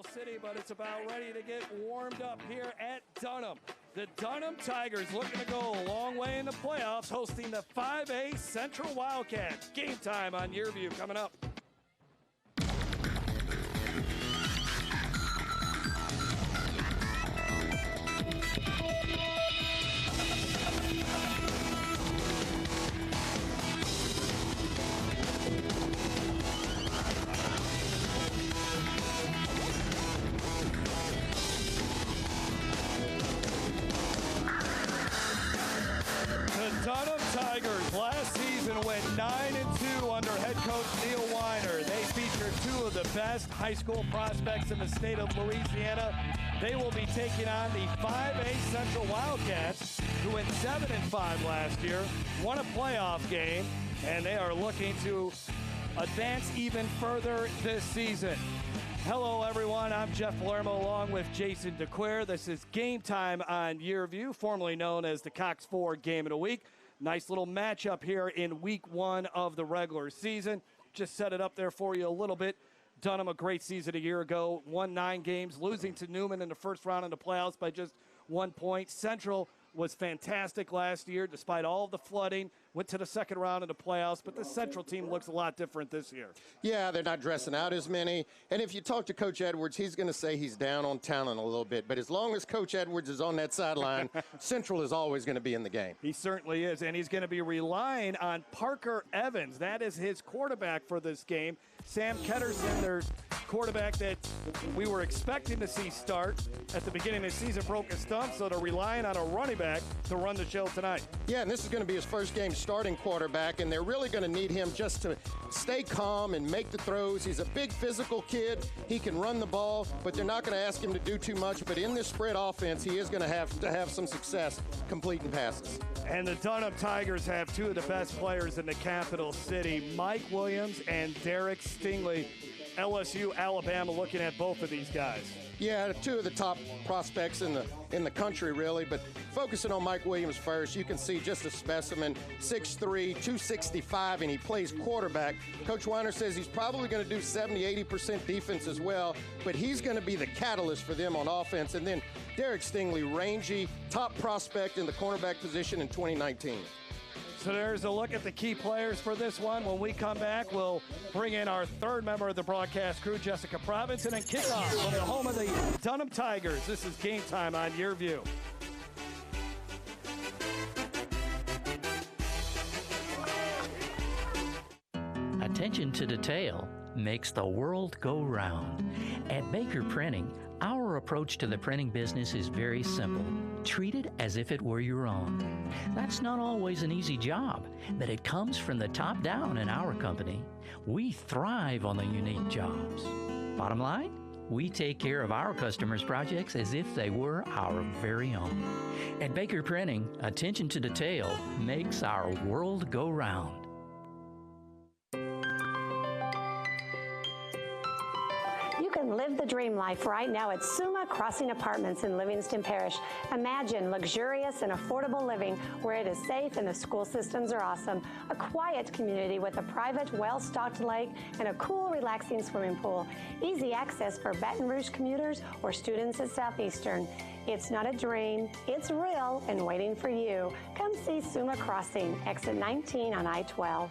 capital city, but it's about ready to get warmed up here at Dunham. The Dunham Tigers looking to go a long way in the playoffs, hosting the 5A Central Wildcats. Game time on YurView coming up. The Dunham Tigers last season went 9-2 under head coach Neil Weiner. They featured two of the best high school prospects in the state of Louisiana. They will be taking on the 5A Central Wildcats, who went 7-5 last year, won a playoff game, and they are looking to advance even further this season. Hello, everyone. I'm Jeff Palermo along with Jason DeQuire. This is Game Time on YurView, formerly known as the Cox 4 Game of the Week. Nice little matchup here in week one of the regular season. Just set it up there for you a little bit. Dunham, a great season a year ago, won 9 games, losing to Newman in the first round of the playoffs by just 1 point. Central was fantastic last year despite all of the flooding, went to the second round of the playoffs, but the Central team looks a lot different this year. Yeah, they're not dressing out as many, and if you talk to Coach Edwards, he's going to say he's down on talent a little bit, but as long as Coach Edwards is on that sideline, Central is always going to be in the game. He certainly is, and he's going to be relying on Parker Evans. That is his quarterback for this game. Sam Ketterson, their quarterback that we were expecting to see start at the beginning of the season, broke his thumb, so they're relying on a running back to run the show tonight. Yeah, and this is going to be his first game starting quarterback, and they're really going to need him just to stay calm and make the throws. He's a big physical kid. He can run the ball, but they're not going to ask him to do too much. But in this spread offense, he is going to have some success completing passes. And the Dunham Tigers have two of the best players in the capital city, Mike Williams and Derek Stingley. LSU, Alabama, looking at both of these guys. Yeah, two of the top prospects in the country, really. But focusing on Mike Williams first, you can see just a specimen, 6'3", 265, and he plays quarterback. Coach Weiner says he's probably going to do 70-80% defense as well, but he's going to be the catalyst for them on offense. And then Derek Stingley, rangy, top prospect in the cornerback position in 2019. So there's a look at the key players for this one. When we come back, we'll bring in our third member of the broadcast crew, Jessica Province, and then kickoff from the home of the Dunham Tigers. This is Game Time on YurView. Attention to detail makes the world go round. At Baker Printing, our approach to the printing business is very simple. Treat it as if it were your own. That's not always an easy job, but it comes from the top down in our company. We thrive on the unique jobs. Bottom line, we take care of our customers' projects as if they were our very own. At Baker Printing, attention to detail makes our world go round. Live the dream life right now at Suma Crossing Apartments in Livingston Parish. Imagine luxurious and affordable living where it is safe and the school systems are awesome. A quiet community with a private, well-stocked lake and a cool, relaxing swimming pool. Easy access for Baton Rouge commuters or students at Southeastern. It's not a dream, it's real and waiting for you. Come see Suma Crossing, exit 19 on I-12.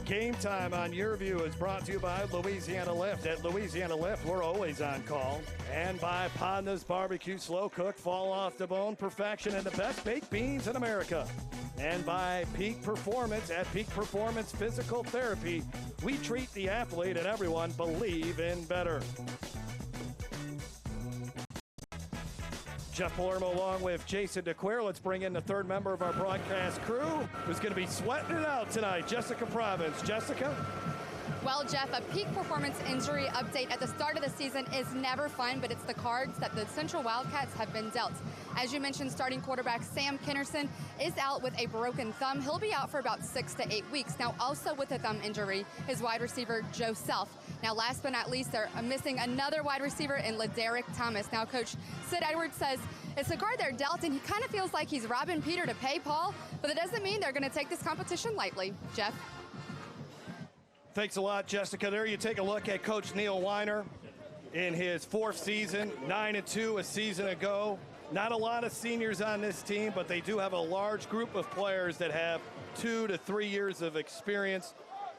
Game Time on YurView is brought to you by Louisiana Lift. At Louisiana Lift, we're always on call. And by Panda's Barbecue Slow Cook, fall off the bone perfection and the best baked beans in America. And by Peak Performance. At Peak Performance Physical Therapy, we treat the athlete and everyone believe in better. Jeff Palermo along with Jason DeQuire. Let's bring in the third member of our broadcast crew who's going to be sweating it out tonight, Jessica Province. Jessica? Well, Jeff, a peak performance injury update at the start of the season is never fun, but it's the cards that the Central Wildcats have been dealt. As you mentioned, starting quarterback Sam Ketterson is out with a broken thumb. He'll be out for about 6 to 8 weeks. Now, also with a thumb injury is wide receiver Joe Self. Now, last but not least, they're missing another wide receiver in LaDerrick Thomas. Now, Coach Sid Edwards says it's a card they're dealt, and he kind of feels like he's robbing Peter to pay Paul, but it doesn't mean they're going to take this competition lightly. Jeff? Thanks a lot, Jessica. There you take a look at Coach Neil Weiner in his 4th season, 9-2 a season ago. Not a lot of seniors on this team, but they do have a large group of players that have 2 to 3 years of experience.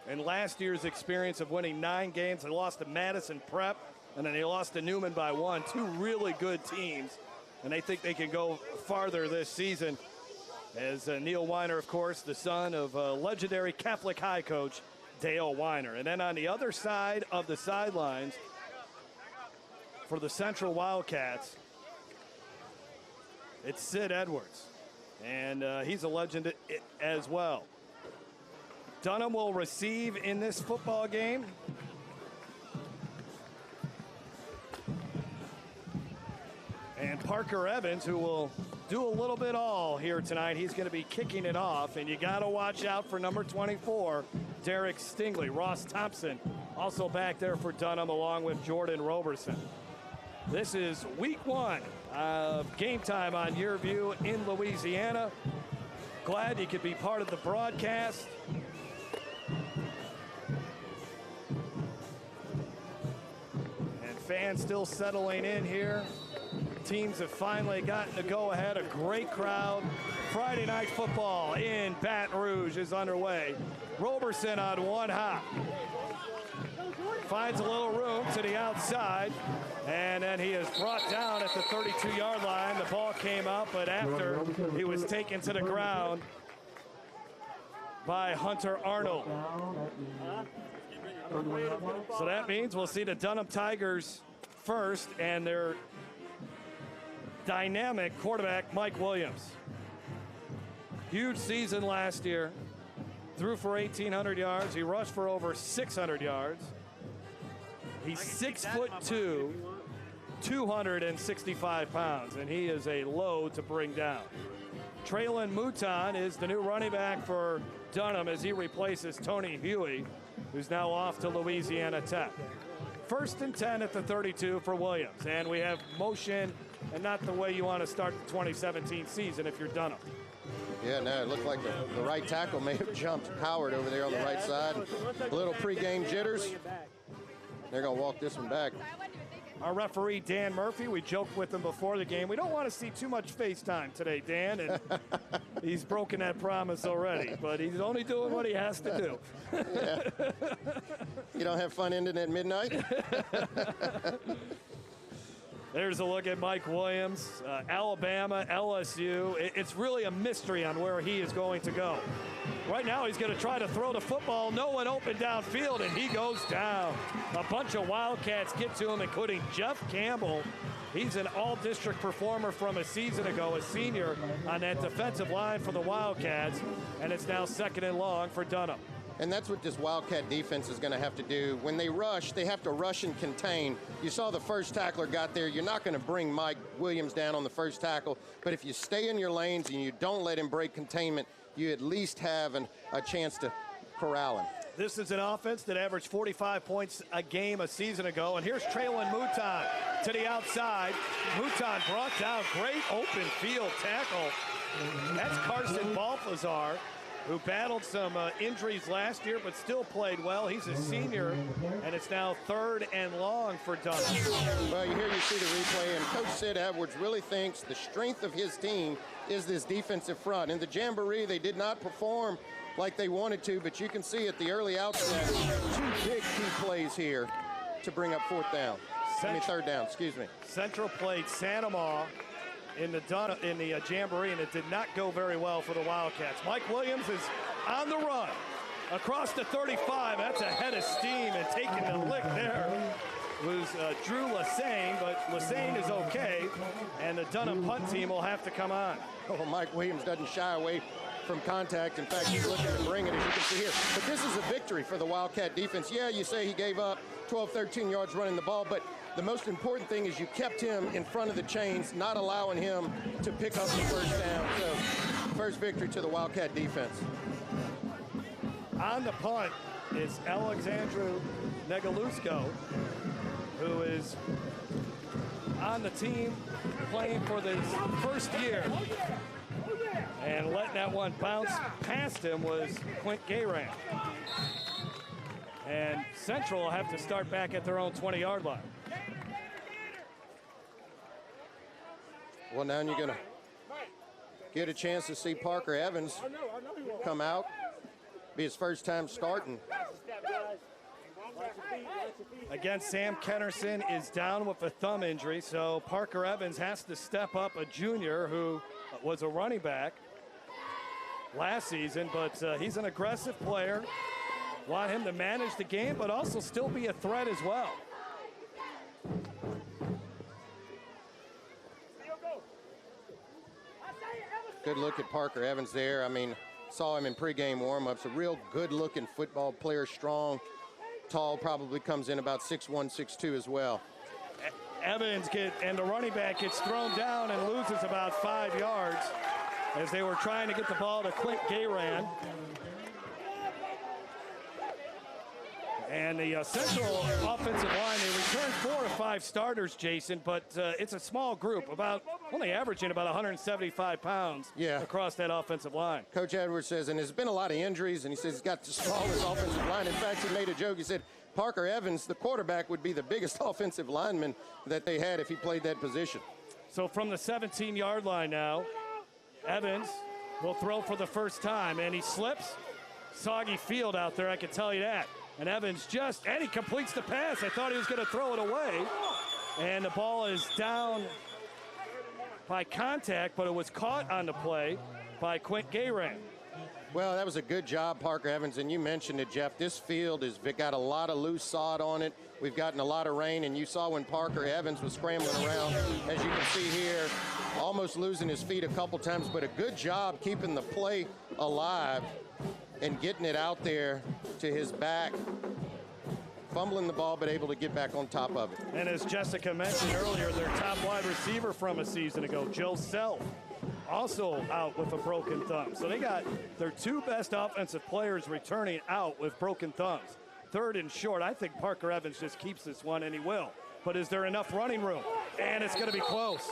And last year's experience of winning 9 games, they lost to Madison Prep, and then they lost to Newman by 1. 2 really good teams, and they think they can go farther this season. As Neil Weiner, of course, the son of legendary Catholic High coach Dale Weiner. And then on the other side of the sidelines for the Central Wildcats, it's Sid Edwards, and he's a legend as well. Dunham will receive in this football game. And Parker Evans, who will do a little bit all here tonight, he's going to be kicking it off. And you got to watch out for number 24, Derek Stingley. Ross Thompson also back there for Dunham, along with Jordan Roberson. This is week 1 of Game Time on YurView in Louisiana. Glad you could be part of the broadcast. And fans still settling in here. Teams have finally gotten to go ahead. A great crowd. Friday night football in Baton Rouge is underway. Roberson on one hop. Finds a little room to the outside, and then he is brought down at the 32-yard line. The ball came out, but after he was taken to the ground by Hunter Arnold. So that means we'll see the Dunham Tigers first, and their dynamic quarterback, Mike Williams. Huge season last year. Threw for 1,800 yards. He rushed for over 600 yards. He's 6'2", 265 pounds, and he is a load to bring down. Traylon Mouton is the new running back for Dunham as he replaces Tony Huey, who's now off to Louisiana Tech. 1st and 10 at the 32 for Williams, and we have motion, and not the way you want to start the 2017 season if you're Dunham. Yeah, no, it looked like the right tackle may have jumped Howard over there on the right side. A little pregame jitters. They're going to walk this one back. Our referee, Dan Murphy, we joked with him before the game. We don't want to see too much FaceTime today, Dan, and he's broken that promise already, but he's only doing what he has to do. Yeah. You don't have fun ending at midnight? There's a look at Mike Williams, Alabama, LSU. It's really a mystery on where he is going to go. Right now he's going to try to throw the football. No one open downfield, and he goes down. A bunch of Wildcats get to him, including Jeff Campbell. He's an all-district performer from a season ago, a senior on that defensive line for the Wildcats, and it's now 2nd and long for Dunham. And that's what this Wildcat defense is going to have to do. When they rush, they have to rush and contain. You saw the first tackler got there. You're not going to bring Mike Williams down on the first tackle, but if you stay in your lanes and you don't let him break containment, you at least have a chance to corral him. This is an offense that averaged 45 points a game a season ago, and here's Traylon Mouton to the outside. Mouton brought down, great open field tackle. That's Carson Balthazar, who battled some injuries last year but still played well. He's a senior, and it's now 3rd and long for Dunham. Well, you see the replay, and Coach Sid Edwards really thinks the strength of his team is this defensive front. In the Jamboree, they did not perform like they wanted to, but you can see at the early outset, 2 big key plays here to bring up 3rd down, excuse me. Central played Sanamaw in the Jamboree, and it did not go very well for the Wildcats. Mike Williams is on the run across the 35. That's a head of steam, and taking the lick there was Drew Lassane, but Lassane is okay, and the Dunham punt team will have to come on. Oh, Mike Williams doesn't shy away from contact. In fact, he's looking to bring it, as you can see here. But this is a victory for the Wildcat defense. Yeah, you say he gave up 12, 13 yards running the ball, but the most important thing is you kept him in front of the chains, not allowing him to pick up the 1st down. So, first victory to the Wildcat defense. On the punt is Alexandru Negalusko, who is on the team playing for this 1st year. And letting that one bounce past him was Quint Gayran. And Central will have to start back at their own 20-yard line. Well, now you're going to get a chance to see Parker Evans come out. Be his first time starting. Again, Sam Kennerson is down with a thumb injury, so Parker Evans has to step up, a junior who was a running back last season, but he's an aggressive player. Want him to manage the game, but also still be a threat as well. Good look at Parker Evans there. I mean, saw him in pregame warm-ups. A real good-looking football player, strong, tall, probably comes in about 6'1", 6'2" as well. Evans and the running back gets thrown down and loses about 5 yards as they were trying to get the ball to Clint Gayran. And the Central offensive line, they returned 4 to 5 starters, Jason, but it's a small group, only averaging about 175 pounds across that offensive line. Coach Edwards says, and there's been a lot of injuries, and he says he's got the smallest offensive line. In fact, he made a joke. He said Parker Evans, the quarterback, would be the biggest offensive lineman that they had if he played that position. So from the 17-yard line now, Evans will throw for the first time, and he slips. Soggy field out there, I can tell you that. And Evans and he completes the pass. I thought he was going to throw it away. And the ball is down by contact, but it was caught on the play by Quint Gayran. Well, that was a good job, Parker Evans, and you mentioned it, Jeff. This field has got a lot of loose sod on it. We've gotten a lot of rain, and you saw when Parker Evans was scrambling around, as you can see here, almost losing his feet a couple times, but a good job keeping the play alive and getting it out there to his back, fumbling the ball, but able to get back on top of it. And as Jessica mentioned earlier, their top wide receiver from a season ago, Joe Self, also out with a broken thumb. So they got their 2 best offensive players returning out with broken thumbs. 3rd and short. I think Parker Evans just keeps this one, and he will. But is there enough running room? And it's going to be close.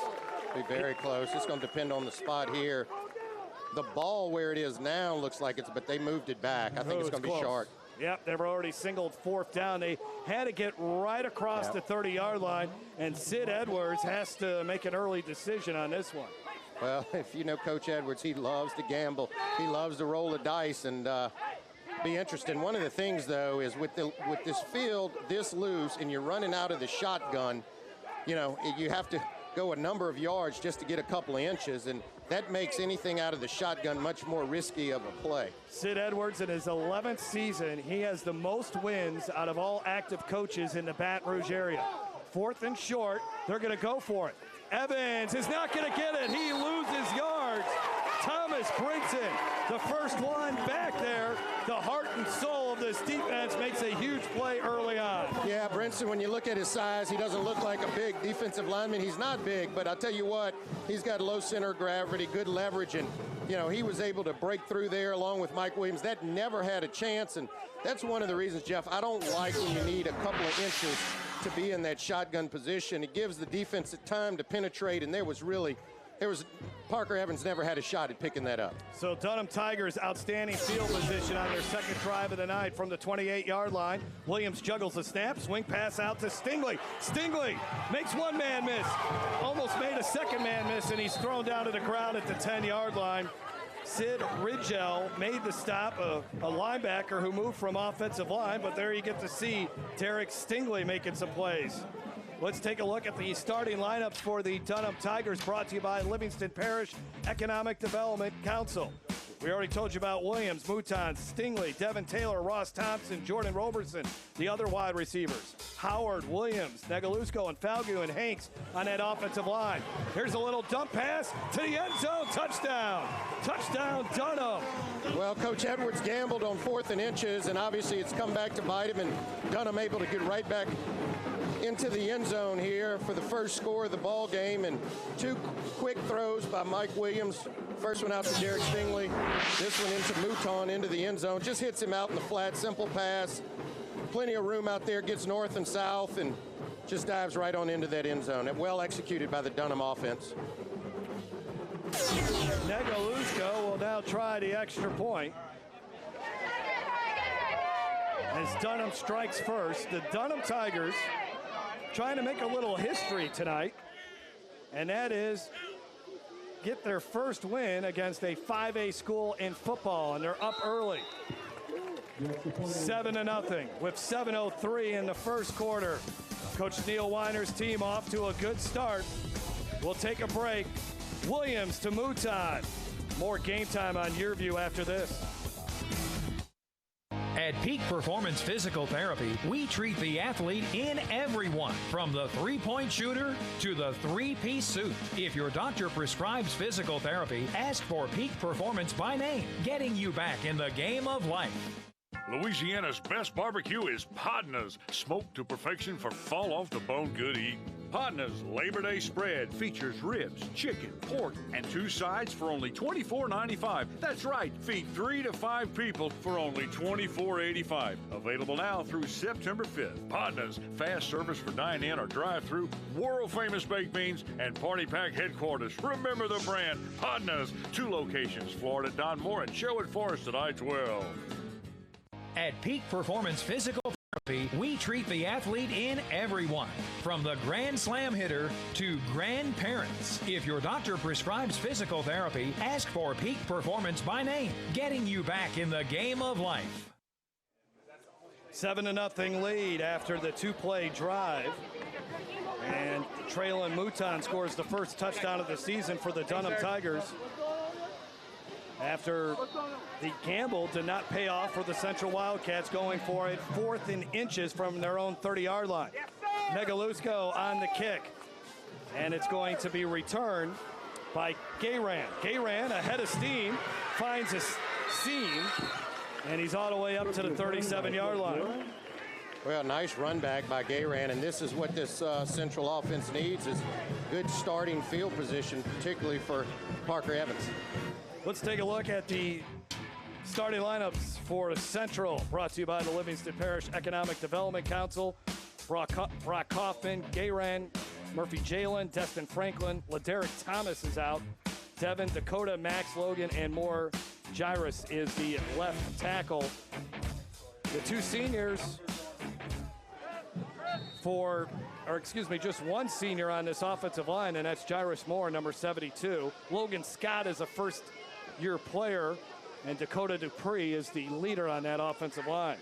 Be very close. It's going to depend on the spot here. The ball where it is now looks like but they moved it back. I think it's going to be short. Yep, they were already singled 4th down. They had to get right across the 30-yard line, and Sid Edwards has to make an early decision on this one. Well, if you know Coach Edwards, he loves to gamble. He loves to roll the dice and be interested. One of the things, though, is with this field this loose and you're running out of the shotgun, you have to go a number of yards just to get a couple of inches, and that makes anything out of the shotgun much more risky of a play. Sid Edwards, in his 11th season, he has the most wins out of all active coaches in the Baton Rouge area. 4th and short, they're going to go for it. Evans is not going to get it. He loses yards. Thomas Brinson, the first one back there. The heart and soul of this defense, makes a huge play early on. Yeah, Brinson, when you look at his size, he doesn't look like a big defensive lineman. He's not big, but I'll tell you what, he's got low center of gravity, good leverage, and he was able to break through there along with Mike Williams. That never had a chance, and that's one of the reasons, Jeff, I don't like when you need a couple of inches to be in that shotgun position. It gives the defense time to penetrate, and Parker Evans never had a shot at picking that up. So Dunham Tigers, outstanding field position on their second drive of the night from the 28-yard line. Williams juggles the snap, swing pass out to Stingley. Stingley makes one man miss, almost made a second man miss, and he's thrown down to the ground at the 10-yard line. Sid Ridgell made the stop, a linebacker who moved from offensive line, but there you get to see Derek Stingley making some plays. Let's take a look at the starting lineups for the Dunham Tigers, brought to you by Livingston Parish Economic Development Council. We already told you about Williams, Mouton, Stingley, Devin Taylor, Ross Thompson, Jordan Robertson, the other wide receivers. Howard, Williams, Negalusko, and Falgu and Hanks on that offensive line. Here's a little dump pass to the end zone. Touchdown. Touchdown, Dunham. Well, Coach Edwards gambled on 4th and inches, and obviously it's come back to bite him, and Dunham able to get right back into the end zone here for the first score of the ball game, and 2 quick throws by Mike Williams. First one out to Derek Stingley. This one into Mouton into the end zone. Just hits him out in the flat, simple pass. Plenty of room out there, gets north and south, and just dives right on into that end zone. And well executed by the Dunham offense. Negalusko will now try the extra point. as Dunham strikes first. The Dunham Tigers trying to make a little history tonight, and that is get their first win against a 5A school in football, and they're up early. 7-0 with 7:03 in the first quarter. Coach Neil Weiner's team off to a good start. We'll take a break. Williams to Mouton. More Game Time on YurView after this. At Peak Performance Physical Therapy, we treat the athlete in everyone, from the three-point shooter to the three-piece suit. If your doctor prescribes physical therapy, ask for Peak Performance by name, getting you back in the game of life. Louisiana's best barbecue is Podna's, smoked to perfection for fall-off-the-bone good eating. Podna's Labor Day spread features ribs, chicken, pork, and 2 sides for only $24.95. That's right, feed 3 to 5 people for only $24.85. Available now through September 5th. Podna's, fast service for dine-in or drive-through, world-famous baked beans, and Party Pack headquarters. Remember the brand, Podna's, 2 locations, Florida, Don Moore, and Sherwood Forest at I-12. At Peak Performance Physical Therapy, we treat the athlete in everyone, from the Grand Slam hitter to grandparents. If your doctor prescribes physical therapy, ask for Peak Performance by name, getting you back in the game of life. 7-0 lead after the 2-play drive. And Traylon Mouton scores the first touchdown of the season for the Dunham Tigers, after the gamble did not pay off for the Central Wildcats, going for it 4th and inches from their own 30-yard line. Megalusko on the kick, and it's going to be returned by Gayran. Gayran ahead of steam, finds a seam, and he's all the way up to the 37-yard line. Well, nice run back by Gayran, and this is what this Central offense needs, is good starting field position, particularly for Parker Evans. Let's take a look at the starting lineups for Central, brought to you by the Livingston Parish Economic Development Council. Brock Kaufman, Gayran, Murphy Jalen, Destin Franklin, LaDerrick Thomas is out, Devin, Dakota, Max Logan, and more. Jairus is the left tackle. The 2 seniors just 1 senior on this offensive line, and that's Jairus Moore, number 72. Logan Scott is a first-year player, and Dakota Dupree is the leader on that offensive line.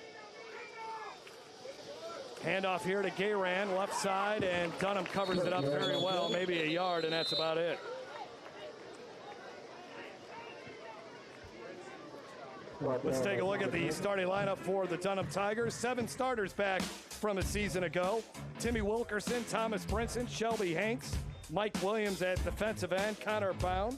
Handoff here to Gayran, left side, and Dunham covers it up very well, maybe a yard, and that's about it. Let's take a look at the starting lineup for the Dunham Tigers. 7 starters back from a season ago. Timmy Wilkerson, Thomas Brinson, Shelby Hanks, Mike Williams at defensive end, Connor Bound,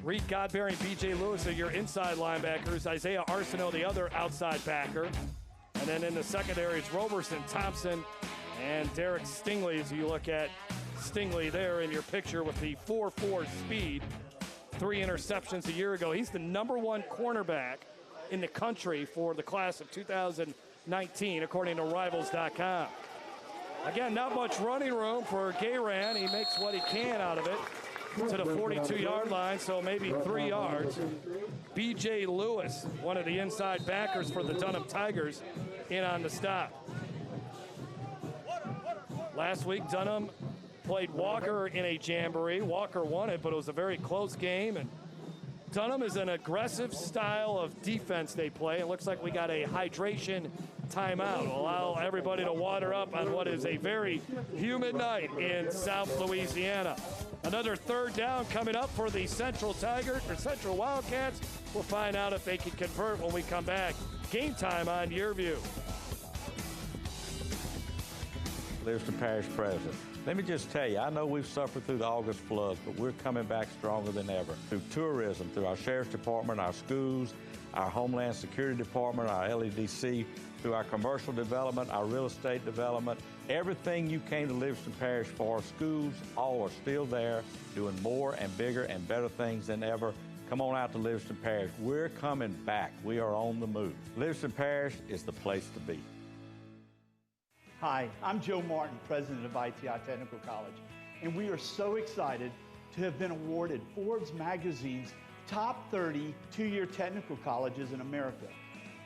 Reed Godberry and B.J. Lewis are your inside linebackers. Isaiah Arsenault, the other outside backer. And then in the secondary, it's Roberson, Thompson, and Derek Stingley, as you look at Stingley there in your picture with the 4.4 speed. 3 interceptions a year ago. He's the #1 cornerback in the country for the class of 2019, according to Rivals.com. Again, not much running room for Gayran. He makes what he can out of it to the 42-yard line, so maybe 3 yards. B.J. Lewis, one of the inside backers for the Dunham Tigers, in on the stop. Last week, Dunham played Walker in a jamboree. Walker won it, but it was a very close game. And Dunham is an aggressive style of defense they play. It looks like we got a hydration timeout. Allow everybody to water up on what is a very humid night in South Louisiana. Another 3rd down coming up for the Central Tigers, or Central Wildcats. We'll find out if they can convert when we come back. Game Time on YurView. Livingston Parish President. Let me just tell you, I know we've suffered through the August floods, but we're coming back stronger than ever. Through tourism, through our Sheriff's Department, our schools, our Homeland Security Department, our LEDC, through our commercial development, our real estate development, everything you came to Livingston Parish for, schools, all are still there, doing more and bigger and better things than ever. Come on out to Livingston Parish. We're coming back. We are on the move. Livingston Parish is the place to be. Hi, I'm Joe Martin, president of ITI Technical College, and we are so excited to have been awarded Forbes magazine's top 30 two-year technical colleges in America.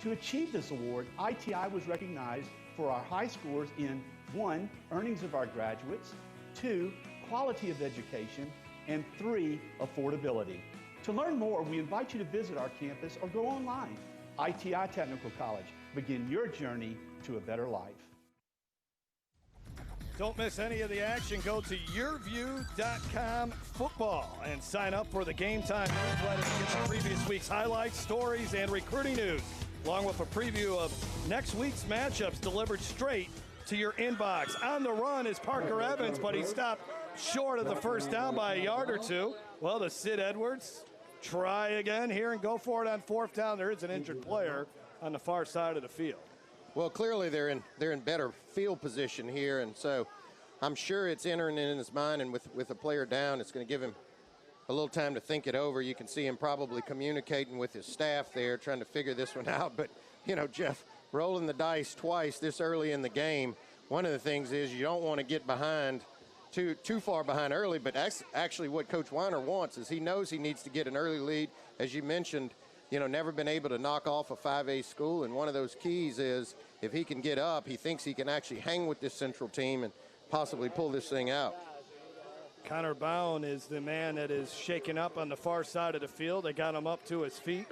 To achieve this award, ITI was recognized for our high scores in 1, earnings of our graduates, 2, quality of education, and 3, affordability. To learn more, we invite you to visit our campus or go online. ITI Technical College. Begin your journey to a better life. Don't miss any of the action. Go to YurView.com football and sign up for the Game Time newsletter to get the previous week's highlights, stories, and recruiting news, along with a preview of next week's matchups delivered straight to your inbox. On the run is Parker Evans, but he stopped short of the first down by a yard or two. Well, the Sid Edwards try again here and go for it on 4th down. There is an injured player on the far side of the field. Well, clearly they're in better field position here, and so I'm sure it's entering in his mind, and with a player down, it's going to give him a little time to think it over. You can see him probably communicating with his staff there, trying to figure this one out. But, you know, Jeff, rolling the dice twice this early in the game, one of the things is you don't want to get behind too far behind early, but actually what Coach Weiner wants is he knows he needs to get an early lead. As you mentioned, you know, never been able to knock off a 5A school, and one of those keys is if he can get up, he thinks he can actually hang with this Central team and possibly pull this thing out. Connor Bowen is the man that is shaken up on the far side of the field. They got him up to his feet,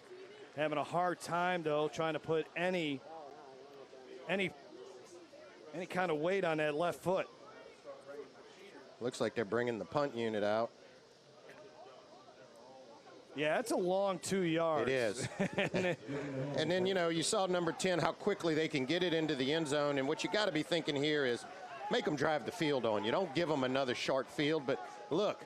having a hard time, though, trying to put any kind of weight on that left foot. Looks like they're bringing the punt unit out. Yeah, it's a long 2 yards. It is. And then, you know, you saw number 10, how quickly they can get it into the end zone. And what you got to be thinking here is make them drive the field on. You don't give them another short field. But look,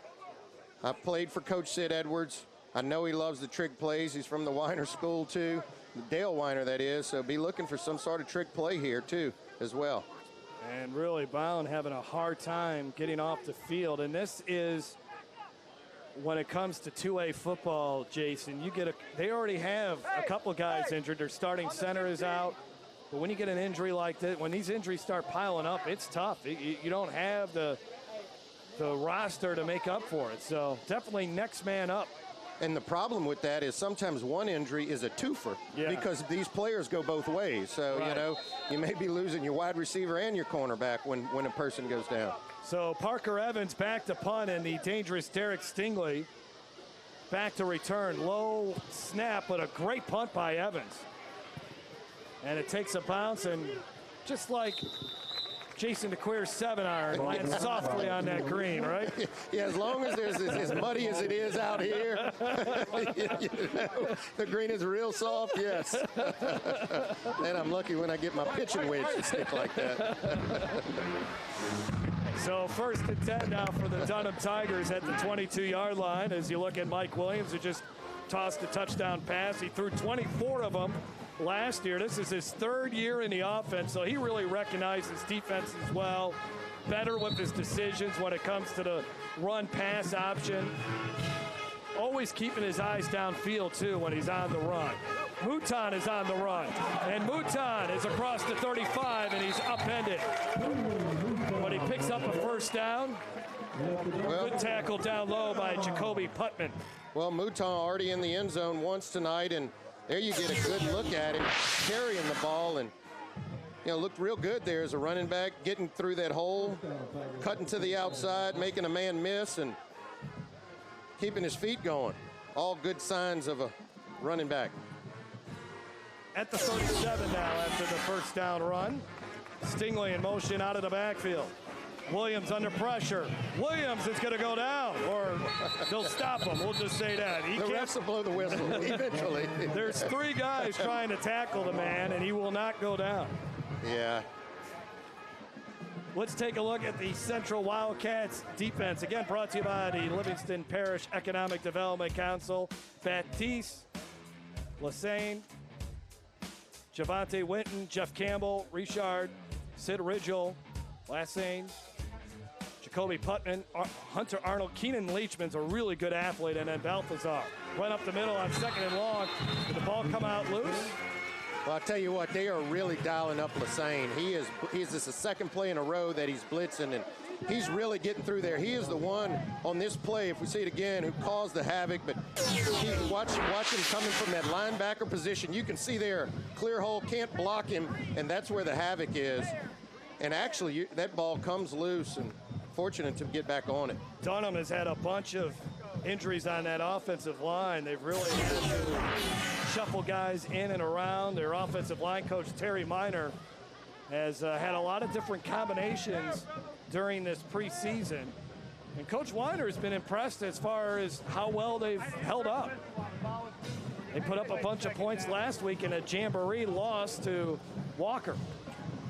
I've played for Coach Sid Edwards. I know he loves the trick plays. He's from the Weiner school, too. Dale Weiner, that is. So be looking for some sort of trick play here, too, as well. And really, Bowen having a hard time getting off the field. And this is, when it comes to 2A football, Jason, they already have a couple guys injured. Their starting center is out. But when you get an injury like that, when these injuries start piling up, it's tough. You don't have the roster to make up for it. So definitely next man up. And the problem with that is sometimes one injury is a twofer because these players go both ways. So, you know, you may be losing your wide receiver and your cornerback when a person goes down. So Parker Evans back to punt, and the dangerous Derek Stingley back to return. Low snap, but a great punt by Evans. And it takes a bounce, and just like Jason DeQueer's 7-iron lands softly on that green, right? Yeah, as long as there's as muddy as it is out here, you know, the green is real soft, yes. And I'm lucky when I get my pitching wedge to stick like that. So 1st and 10 now for the Dunham Tigers at the 22-yard line. As you look at Mike Williams, who just tossed a touchdown pass. He threw 24 of them last year. This is his 3rd year in the offense, so he really recognizes defense as well. Better with his decisions when it comes to the run-pass option. Always keeping his eyes downfield, too, when he's on the run. Mouton is on the run, and Mouton is across the 35, and he's upended. But he picks up a 1st down. Good tackle down low by Jacoby Putman. Well, Mouton already in the end zone once tonight, and there you get a good look at him carrying the ball, and you know, looked real good there as a running back, getting through that hole, cutting to the outside, making a man miss, and keeping his feet going. All good signs of a running back. At the 37 now after the 1st down run. Stingley in motion out of the backfield. Williams under pressure. Williams is going to go down, or they'll stop him. We'll just say that. The refs will blow the whistle eventually. There's 3 guys trying to tackle the man, and he will not go down. Yeah. Let's take a look at the Central Wildcats defense. Again, brought to you by the Livingston Parish Economic Development Council. Baptiste, Lassane, Javante Winton, Jeff Campbell, Richard, Sid Ridgel, Lassane, Jacoby Putman, Hunter Arnold, Keenan Leachman's a really good athlete, and then Balthazar. Went up the middle on 2nd and long. Did the ball come out loose? Well, I'll tell you what, they are really dialing up Lassane. He's just the 2nd play in a row that he's blitzing, and he's really getting through there. He is the one on this play, if we see it again, who caused the havoc. But watch him coming from that linebacker position. You can see there, clear hole, can't block him, and that's where the havoc is. And actually, that ball comes loose, and fortunate to get back on it. Dunham has had a bunch of injuries on that offensive line. They've really had to shuffle guys in and around. Their offensive line coach, Terry Minor, has had a lot of different combinations during this preseason. And Coach Weiner has been impressed as far as how well they've held up. They put up a bunch of points last week in a jamboree loss to Walker.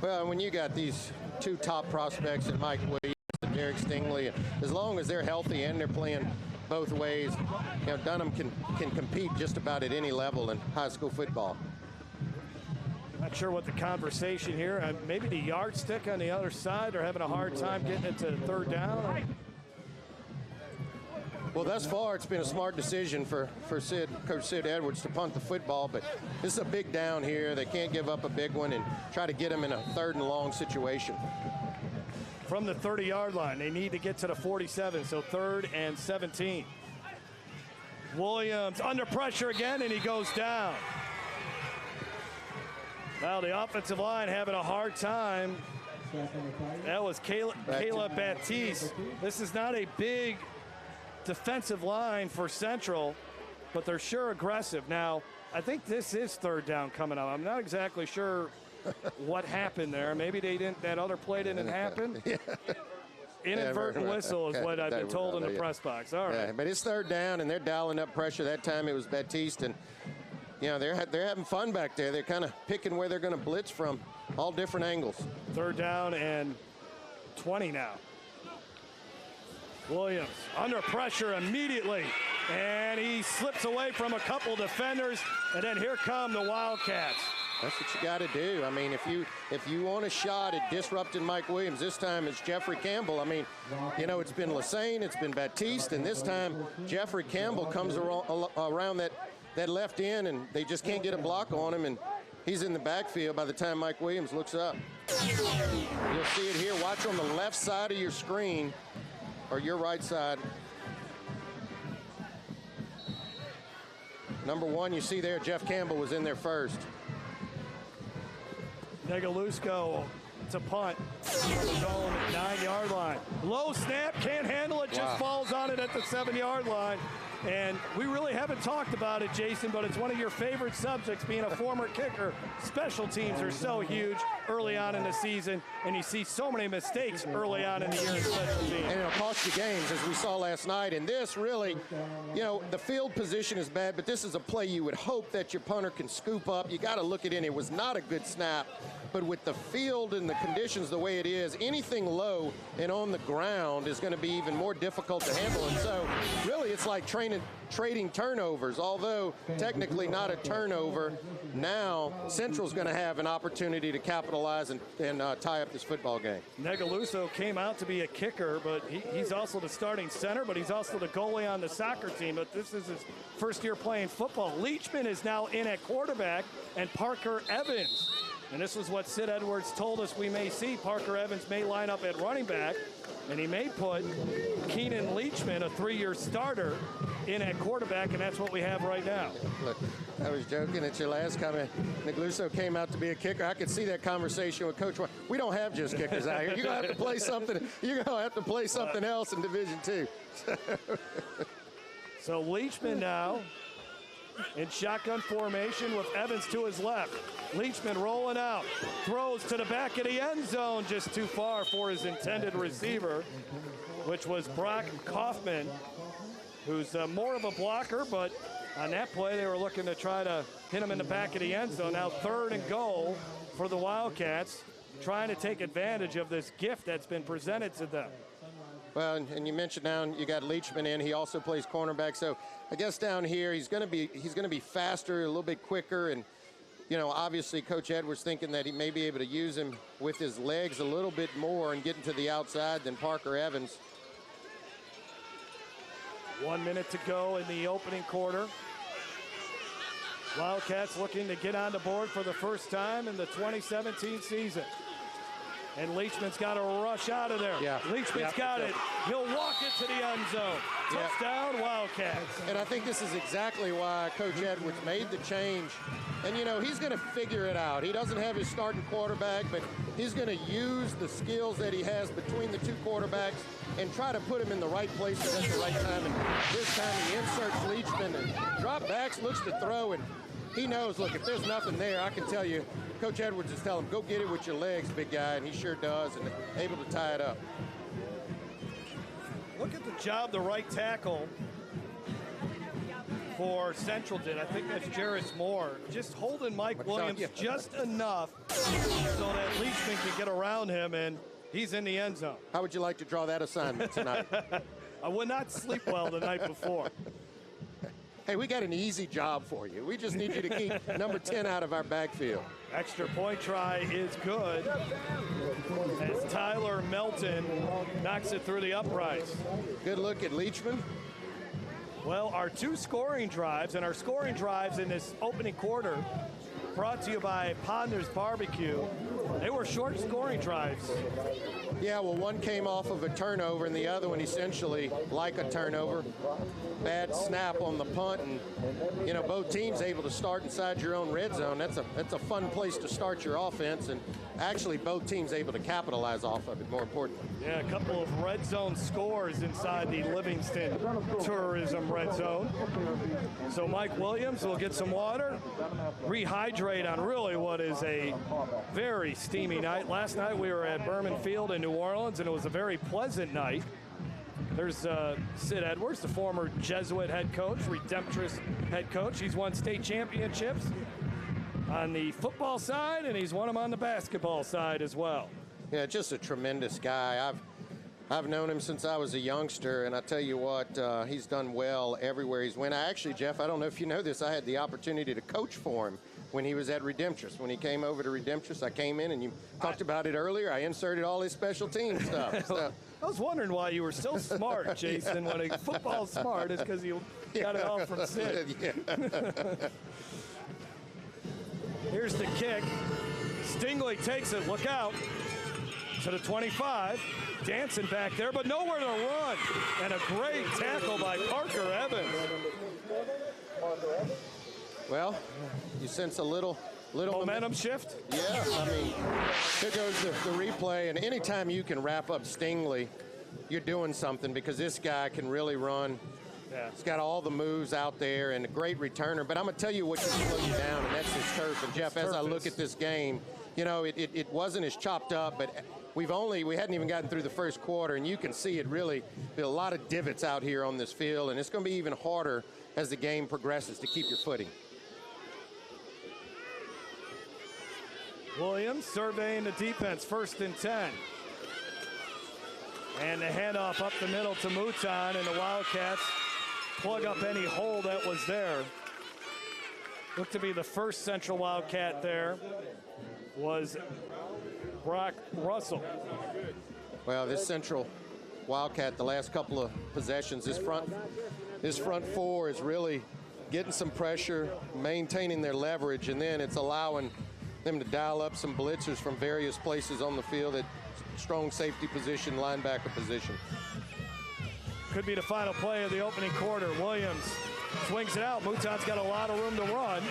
Well, when you got these two top prospects in Mike Williams and Derek Stingley, as long as they're healthy and they're playing both ways, you know, Dunham can compete just about at any level in high school football. Not sure what the conversation here. Maybe the yardstick on the other side. They're having a hard time getting it to third down. Well, thus far, it's been a smart decision for Coach Sid Edwards to punt the football, but this is a big down here. They can't give up a big one and try to get him in a third and long situation. From the 30-yard line, they need to get to the 47, so 3rd and 17. Williams under pressure again, and he goes down. Now the offensive line having a hard time. That was Caleb Baptiste. This is not a big defensive line for Central, but they're sure aggressive. Now, I think this is 3rd down coming up. I'm not exactly sure what happened there. Maybe they didn't. That other play didn't happen. Yeah. Inadvertent whistle is what I've been told in the press box. All right. Yeah, but it's 3rd down, and they're dialing up pressure. That time it was Baptiste, and you know, they're having fun back there. They're kind of picking where they're going to blitz from, all different angles. 3rd down and 20 now. Williams under pressure immediately, and he slips away from a couple defenders, and then here come the Wildcats. That's what you got to do. I mean, if you want a shot at disrupting Mike Williams, this time it's Jeffrey Campbell. I mean, you know, it's been Lassane, it's been Baptiste, and this time Jeffrey Campbell comes around that left end, and they just can't get a block on him, and he's in the backfield by the time Mike Williams looks up. You'll see it here. Watch on the left side of your screen, or your right side. Number 1, you see there, Jeff Campbell was in there first. Negalusko, it's a punt. Zone at 9-yard line. Low snap, can't handle it, just falls on it at the 7-yard line. And we really haven't talked about it, Jason, but it's one of your favorite subjects, being a former kicker. Special teams are so huge early on in the season, and you see so many mistakes early on in the year in special teams. And it'll cost you games, as we saw last night. And this really, you know, the field position is bad, but this is a play you would hope that your punter can scoop up. You got to look at it. It was not a good snap, but with the field and the conditions the way it is, anything low and on the ground is going to be even more difficult to handle. And so, really, it's like trading turnovers, although technically not a turnover. Now Central's going to have an opportunity to capitalize and tie up this football game. Negaluso came out to be a kicker, but he's also the starting center, but he's also the goalie on the soccer team. But this is his first year playing football. Leachman is now in at quarterback, and Parker Evans. And this was what Sid Edwards told us we may see. Parker Evans may line up at running back, and he may put Keenan Leachman, a 3-year starter, in at quarterback, and that's what we have right now. Look, I was joking at your last comment. Negluso came out to be a kicker. I could see that conversation with Coach White. We don't have just kickers out here. You're going to have to play something. You're going to have to play something else in Division II. So Leachman now in shotgun formation with Evans to his left. Leachman rolling out, throws to the back of the end zone, just too far for his intended receiver, which was Brock Kaufman, who's more of a blocker, but on that play they were looking to try to hit him in the back of the end zone. Now 3rd and goal for the Wildcats, trying to take advantage of this gift that's been presented to them. Well, and you mentioned down you got Leachman in. He also plays cornerback, so I guess down here he's going to be faster, a little bit quicker, and you know, obviously Coach Edwards thinking that he may be able to use him with his legs a little bit more and getting to the outside than Parker Evans. 1 minute to go in the opening quarter. Wildcats looking to get on the board for the first time in the 2017 season. And Leachman's got to rush out of there. Yeah. Leachman's got it. He'll walk it to the end zone. Touchdown, Wildcats. And I think this is exactly why Coach Edwards made the change. And, you know, he's going to figure it out. He doesn't have his starting quarterback, but he's going to use the skills that he has between the two quarterbacks and try to put him in the right places at the right time. And this time he inserts Leachman and drop backs, looks to throw, and he knows, look, if there's nothing there, I can tell you, Coach Edwards is telling him, go get it with your legs, big guy, and he sure does, and able to tie it up. Look at the job the right tackle for Central did. I think that's Jarris Moore. Just holding Mike Williams just enough so that Leachman can get around him, and he's in the end zone. How would you like to draw that assignment tonight? I would not sleep well the night before. Hey, we got an easy job for you. We just need you to keep number 10 out of our backfield. Extra point try is good as Tyler Melton knocks it through the uprights. Good look at Leachman. Well, our two scoring drives, and our scoring drives in this opening quarter, brought to you by Ponder's Barbecue. They were short scoring drives. Yeah, well, one came off of a turnover, and the other one essentially like a turnover. Bad snap on the punt, and, you know, both teams able to start inside your own red zone. That's a fun place to start your offense, and actually both teams able to capitalize off of it, more importantly. Yeah, a couple of red zone scores inside the Livingston Tourism red zone. So Mike Williams will get some water, rehydrate on really what is a very steamy night. Last night we were at Berman Field in New Orleans, and it was a very pleasant night. There's Sid Edwards, the former Jesuit head coach, Redemptress head coach. He's won state championships on the football side, and he's won them on the basketball side as well. Yeah, just a tremendous guy. I've known him since I was a youngster, and I tell you what, he's done well everywhere he's went. Actually, Jeff, I don't know if you know this, I had the opportunity to coach for him when he was at Redemptress. When he came over to Redemptress, I came in, and you talked about it earlier. I inserted all his special team stuff. So. I was wondering why you were so smart, Jason. When a football's smart, is because you got it all from Sid. Here's the kick. Stingley takes it. Look out. To the 25. Dancing back there, but nowhere to run. And a great tackle by Parker Evans. Well, you sense a little momentum shift? Yeah, I mean, here goes the replay, and anytime you can wrap up Stingley, you're doing something, because this guy can really run. Yeah. He's got all the moves out there and a great returner, but I'm going to tell you what can slow you down, and that's his turf. And Jeff, as I look at this game, you know, it wasn't as chopped up, but we hadn't even gotten through the first quarter, and you can see it really, a lot of divots out here on this field, and it's going to be even harder as the game progresses to keep your footing. Williams surveying the defense, 1st and 10. And the handoff up the middle to Mouton, and the Wildcats plug up any hole that was there. Looked to be the first Central Wildcat there was Brock Russell. Well, this Central Wildcat, the last couple of possessions, this front four is really getting some pressure, maintaining their leverage, and then it's allowing them to dial up some blitzers from various places on the field at strong safety position, linebacker position. Could be the final play of the opening quarter. Williams swings it out. Mouton's got a lot of room to run.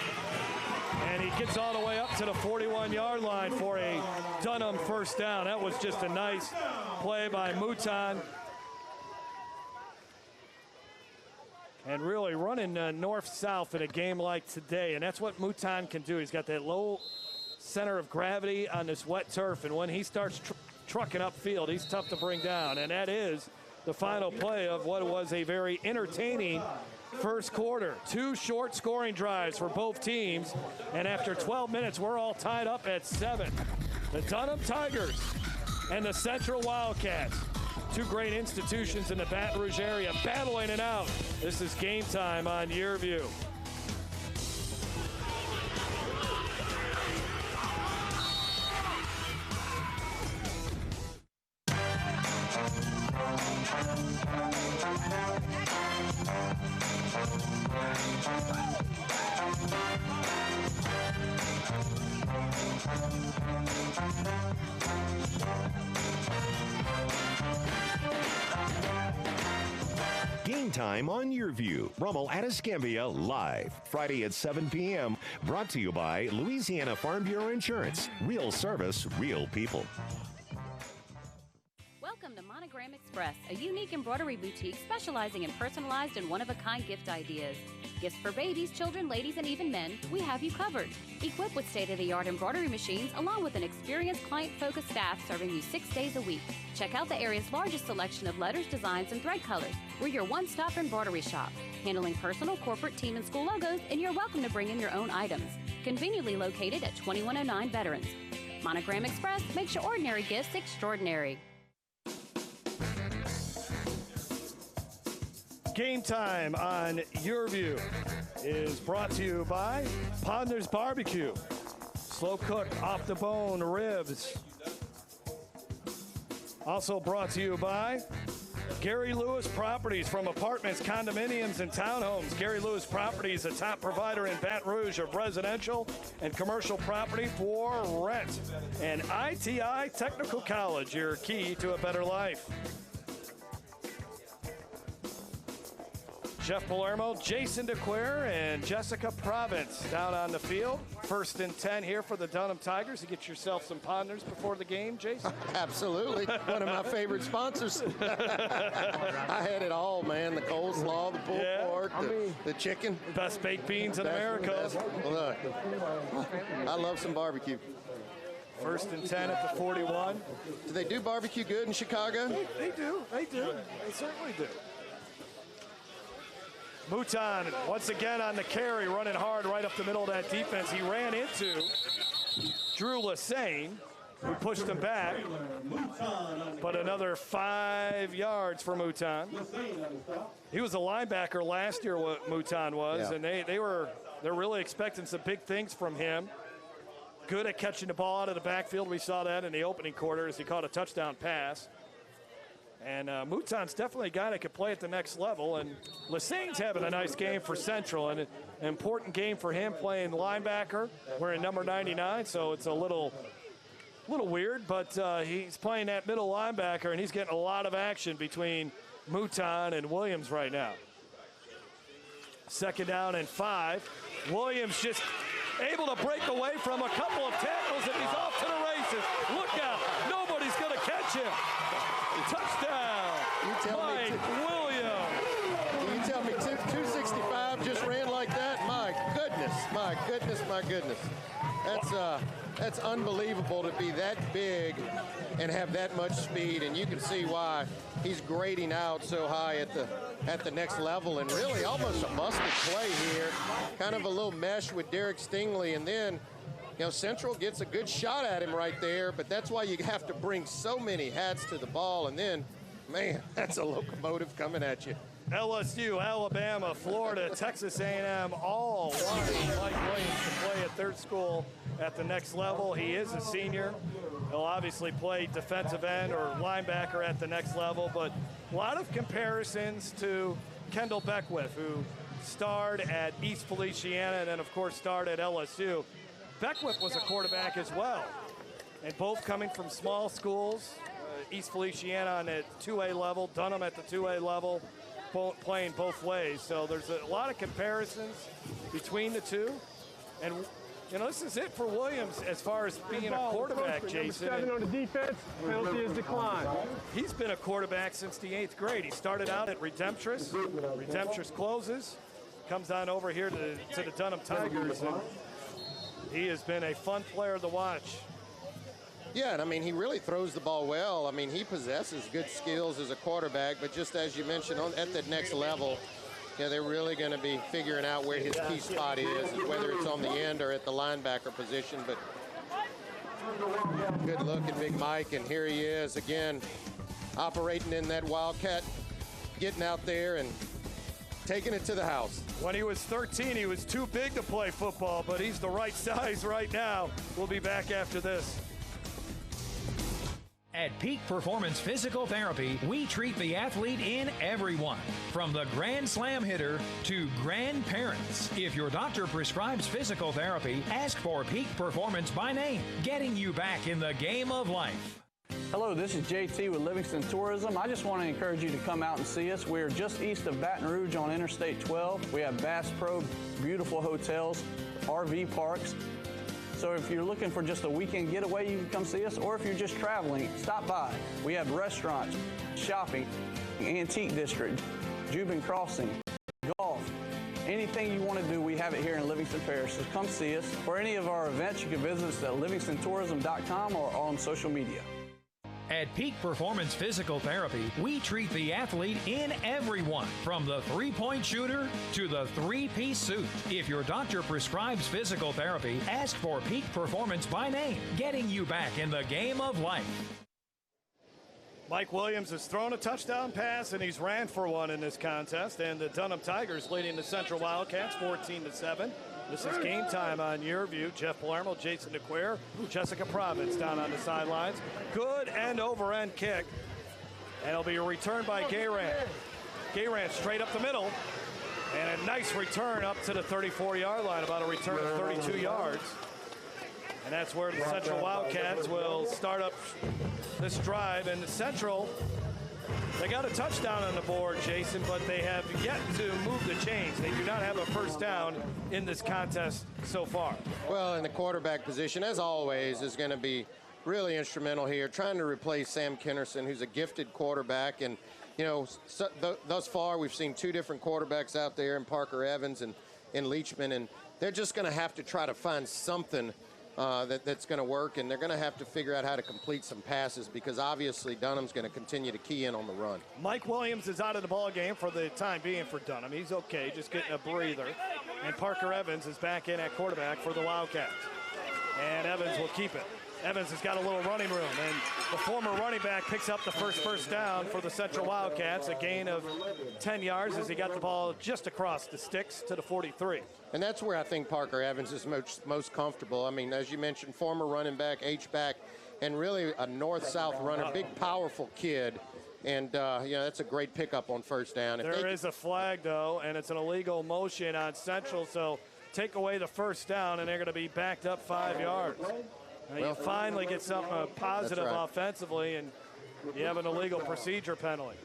And he gets all the way up to the 41-yard line for a Dunham first down. That was just a nice play by Mouton. And really running north-south in a game like today. And that's what Mouton can do. He's got that low center of gravity on this wet turf. And when he starts trucking upfield, he's tough to bring down. And that is the final play of what was a very entertaining first quarter. 2 short scoring drives for both teams. And after 12 minutes, we're all tied up at 7. The Dunham Tigers and the Central Wildcats. 2 great institutions in the Baton Rouge area battling it out. This is Game Time on YurView. Game time on YurView. Rummel at Escambia live. Friday at 7 p.m. Brought to you by Louisiana Farm Bureau Insurance. Real service, real people. Welcome to Monogram Express, a unique embroidery boutique specializing in personalized and one-of-a-kind gift ideas. Gifts for babies, children, ladies, and even men, we have you covered. Equipped with state-of-the-art embroidery machines, along with an experienced client-focused staff serving you 6 days a week. Check out the area's largest selection of letters, designs, and thread colors. We're your one-stop embroidery shop, handling personal, corporate, team, and school logos, and you're welcome to bring in your own items. Conveniently located at 2109 Veterans. Monogram Express makes your ordinary gifts extraordinary. Game time on YurView is brought to you by Pondner's Barbecue. Slow cook, off the bone ribs. Also brought to you by Gary Lewis Properties, from apartments, condominiums, and townhomes. Gary Lewis Properties, a top provider in Baton Rouge of residential and commercial property for rent. And ITI Technical College, your key to a better life. Jeff Palermo, Jason DeQuire, and Jessica Province down on the field. 1st and 10 here for the Dunham Tigers. You get yourself some Ponders before the game, Jason? Absolutely. One of my favorite sponsors. I had it all, man. The coleslaw, the pulled pork, the chicken. Best baked beans in America. Look, I love some barbecue. 1st and 10 at the 41. Do they do barbecue good in Chicago? They do. They do. They certainly do. Mouton once again on the carry, running hard right up the middle of that defense. He ran into Drew Lassane, who pushed him back. But another 5 yards for Mouton. He was a linebacker last year, what Mouton was, and they're really expecting some big things from him. Good at catching the ball out of the backfield. We saw that in the opening quarter as he caught a touchdown pass. And Mouton's definitely a guy that could play at the next level. And Lassane's having a nice game for Central, and an important game for him playing linebacker. We're in number 99, so it's a little weird, but he's playing that middle linebacker, and he's getting a lot of action between Mouton and Williams right now. 2nd down and 5. Williams just able to break away from a couple of tackles, and he's off to the races. Look out. Nobody's going to catch him. Touchdown, Mike Williams. You tell me 265 just ran like that? My goodness, my goodness, my goodness. That's unbelievable to be that big and have that much speed, and you can see why he's grading out so high at the next level, and really almost a busted play here. Kind of a little mesh with Derek Stingley, and then Central gets a good shot at him right there, but that's why you have to bring so many hats to the ball, and then, man, that's a locomotive coming at you. LSU, Alabama, Florida, Texas A&M, all wanting Mike Williams to play at their school at the next level. He is a senior. He'll obviously play defensive end or linebacker at the next level, but a lot of comparisons to Kendall Beckwith, who starred at East Feliciana and then, of course, starred at LSU. Beckwith was a quarterback as well, and both coming from small schools. East Feliciana on the 2A level, Dunham at the 2A level, playing both ways. So there's a lot of comparisons between the two. And, this is it for Williams as far as being a quarterback, Jason. Number 7 on the defense, penalty is declined. He's been a quarterback since the 8th grade. He started out at Redemptress. Redemptress closes, comes on over here to the Dunham Tigers, and he has been a fun player to watch. Yeah, and I mean, he really throws the ball well. I mean, he possesses good skills as a quarterback, but just as you mentioned, at the next level, they're really going to be figuring out where his key spot is, whether it's on the end or at the linebacker position. But good look at Big Mike, and here he is again, operating in that Wildcat, getting out there and taking it to the house. When he was 13, he was too big to play football, but he's the right size right now. We'll be back after this. At Peak Performance Physical Therapy, we treat the athlete in everyone, from the Grand Slam hitter to grandparents. If your doctor prescribes physical therapy, ask for Peak Performance by name, getting you back in the game of life. Hello, this is JT with Livingston Tourism. I just want to encourage you to come out and see us. We're just east of Baton Rouge on Interstate 12. We have Bass Pro, beautiful hotels, RV parks. So if you're looking for just a weekend getaway, you can come see us. Or if you're just traveling, stop by. We have restaurants, shopping, antique district, Jubin Crossing, golf. Anything you want to do, we have it here in Livingston Parish. So come see us. For any of our events, you can visit us at livingstontourism.com or on social media. At Peak Performance Physical Therapy, we treat the athlete in everyone, from the three-point shooter to the three-piece suit. If your doctor prescribes physical therapy, ask for Peak Performance by name, getting you back in the game of life. Mike Williams has thrown a touchdown pass, and he's ran for one in this contest. And the Dunham Tigers leading the Central Wildcats 14-7. This is Game Time on YurView. Jeff Palermo, Jason DeQuire, Jessica Province down on the sidelines. Good end over end kick. And it'll be a return by Gayran. Gayran straight up the middle. And a nice return up to the 34-yard line, about a return of 32 yards. And that's where the Central Wildcats will start up this drive. And the Central, they got a touchdown on the board, Jason, but they have yet to move the chains. They do not have a first down in this contest so far. Well, in the quarterback position, as always, is going to be really instrumental here, trying to replace Sam Kinnerson, who's a gifted quarterback. And, you know, thus far we've seen two different quarterbacks out there in Parker Evans and in Leachman, and they're just going to have to try to find something that's going to work, and they're going to have to figure out how to complete some passes, because obviously Dunham's going to continue to key in on the run. Mike Williams is out of the ball game for the time being for Dunham. He's okay, just getting a breather. And Parker Evans is back in at quarterback for the Wildcats. And Evans will keep it. Evans has got a little running room, and the former running back picks up the first down for the Central Wildcats, a gain of 10 yards as he got the ball just across the sticks to the 43. And that's where I think Parker Evans is most comfortable. I mean, as you mentioned, former running back, H-back, and really a north-south runner, big, powerful kid. And, you know, that's a great pickup on first down. There is a flag, though, and it's an illegal motion on Central, so take away the first down, and they're going to be backed up 5 yards. Now you finally get something positive offensively, and you have an illegal procedure penalty.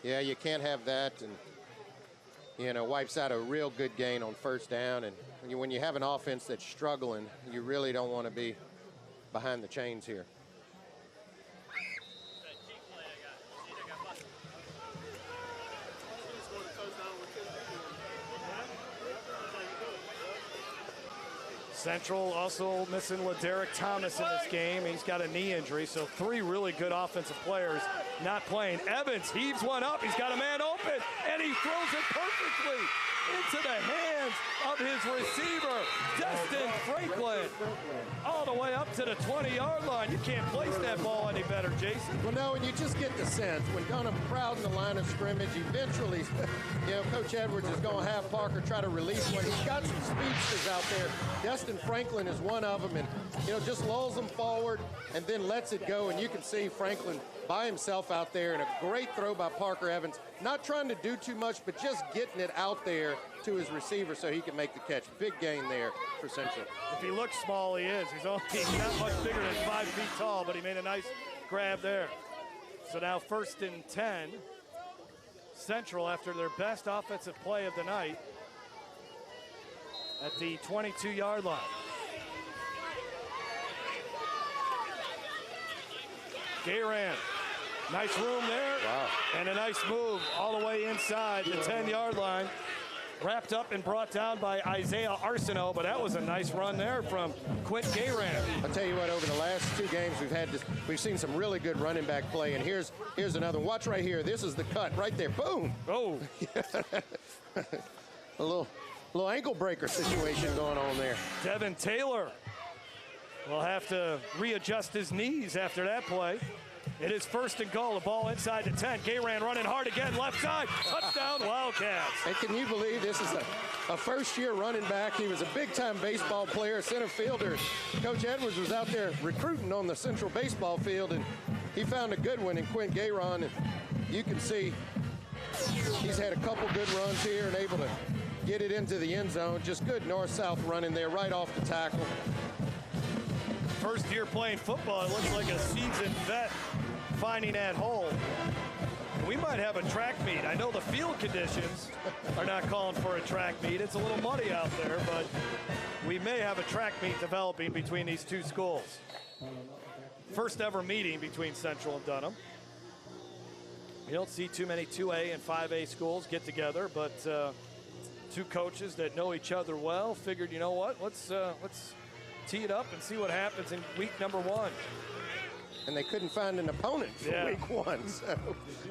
Yeah, you can't have that, and, you know, wipes out a real good gain on first down. And when you have an offense that's struggling, you really don't want to be behind the chains here. Central also missing LaDerrick Thomas in this game. He's got a knee injury, so three really good offensive players not playing. Evans heaves one up. He's got a man open, and he throws it perfectly into the hands of his receiver, Destin Franklin, all the way up to the 20-yard line. You can't place that ball any better, Jason. Well, no, and you just get the sense when Dunham crowding the line of scrimmage, eventually, you know, Coach Edwards is going to have Parker try to release one. He's got some speedsters out there. Destin Franklin is one of them, and, you know, just lulls them forward and then lets it go, and you can see Franklin by himself out there, and a great throw by Parker Evans. Not trying to do too much, but just getting it out there to his receiver so he can make the catch. Big gain there for Central. If he looks small, he is. He's not much bigger than 5 feet tall, but he made a nice grab there. So now 1st and 10. Central, after their best offensive play of the night, at the 22-yard line. Gayran, nice room there. Wow. And a nice move all the way inside the 10-yard line. Wrapped up and brought down by Isaiah Arsenault, but that was a nice run there from Quint Gayran. I'll tell you what, over the last 2 games we've seen some really good running back play, and here's another one. Watch right here. This is the cut right there. Boom. Oh. A little ankle breaker situation going on there. Devin Taylor will have to readjust his knees after that play. It is 1st and goal. The ball inside the 10. Gayran running hard again, left side. Touchdown, Wildcats. And can you believe this is a first-year running back? He was a big-time baseball player, center fielder. Coach Edwards was out there recruiting on the Central baseball field, and he found a good one in Quint Gayran. And you can see he's had a couple good runs here and able to get it into the end zone. Just good north-south running there right off the tackle. first year playing football, it looks like a seasoned vet finding that hole. We might have a track meet. I know the field conditions are not calling for a track meet. It's a little muddy out there, but we may have a track meet developing between these two schools. First ever meeting between Central and Dunham. You don't see too many 2A and 5A schools get together, but two coaches that know each other well figured, you know what, let's tee it up and see what happens in week number 1. And they couldn't find an opponent for week 1. So,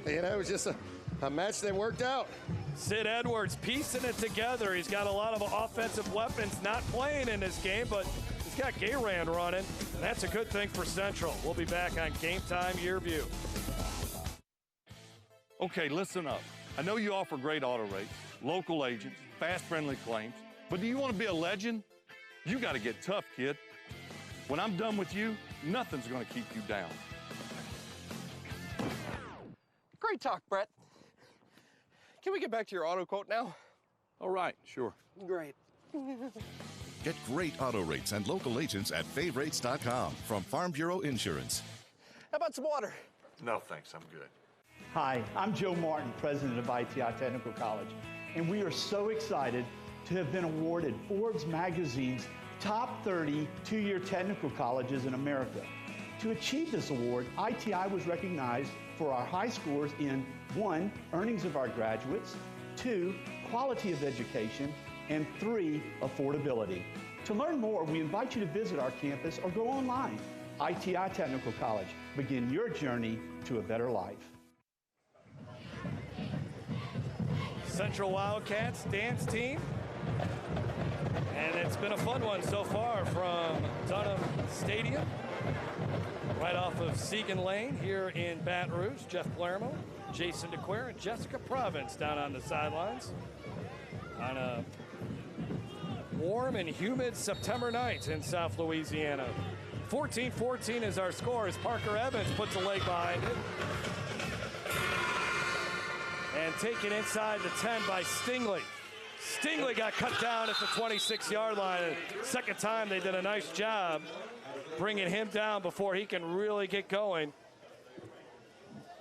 it was just a match that worked out. Sid Edwards piecing it together. He's got a lot of offensive weapons not playing in this game, but he's got Gayran running. And that's a good thing for Central. We'll be back on Game Time YurView. Okay, listen up. I know you offer great auto rates, local agents, fast, friendly claims, but do you want to be a legend? You got to get tough, kid. When I'm done with you, nothing's going to keep you down. Great talk, Brett. Can we get back to your auto quote now? All right, sure. Great. Get great auto rates and local agents at favrates.com from Farm Bureau Insurance. How about some water? No, thanks. I'm good. Hi, I'm Joe Martin, president of ITI Technical College, and we are so excited to have been awarded Forbes magazine's top 30 two-year technical colleges in America. To achieve this award, ITI was recognized for our high scores in 1, earnings of our graduates, 2, quality of education, and 3, affordability. To learn more, we invite you to visit our campus or go online. ITI Technical College. Begin your journey to a better life. Central Wildcats dance team. And it's been a fun one so far from Dunham Stadium, right off of Segan Lane here in Baton Rouge. Jeff Palermo, Jason DeQuare, and Jessica Province down on the sidelines on a warm and humid September night in South Louisiana. 14-14 is our score as Parker Evans puts a leg behind it. And taken inside the 10 by Stingley. Stingley got cut down at the 26-yard line. Second time they did a nice job bringing him down before he can really get going.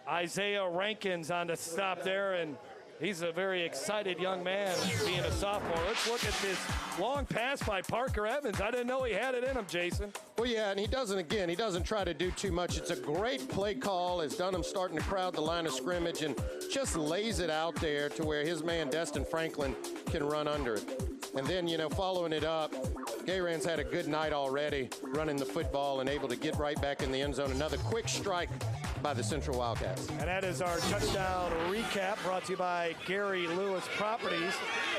Isaiah Rankins on the stop there, and he's a very excited young man being a sophomore. Let's look at this long pass by Parker Evans. I didn't know he had it in him, Jason. Well, yeah, and he doesn't try to do too much. It's a great play call as Dunham's starting to crowd the line of scrimmage and just lays it out there to where his man, Destin Franklin, can run under it. And then, following it up, Gayran's had a good night already running the football and able to get right back in the end zone. Another quick strike by the Central Wildcats. And that is our touchdown recap brought to you by Gary Lewis Properties.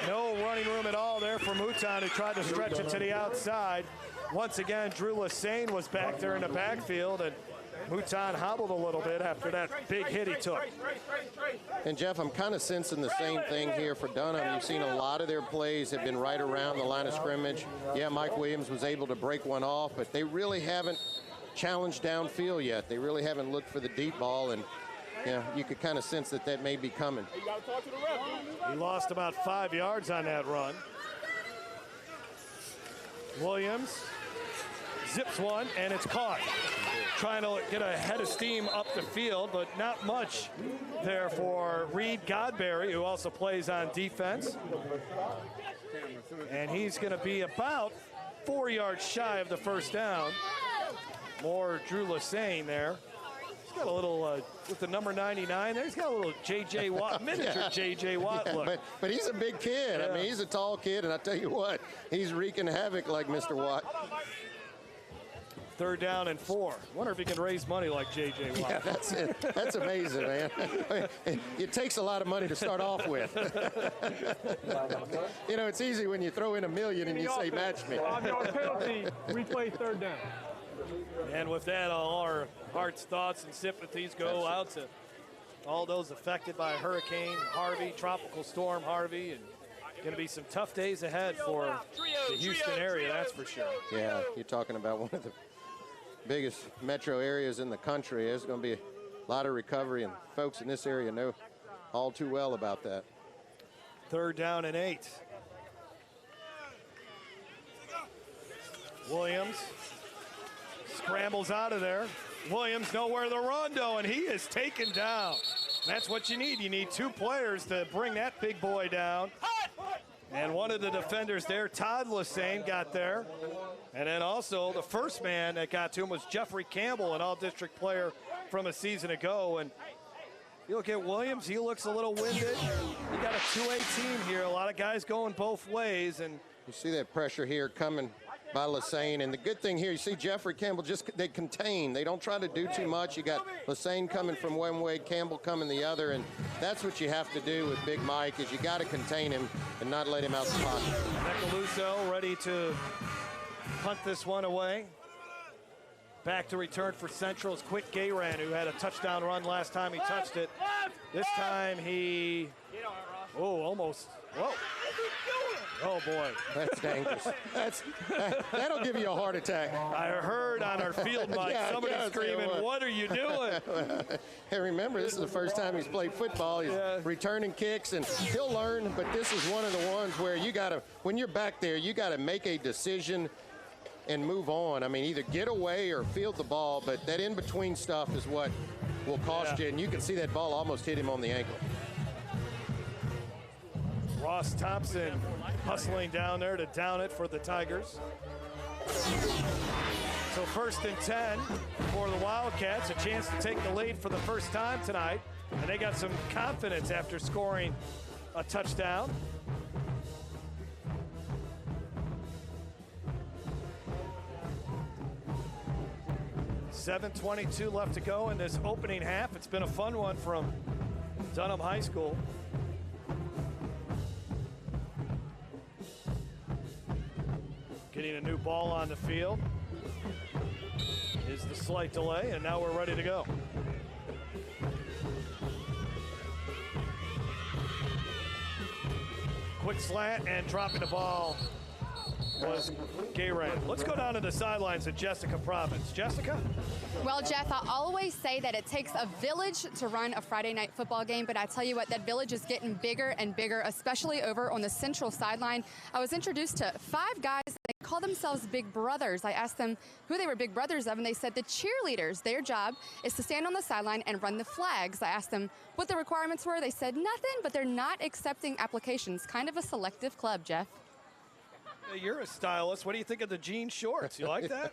No running room at all there for Mouton, who tried to stretch it to the outside. Once again, Drew Lassane was back there in the backfield, and Mouton hobbled a little bit after that big hit he took. And Jeff, I'm kind of sensing the same thing here for Dunham. You've seen a lot of their plays have been right around the line of scrimmage. Yeah, Mike Williams was able to break one off, but they really haven't challenged downfield yet. They really haven't looked for the deep ball, and you could kind of sense that may be coming. He lost about 5 yards on that run. Williams zips one, and it's caught. Trying to get a head of steam up the field, but not much there for Reed Godberry, who also plays on defense. And he's going to be about 4 yards shy of the first down. More Drew Lassane there. He's got a little, with the number 99 there, he's got a little J.J. Watt, miniature J.J. Watt look. But he's a big kid. Yeah. I mean, he's a tall kid, and I tell you what, he's wreaking havoc like Mr. Watt. 3rd down and 4. Wonder if he can raise money like J.J. Watt. Yeah, that's it. That's amazing, man. It takes a lot of money to start off with. It's easy when you throw in $1 million and you say, match me. 5-yard penalty, replay 3rd down. And with that, all our hearts, thoughts, and sympathies go out to all those affected by Hurricane Harvey, Tropical Storm Harvey, and going to be some tough days ahead for the Houston area, that's for sure. Yeah, you're talking about one of the biggest metro areas in the country. There's going to be a lot of recovery, and folks in this area know all too well about that. 3rd down and 8. Williams Scrambles out of there. Williams nowhere to run, though, and he is taken down. That's what you need. You need two players to bring that big boy down. And one of the defenders there, Todd Lassane, got there. And then also the first man that got to him was Jeffrey Campbell, an all-district player from a season ago. And you look at Williams, he looks a little winded. You got a 2A team here, a lot of guys going both ways. And you see that pressure here coming by Lassane. And the good thing here, you see Jeffrey Campbell, they contain. They don't try to do too much. You got Lassane coming from one way, Campbell coming the other, and that's what you have to do with Big Mike, is you got to contain him and not let him out the pocket. Macaluso ready to punt this one away. Back to return for Central's Quick Gayran, who had a touchdown run last time he touched it. This time he, almost, whoa. Oh, boy. That's dangerous. That'll give you a heart attack. I heard on our field mic somebody screaming, "What are you doing?" Hey, remember, this is the first time he's played football. He's returning kicks, and he'll learn, but this is one of the ones where you got to, when you're back there, you got to make a decision and move on. I mean, either get away or field the ball, but that in-between stuff is what will cost you, and you can see that ball almost hit him on the ankle. Ross Thompson hustling down there to down it for the Tigers. So 1st and 10 for the Wildcats, a chance to take the lead for the first time tonight. And they got some confidence after scoring a touchdown. $7:22 left to go in this opening half. It's been a fun one from Dunham High School. Getting a new ball on the field is the slight delay, and now we're ready to go. Quick slant and dropping the ball was Gayran. Let's go down to the sidelines of Jessica Province. Jessica? Well, Jeff, I always say that it takes a village to run a Friday night football game, but I tell you what, that village is getting bigger and bigger, especially over on the Central sideline. I was introduced to 5 guys that call themselves Big Brothers. I asked them who they were big brothers of, and they said the cheerleaders. Their job is to stand on the sideline and run the flags. I asked them what the requirements were. They said nothing, but they're not accepting applications. Kind of a selective club, Jeff. You're a stylist. What do you think of the jean shorts? You like that?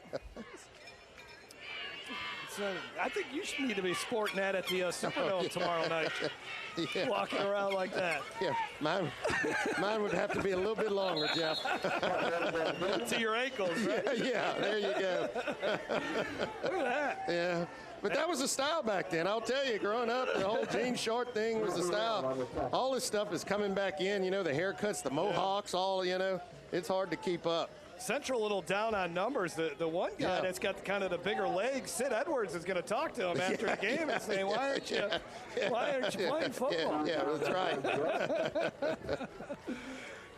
I think you should need to be sporting that at the Superdome tomorrow night. Walking around like that. Yeah, mine would have to be a little bit longer, Jeff. To your ankles, right? Yeah, there you go. Look at that. Yeah. But that was a style back then. I'll tell you, growing up, the whole jean short thing was a style. All this stuff is coming back in, the haircuts, the mohawks, all, it's hard to keep up. Central a little down on numbers. The one guy that's got kind of the bigger legs, Sid Edwards, is going to talk to him after the game and say, why aren't you playing football? Yeah, that's right.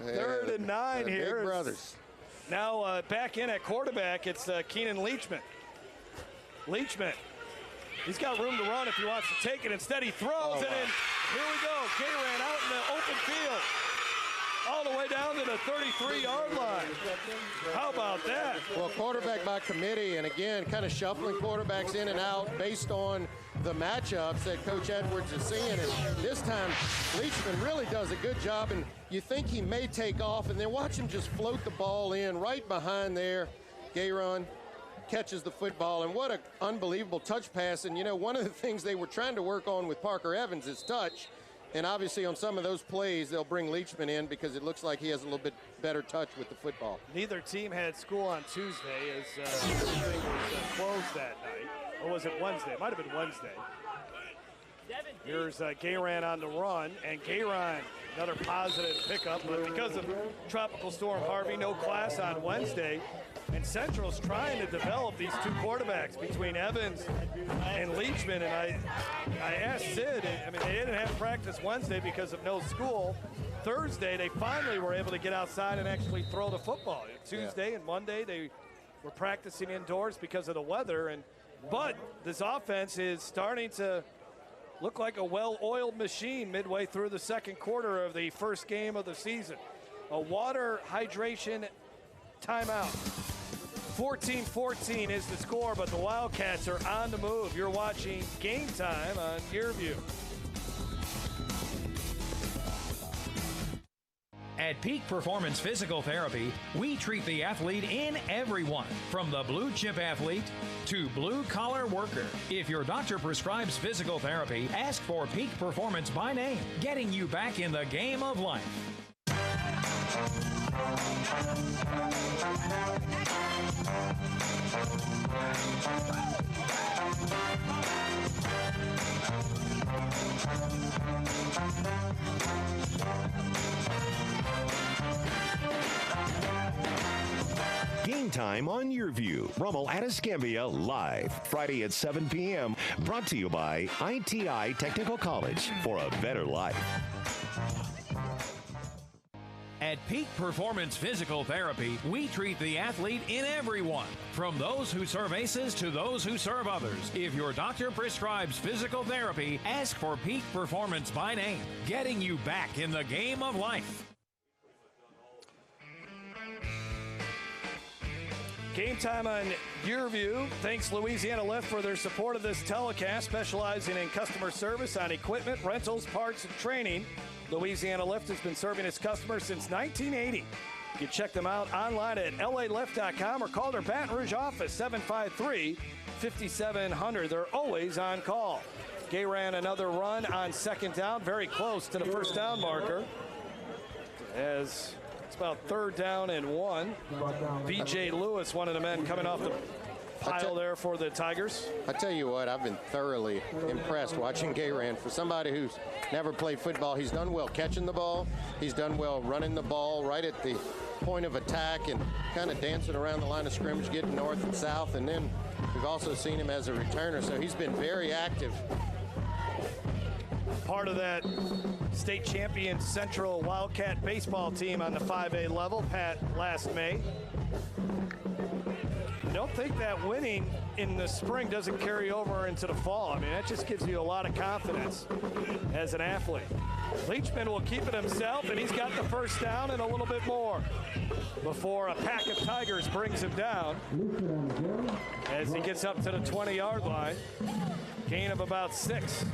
3rd and 9 here. Big brothers. Now back in at quarterback, it's Keenan Leachman. Leachman. He's got room to run if he wants to take it. Instead, he throws it, and here we go. Gayran out in the open field. All the way down to the 33-yard line. How about that? Well, quarterback by committee, and again, kind of shuffling quarterbacks in and out based on the matchups that Coach Edwards is seeing. And this time, Leachman really does a good job, and you think he may take off, and then watch him just float the ball in right behind there. Gayran catches the football, and what an unbelievable touch pass. And, one of the things they were trying to work on with Parker Evans is touch. And obviously on some of those plays, they'll bring Leachman in because it looks like he has a little bit better touch with the football. Neither team had school on Tuesday as everything was closed that night. Or was it Wednesday? It might have been Wednesday. Here's Gayran on the run, and Gayran, another positive pickup. But because of Tropical Storm Harvey, no class on Wednesday. And Central's trying to develop these two quarterbacks between Evans and Leachman. And I asked Sid, they didn't have practice Wednesday because of no school. Thursday, they finally were able to get outside and actually throw the football. Tuesday and Monday, they were practicing indoors because of the weather. But this offense is starting to look like a well-oiled machine midway through the second quarter of the first game of the season. A water hydration timeout. 14-14 is the score, but the Wildcats are on the move. You're watching Game Time on YurView. At Peak Performance Physical Therapy, we treat the athlete in everyone, from the blue chip athlete to blue collar worker. If your doctor prescribes physical therapy, ask for Peak Performance by name, getting you back in the game of life. Game Time on YurView. Rummel at Escambia live. Friday at 7 p.m. Brought to you by ITI Technical College for a better life. At Peak Performance Physical Therapy, we treat the athlete in everyone, from those who serve aces to those who serve others. If your doctor prescribes physical therapy, ask for Peak Performance by name, getting you back in the game of life. Game Time on YurView. Thanks Louisiana Lift for their support of this telecast, specializing in customer service on equipment, rentals, parts, and training. Louisiana Lift has been serving its customers since 1980. You can check them out online at lalift.com or call their Baton Rouge office, 753-5700. They're always on call. Gay ran another run on second down, very close to the first down marker. As it's about 3rd down and 1. B.J. Lewis, one of the men coming off the pile there for the Tigers. I tell you what, I've been thoroughly impressed watching Gayran. For somebody who's never played football, he's done well catching the ball. He's done well running the ball right at the point of attack and kind of dancing around the line of scrimmage, getting north and south. And then we've also seen him as a returner, so he's been very active. Part of that state champion Central Wildcat baseball team on the 5A level, Pat, last May. I don't think that winning in the spring doesn't carry over into the fall. I mean, that just gives you a lot of confidence as an athlete. Leachman will keep it himself, and he's got the first down and a little bit more before a pack of Tigers brings him down as he gets up to the 20-yard line. Gain of about 6.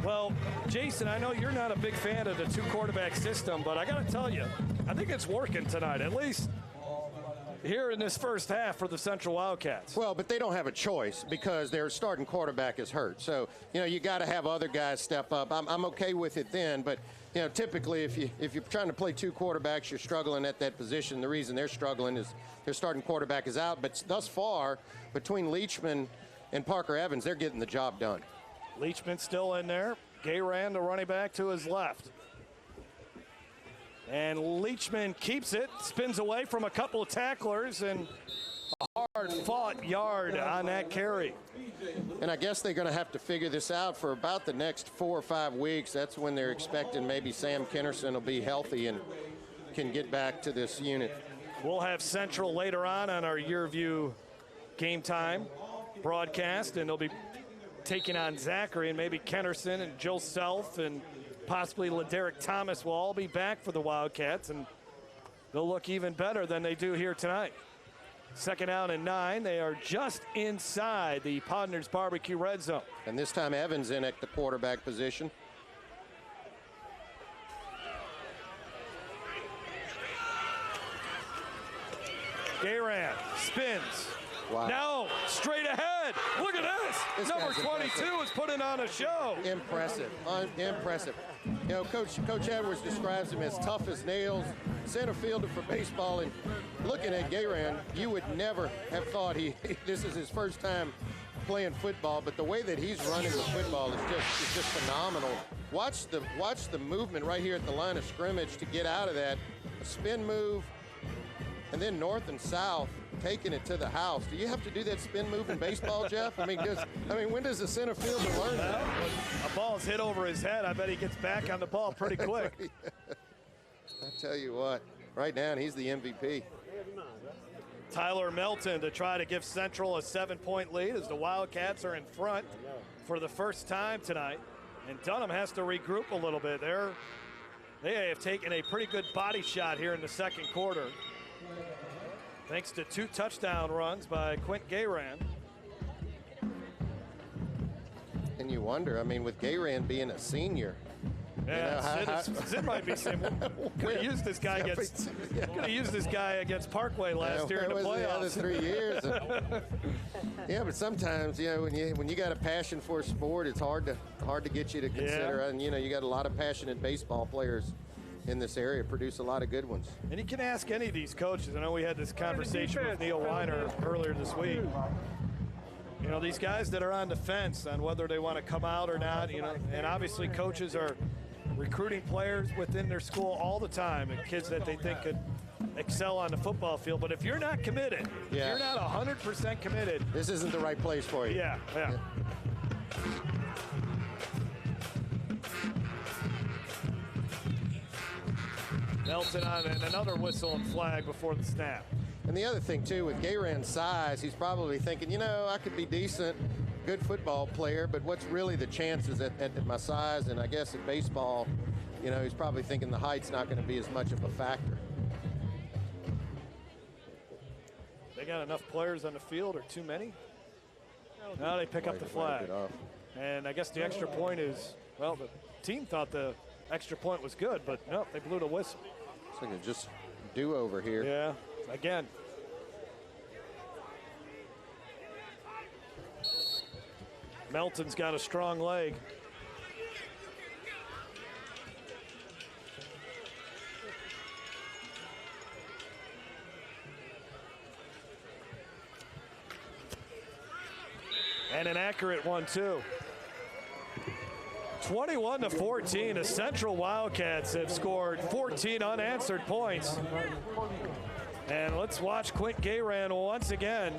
Well, Jason, I know you're not a big fan of the 2-quarterback system, but I got to tell you, I think it's working tonight, at least here in this first half for the Central Wildcats. Well, but they don't have a choice because their starting quarterback is hurt. So, you know, you got to have other guys step up. I'm okay with it then, but, you know, typically if you're trying to play 2 quarterbacks, you're struggling at that position. The reason they're struggling is their starting quarterback is out. But thus far, between Leachman and Parker Evans, they're getting the job done. Leachman still in there. Gayran, the running back, to his left. And Leachman keeps it, spins away from a couple of tacklers, and a hard-fought yard on that carry. And I guess they're going to have to figure this out for about the next 4 or 5 weeks. That's when they're expecting maybe Sam Kinnerson will be healthy and can get back to this unit. We'll have Central later on our YurView Game Time broadcast, and they'll be taking on Zachary, and maybe Kennerson and Joe Self and possibly LaDerrick Thomas will all be back for the Wildcats, and they'll look even better than they do here tonight. 2nd down and 9. They are just inside the Podner's Barbecue red zone. And this time Evans in at the quarterback position. Gayran spins. Wow. Now, straight ahead. Look at this. Number 22 is putting on a show. Impressive. Impressive. You know, Coach Edwards describes him as tough as nails, center fielder for baseball. And looking at Gayran, you would never have thought this is his first time playing football, but the way that he's running the football is just phenomenal. Watch the movement right here at the line of scrimmage to get out of that. A spin move, and then north and south, taking it to the house. Do you have to do that spin move in baseball, Jeff? I mean, when does the center fielder learn that? A ball's hit over his head. I bet he gets back on the ball pretty quick. I tell you what, right now he's the MVP. Tyler Melton to try to give Central a 7-point lead as the Wildcats are in front for the first time tonight. And Dunham has to regroup a little bit. They have taken a pretty good body shot here in the second quarter. Thanks to 2 touchdown runs by Quint Gayran. And you wonder, I mean, with Gayran being a senior. Yeah, Sid might be saying, could have used this guy against Parkway last year in the playoffs. The other 3 years. Yeah, but sometimes, when you got a passion for a sport, it's hard to get you to consider. And you got a lot of passionate baseball players in this area, produce a lot of good ones. And you can ask any of these coaches. I know we had this conversation with Neil Weiner earlier this week. These guys that are on the fence on whether they want to come out or not, and obviously coaches are recruiting players within their school all the time and kids that they think could excel on the football field. But if you're not committed, if you're not 100% committed, this isn't the right place for you. Yeah. Melton on and another whistle and flag before the snap. And the other thing, too, with Gayran's size, he's probably thinking, I could be decent, good football player, but what's really the chances at my size? And I guess at baseball, he's probably thinking the height's not going to be as much of a factor. They got enough players on the field or too many? Now they pick up the flag. And I guess the extra point is, well, the team thought the extra point was good, but no, they blew the whistle. It's like a just do-over here. Yeah, again. Melton's got a strong leg. And an accurate one, too. 21-14, the Central Wildcats have scored 14 unanswered points. And let's watch Quint Gayran once again.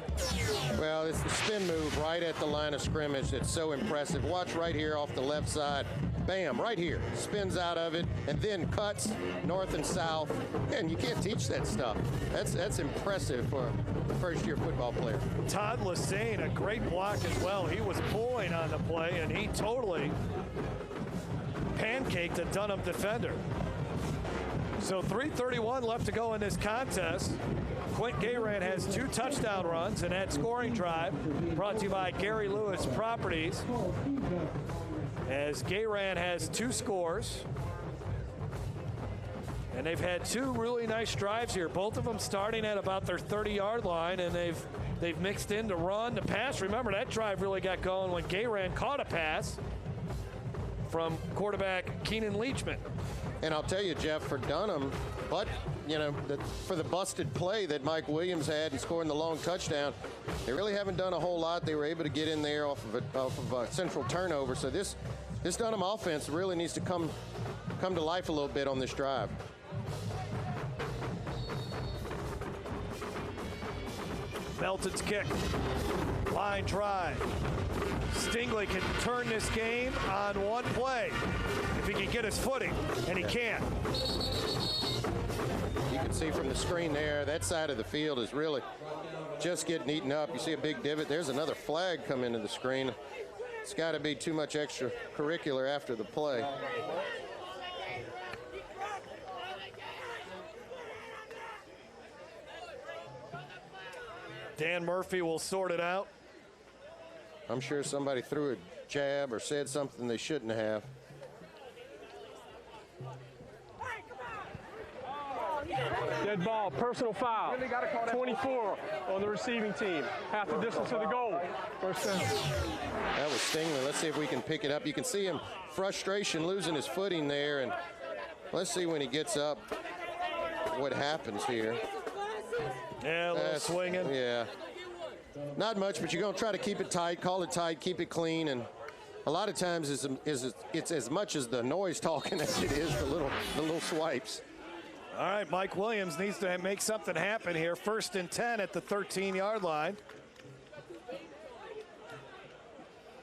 Well, it's the spin move right at the line of scrimmage that's so impressive. Watch right here off the left side. Bam, right here. Spins out of it and then cuts north and south. And you can't teach that stuff. That's impressive for a first-year football player. Todd Lassane, a great block as well. He was pulling on the play, and he totally pancaked a Dunham defender. So 3:31 left to go in this contest. Quint Gayran has 2 touchdown runs, and that scoring drive brought to you by Gary Lewis Properties. As Gayran has 2 scores. And they've had 2 really nice drives here, both of them starting at about their 30-yard line, and they've mixed in the run, the pass. Remember, that drive really got going when Gayran caught a pass from quarterback Keenan Leachman. And I'll tell you, Jeff, for Dunham, but, for the busted play that Mike Williams had and scoring the long touchdown, they really haven't done a whole lot. They were able to get in there off of a central turnover. So this Dunham offense really needs to come to life a little bit on this drive. Melton's kick. Line drive. Stingley can turn this game on one play if he can get his footing, and he can't. You can see from the screen there, that side of the field is really just getting eaten up. You see a big divot. There's another flag come into the screen. It's got to be too much extracurricular after the play. Dan Murphy will sort it out. I'm sure somebody threw a jab or said something they shouldn't have. Dead ball, personal foul. 24 on the receiving team. Half the distance to the goal. First down. That was Stingley. Let's see if we can pick it up. You can see him, frustration, losing his footing there. And let's see when he gets up what happens here. Yeah, a little swinging. Yeah. Not much, but you're going to try to keep it tight, call it tight, keep it clean. And a lot of times it's as much as the noise talking as it is the little swipes. All right, Mike Williams needs to make something happen here. 1st and 10 at the 13-yard line.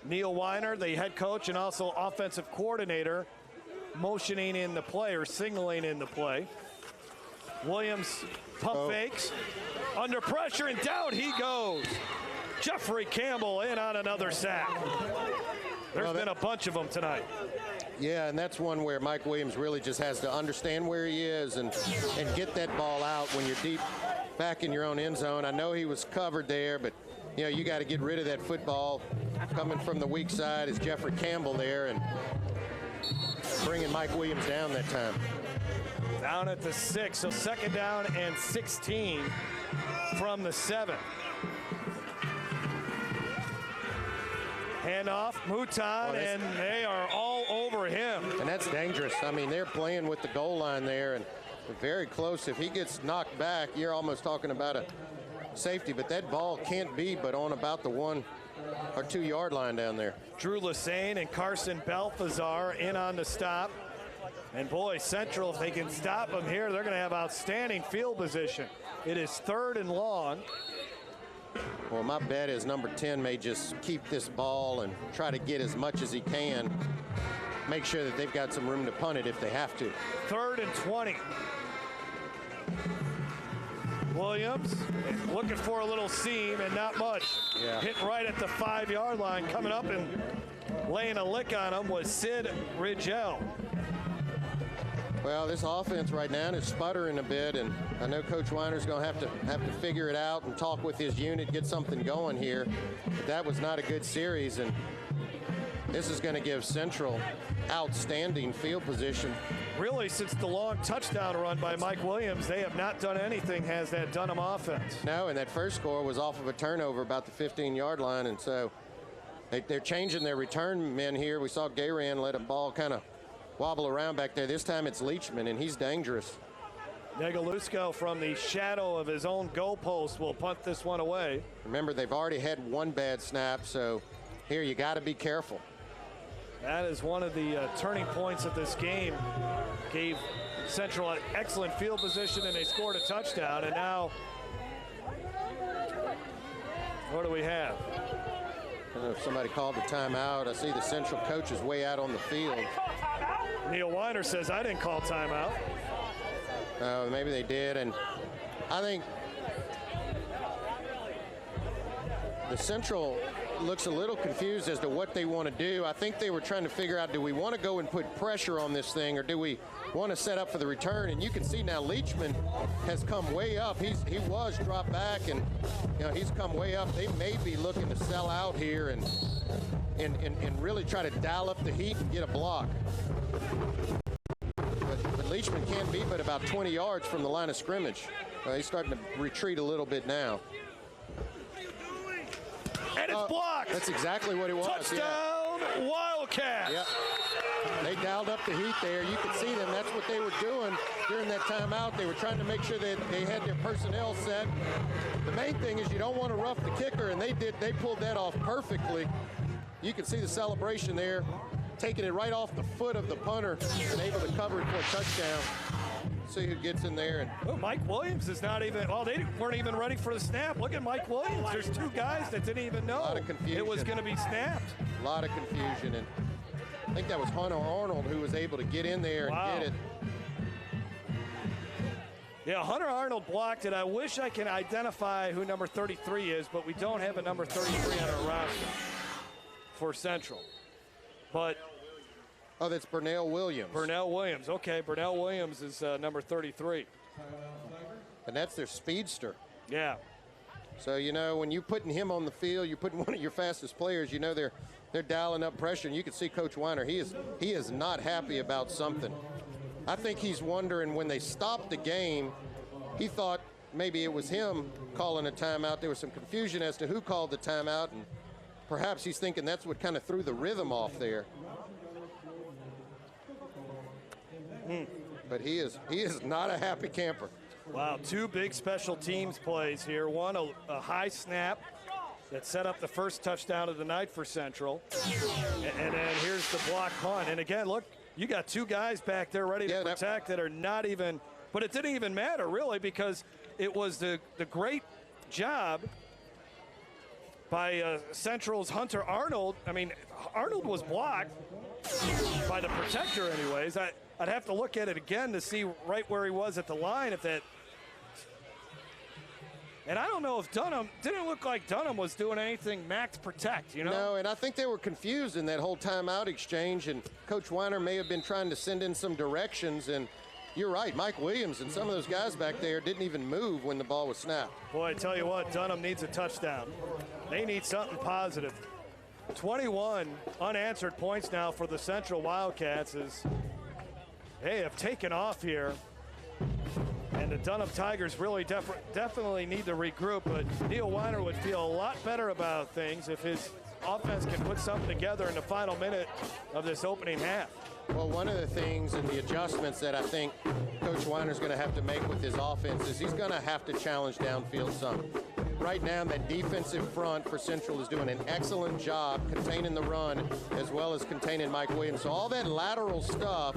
Neil Weiner, the head coach and also offensive coordinator, motioning in the play or signaling in the play. Williams pump fakes. Under pressure, and down he goes. Jeffrey Campbell in on another sack. There's been a bunch of them tonight. Yeah, and that's one where Mike Williams really just has to understand where he is and get that ball out when you're back in your own end zone. I know he was covered there, but you know, you got to get rid of that football. Coming from the weak side is Jeffrey Campbell there, and bringing Mike Williams down that time. Down at the 6, so 2nd down and 16 from the 7. Handoff, Mouton, and they are all over him. And that's dangerous. I mean, they're playing with the goal line there, and very close. If he gets knocked back, you're almost talking about a safety, but that ball can't be but on about the 1 or 2 yard line down there. Drew Lassane and Carson Balthazar in on the stop. And boy, Central, if they can stop them here, they're going to have outstanding field position. It is 3rd and long. Well, my bet is number 10 may just keep this ball and try to get as much as he can. Make sure that they've got some room to punt it if they have to. 3rd and 20. Williams looking for a little seam and not much. Yeah. Hit right at the 5 yard line. Coming up and laying a lick on him was Sid Rigel. Well, this offense right now is sputtering a bit, and I know Coach Weiner's going to have to figure it out and talk with his unit, get something going here. But that was not a good series, and this is going to give Central outstanding field position. Really, since the long touchdown run by Mike Williams, they have not done anything, has that Dunham offense. No, and that first score was off of a turnover about the 15-yard line, and so they're changing their return men here. We saw Gayran let a ball kind of wobble around back there. This time it's Leachman, and he's dangerous. Negalusko from the shadow of his own goalpost will punt this one away. Remember, they've already had one bad snap, so here you got to be careful. That is one of the turning points of this game. Gave Central an excellent field position, and they scored a touchdown. And now, what do we have? I don't know if somebody called the timeout. I see the Central coach is way out on the field. Neil Weiner says, I didn't call timeout. Maybe they did, and I think the Central looks a little confused as to what they want to do. I think they were trying to figure out, do we want to go and put pressure on this thing, or do we want to set up for the return? And you can see now Leachman has come way up. He was dropped back, and he's come way up. They may be looking to sell out here and really try to dial up the heat and get a block. But Leachman can't be but about 20 yards from the line of scrimmage. He's starting to retreat a little bit now. And it's blocked. That's exactly what it was. Touchdown, Wildcats. Yep. They dialed up the heat there. You could see them. That's what they were doing during that timeout. They were trying to make sure that they had their personnel set. The main thing is you don't want to rough the kicker, and they did. They pulled that off perfectly. You can see the celebration there, taking it right off the foot of the punter and able to cover it for a touchdown. See who gets in there. And Mike Williams is not even, they weren't even ready for the snap. Look at Mike Williams. There's two guys that didn't even know it was going to be snapped. A lot of confusion. And I think that was Hunter Arnold who was able to get in there and get it. Yeah, Hunter Arnold blocked it. I wish I can identify who number 33 is, but we don't have a number 33 on our roster for Central. But oh, that's Burnell Williams. Burnell Williams. Okay, Burnell Williams is number 33. And that's their speedster. Yeah. So, when you're putting him on the field, you're putting one of your fastest players, they're dialing up pressure. And you can see Coach Weiner, he is not happy about something. I think he's wondering when they stopped the game, he thought maybe it was him calling a timeout. There was some confusion as to who called the timeout, and perhaps he's thinking that's what kind of threw the rhythm off there. But he is not a happy camper. Wow, two big special teams plays here. One, a high snap that set up the first touchdown of the night for Central. And then here's the block punt. And again, look, you got two guys back there ready to protect that are not even, but it didn't even matter really, because it was the great job by Central's Hunter Arnold. I mean, Arnold was blocked by the protector anyways. I'd have to look at it again to see right where he was at the line. And I don't know if didn't look like Dunham was doing anything max protect, No, and I think they were confused in that whole timeout exchange, and Coach Weiner may have been trying to send in some directions, and you're right. Mike Williams and some of those guys back there didn't even move when the ball was snapped. Boy, I tell you what, Dunham needs a touchdown. They need something positive. 21 unanswered points now for the Central Wildcats as they have taken off here. And the Dunham Tigers really definitely need to regroup, but Neil Weiner would feel a lot better about things if his offense can put something together in the final minute of this opening half. Well, one of the things and the adjustments that I think Coach Weiner's going to have to make with his offense is he's going to have to challenge downfield some. Right now, that defensive front for Central is doing an excellent job containing the run as well as containing Mike Williams. So all that lateral stuff,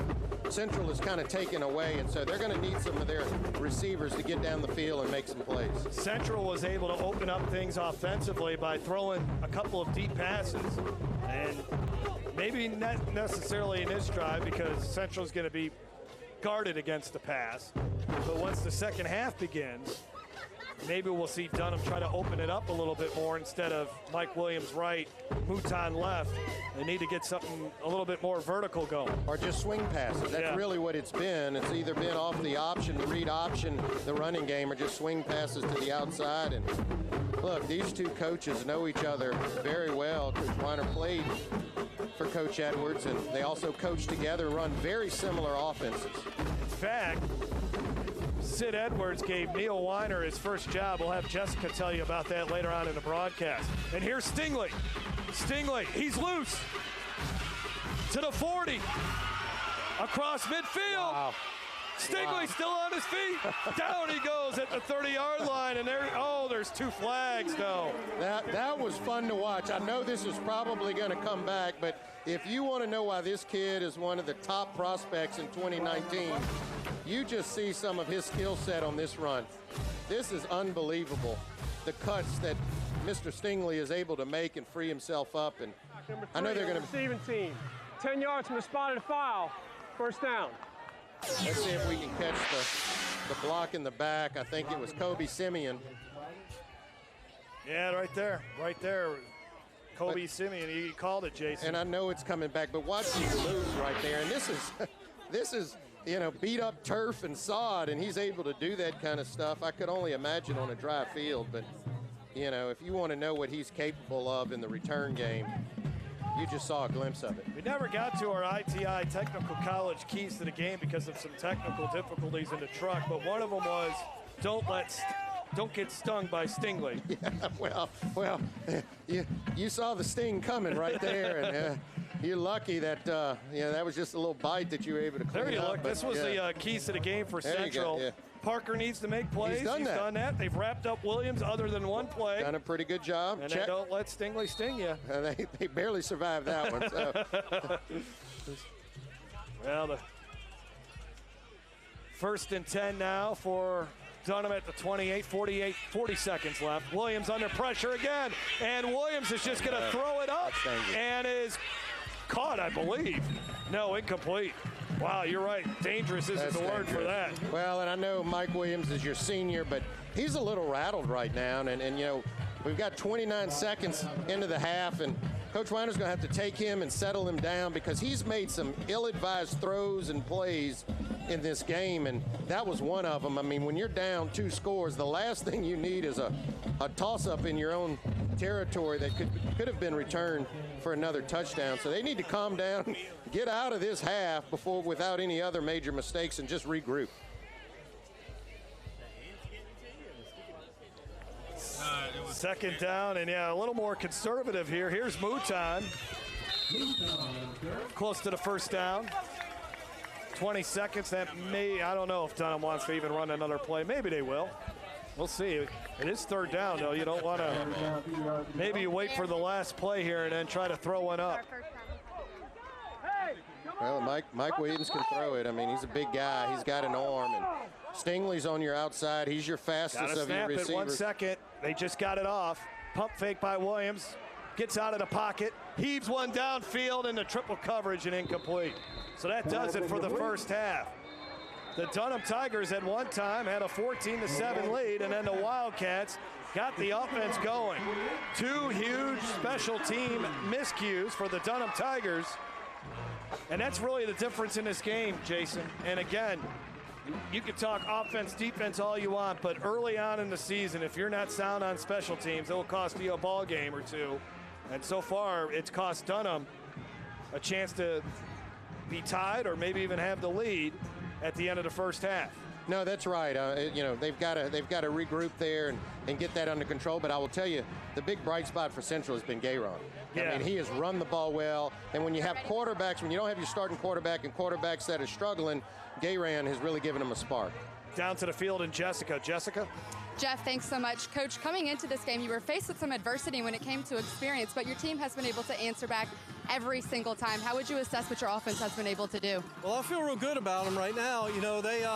Central is kind of taken away, and so they're going to need some of their receivers to get down the field and make some plays. Central was able to open up things offensively by throwing a couple of deep passes, and maybe not necessarily in this drive because Central's going to be guarded against the pass. But once the second half begins, maybe we'll see Dunham try to open it up a little bit more instead of Mike Williams right, Mouton left. They need to get something a little bit more vertical going. Or just swing passes. That's really what it's been. It's either been off the option, the read option, the running game, or just swing passes to the outside. And look, these two coaches know each other very well. Coach Weiner played for Coach Edwards, and they also coach together and run very similar offenses. In fact, Sid Edwards gave Neil Weiner his first job. We'll have Jessica tell you about that later on in the broadcast. And here's Stingley. Stingley, he's loose. To the 40. Across midfield. Wow. Stingley still on his feet. Down he goes at the 30-yard line. And there's two flags now. That was fun to watch. I know this is probably going to come back, but if you want to know why this kid is one of the top prospects in 2019, you just see some of his skill set on this run. This is unbelievable. The cuts that Mr. Stingley is able to make and free himself up. And I know they're going to receiving team. 10 yards from the spotted foul. First down. Let's see if we can catch the block in the back. I think it was Kobe Simeon. Yeah, right there. Kobe Simeon, he called it, Jason. And I know it's coming back, but watch these moves right there. And this is beat up turf and sod, and he's able to do that kind of stuff. I could only imagine on a dry field, but if you want to know what he's capable of in the return game, you just saw a glimpse of it. We never got to our ITI Technical College keys to the game because of some technical difficulties in the truck, but one of them was don't get stung by Stingley. Yeah, well, you saw the sting coming right there, and you're lucky that that was just a little bite that you were able to clean up. There you look. This was the keys to the game for Central. Parker needs to make plays. He's done that. They've wrapped up Williams other than one play. Done a pretty good job. And they don't let Stingley sting you. They barely survived that one. So. Well, the 1st and 10 now for Dunham at the 28, 40 seconds left. Williams under pressure again. And Williams is just going to throw it up and is caught, I believe. No, incomplete. Wow, you're right. Dangerous isn't the word for that. Well, and I know Mike Williams is your senior, but he's a little rattled right now. And we've got 29 seconds into the half, and Coach Weiner's going to have to take him and settle him down because he's made some ill-advised throws and plays in this game, and that was one of them. I mean, when you're down 2 scores, the last thing you need is a toss-up in your own territory that could have been returned for another touchdown. So they need to calm down, get out of this half without any other major mistakes, and just regroup. Second down, and a little more conservative here. Here's Mouton. Close to the first down. 20 seconds. I don't know if Dunham wants to even run another play. Maybe they will. We'll see. It is 3rd down, though. You don't want to. Maybe you wait for the last play here and then try to throw one up. Well, Mike Williams can throw it. I mean, he's a big guy. He's got an arm. And Stingley's on your outside. He's your fastest of your receivers. 1 second. They just got it off. Pump fake by Williams. Gets out of the pocket. Heaves one downfield into triple coverage and incomplete. So that does it for the first half. The Dunham Tigers at one time had a 14-7 lead, and then the Wildcats got the offense going. 2 huge special team miscues for the Dunham Tigers. And that's really the difference in this game, Jason. And again, You can talk offense, defense all you want, but early on in the season, if you're not sound on special teams, it will cost you a ball game or two. And so far, it's cost Dunham a chance to be tied or maybe even have the lead at the end of the first half. No, that's right. They've got to regroup there and get that under control. But I will tell you, the big bright spot for Central has been Gayron. Yeah. I mean, he has run the ball well. And when you have quarterbacks, when you don't have your starting quarterback and quarterbacks that are struggling, Gayron has really given them a spark. Down to the field and Jessica. Jeff, thanks so much. Coach, coming into this game, you were faced with some adversity when it came to experience, but your team has been able to answer back every single time. How would you assess what your offense has been able to do? Well, I feel real good about them right now. You know, they,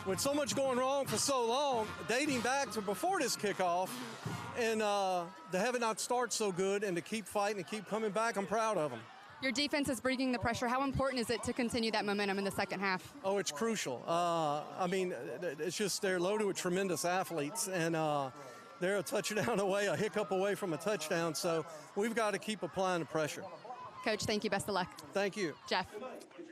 with so much going wrong for so long, dating back to before this kickoff, and to have it not start so good and to keep fighting and keep coming back, I'm proud of them. Your defense is bringing the pressure. How important is it to continue that momentum in the second half? Oh, it's crucial. I mean, it's just they're loaded with tremendous athletes, and they're a touchdown away, a hiccup away from a touchdown, so we've got to keep applying the pressure. Coach, thank you. Best of luck. Thank you. Jeff.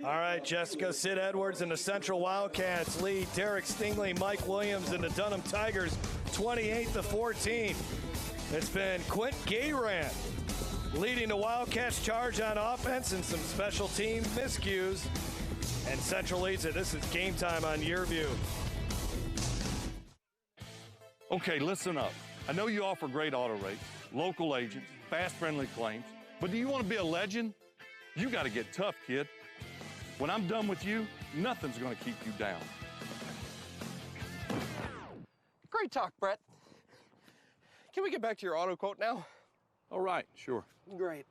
All right, Jessica, Sid Edwards and the Central Wildcats lead Derek Stingley, Mike Williams, and the Dunham Tigers 28-14. It's been Quint Gayran leading the Wildcats charge on offense and some special team miscues. And Central leads it. This is Game Time on YurView. Okay, listen up. I know you offer great auto rates, local agents, fast, friendly claims, but do you want to be a legend? You got to get tough, kid. When I'm done with you, nothing's going to keep you down. Great talk, Brett. Can we get back to your auto quote now? All right, sure. Great.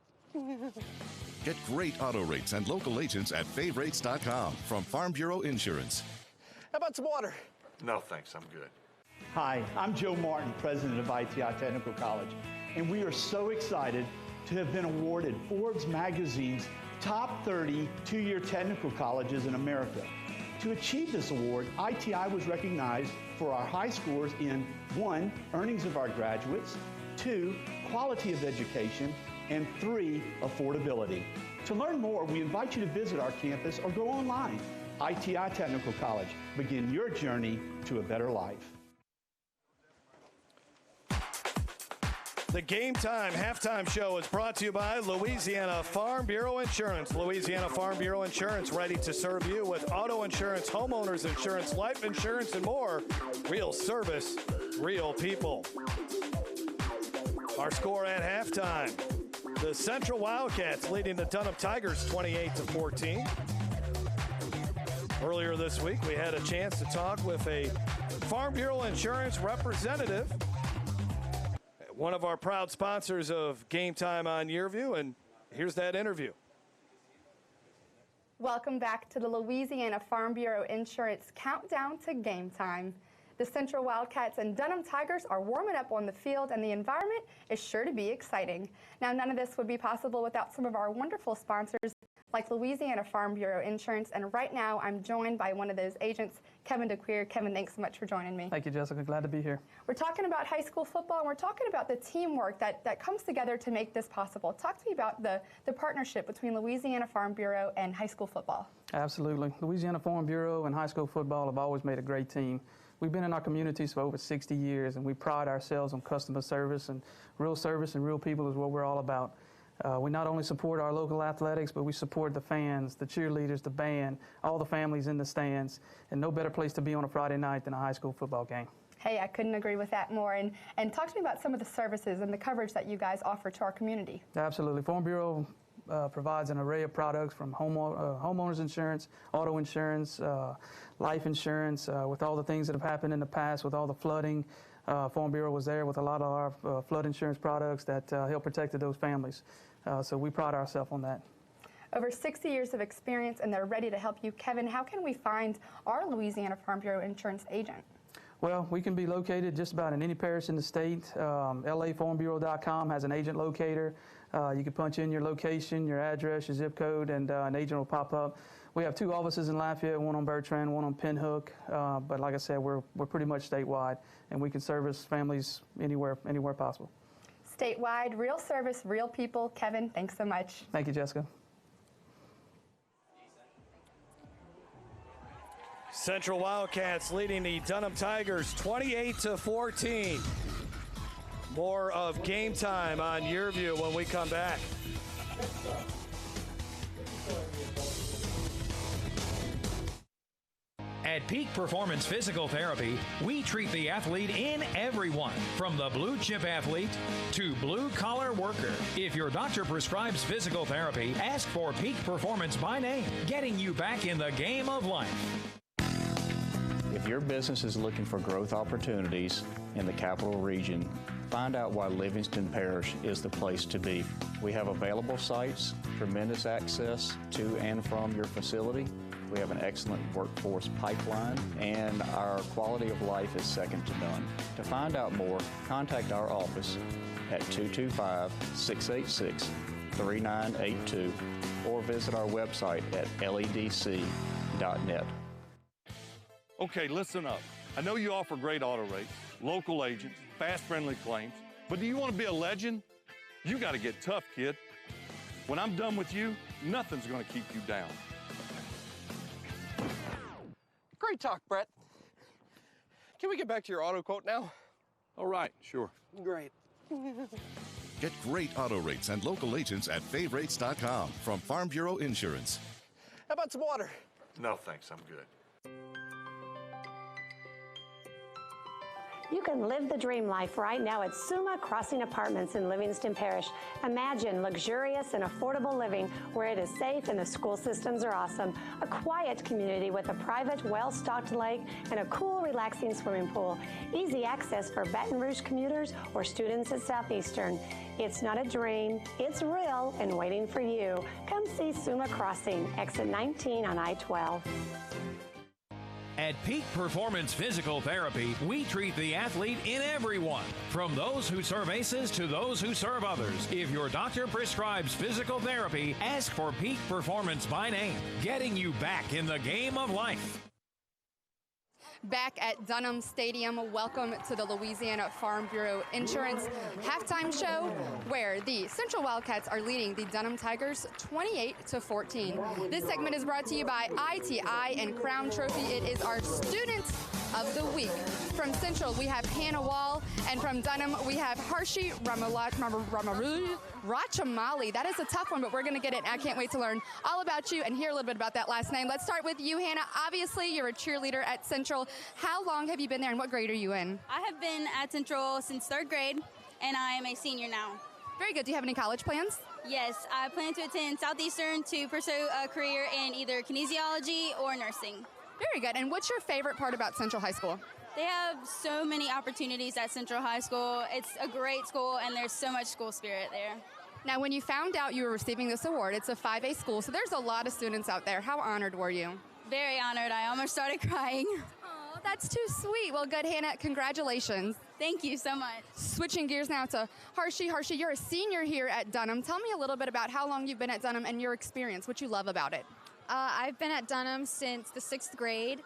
Get great auto rates and local agents at favrates.com from Farm Bureau Insurance. How about some water? No, thanks. I'm good. Hi, I'm Joe Martin, president of ITI Technical College, and we are so excited to have been awarded Forbes magazine's top 30 two-year technical colleges in America. To achieve this award, ITI was recognized for our high scores in 1, earnings of our graduates, 2, quality of education, and 3, affordability. To learn more, we invite you to visit our campus or go online. ITI Technical College. Begin your journey to a better life. The Game Time halftime show is brought to you by Louisiana Farm Bureau Insurance. Louisiana Farm Bureau Insurance, ready to serve you with auto insurance, homeowners insurance, life insurance, and more. Real service, real people. Our score at halftime: the Central Wildcats leading the Dunham Tigers 28-14. Earlier this week, we had a chance to talk with a Farm Bureau Insurance representative, one of our proud sponsors of Game Time on YurView, and here's that interview. Welcome back to the Louisiana Farm Bureau Insurance Countdown to Game Time. The Central Wildcats and Dunham Tigers are warming up on the field, and the environment is sure to be exciting. Now, none of this would be possible without some of our wonderful sponsors like Louisiana Farm Bureau Insurance, and right now I'm joined by one of those agents, Kevin DeQueer. Kevin, thanks so much for joining me. Thank you, Jessica. Glad to be here. We're talking about high school football, and we're talking about the teamwork that comes together to make this possible. Talk to me about the partnership between Louisiana Farm Bureau and high school football. Absolutely. Louisiana Farm Bureau and high school football have always made a great team. We've been in our communities for over 60 years, and we pride ourselves on customer service and real people is what we're all about. We not only support our local athletics, but we support the fans, the cheerleaders, the band, all the families in the stands, and no better place to be on a Friday night than a high school football game. Hey, I couldn't agree with that more. And talk to me about some of the services and the coverage that you guys offer to our community. Absolutely. Farm Bureau provides an array of products from homeowners insurance, auto insurance, life insurance, with all the things that have happened in the past, with all the flooding. Farm Bureau was there with a lot of our flood insurance products that help protect those families. So we pride ourselves on that. Over 60 years of experience, and they're ready to help you. Kevin, how can we find our Louisiana Farm Bureau insurance agent? Well, we can be located just about in any parish in the state. LAFarmBureau.com has an agent locator. You can punch in your location, your address, your zip code, and an agent will pop up. We have 2 offices in Lafayette, one on Bertrand, one on Pinhook. But like I said, we're pretty much statewide, and we can service families anywhere possible. Statewide, real service, real people. Kevin, thanks so much. Thank you, Jessica. Central Wildcats leading the Dunham Tigers 28-14. More of Game Time on YurView when we come back. At Peak Performance Physical Therapy, we treat the athlete in everyone, from the blue chip athlete to blue collar worker. If your doctor prescribes physical therapy, ask for Peak Performance by name, getting you back in the game of life. If your business is looking for growth opportunities in the capital region, find out why Livingston Parish is the place to be. We have available sites, tremendous access to and from your facility. We have an excellent workforce pipeline, and our quality of life is second to none. To find out more, contact our office at 225-686-3982 or visit our website at ledc.net. Okay, listen up. I know you offer great auto rates, local agents, fast, friendly claims, but do you want to be a legend? You got to get tough, kid. When I'm done with you, nothing's going to keep you down. Great talk, Brett. Can we get back to your auto quote now? All right, sure. Great. Get great auto rates and local agents at favrates.com from Farm Bureau Insurance. How about some water? No, thanks. I'm good. You can live the dream life right now at Suma Crossing Apartments in Livingston Parish. Imagine luxurious and affordable living where it is safe and the school systems are awesome. A quiet community with a private, well-stocked lake and a cool, relaxing swimming pool. Easy access for Baton Rouge commuters or students at Southeastern. It's not a dream, it's real and waiting for you. Come see Suma Crossing, exit 19 on I-12. At Peak Performance Physical Therapy, we treat the athlete in everyone, from those who serve aces to those who serve others. If your doctor prescribes physical therapy, ask for Peak Performance by name, getting you back in the game of life. Back at Dunham Stadium, welcome to the Louisiana Farm Bureau Insurance halftime show, where the Central Wildcats are leading the Dunham Tigers 28-14. This segment is brought to you by ITI and Crown Trophy. It is our Student of the Week. From Central, we have Hannah Wall, and from Dunham, we have Harshi Rachamali. That is a tough one, but we're going to get it. I can't wait to learn all about you and hear a little bit about that last name. Let's start with you, Hannah. Obviously, you're a cheerleader at Central. How long have you been there, and what grade are you in? I have been at Central since 3rd grade, and I am a senior now. Very good. Do you have any college plans? Yes, I plan to attend Southeastern to pursue a career in either kinesiology or nursing. Very good. And what's your favorite part about Central High School? They have so many opportunities at Central High School. It's a great school, and there's so much school spirit there. Now, when you found out you were receiving this award, it's a 5A school, so there's a lot of students out there. How honored were you? Very honored. I almost started crying. Oh, that's too sweet. Well, good, Hannah. Congratulations. Thank you so much. Switching gears now to Harshi. Harshi, you're a senior here at Dunham. Tell me a little bit about how long you've been at Dunham and your experience, what you love about it. I've been at Dunham since the 6th grade,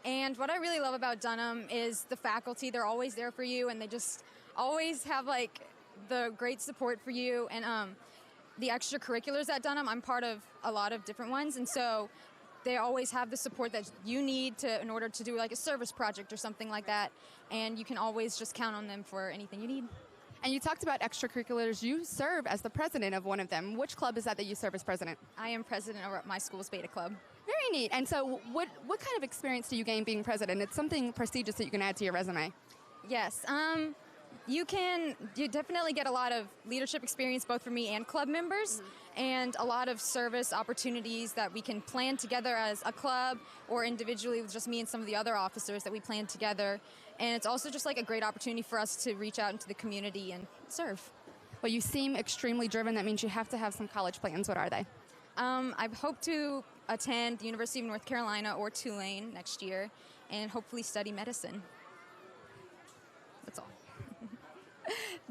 and what I really love about Dunham is the faculty. They're always there for you, and they just always have like the great support for you. And the extracurriculars at Dunham, I'm part of a lot of different ones, and so they always have the support that you need in order to do like a service project or something like that, and you can always just count on them for anything you need. And you talked about extracurriculars. You serve as the president of one of them. Which club is that you serve as president? I am president of my school's Beta Club. Very neat. And so what kind of experience do you gain being president? It's something prestigious that you can add to your resume. Yes. You definitely get a lot of leadership experience both for me and club members, and a lot of service opportunities that we can plan together as a club or individually with just me and some of the other officers that we plan together. And it's also just like a great opportunity for us to reach out into the community and serve. Well, you seem extremely driven. That means you have to have some college plans. What are they? I hope to attend the University of North Carolina or Tulane next year and hopefully study medicine. That's all.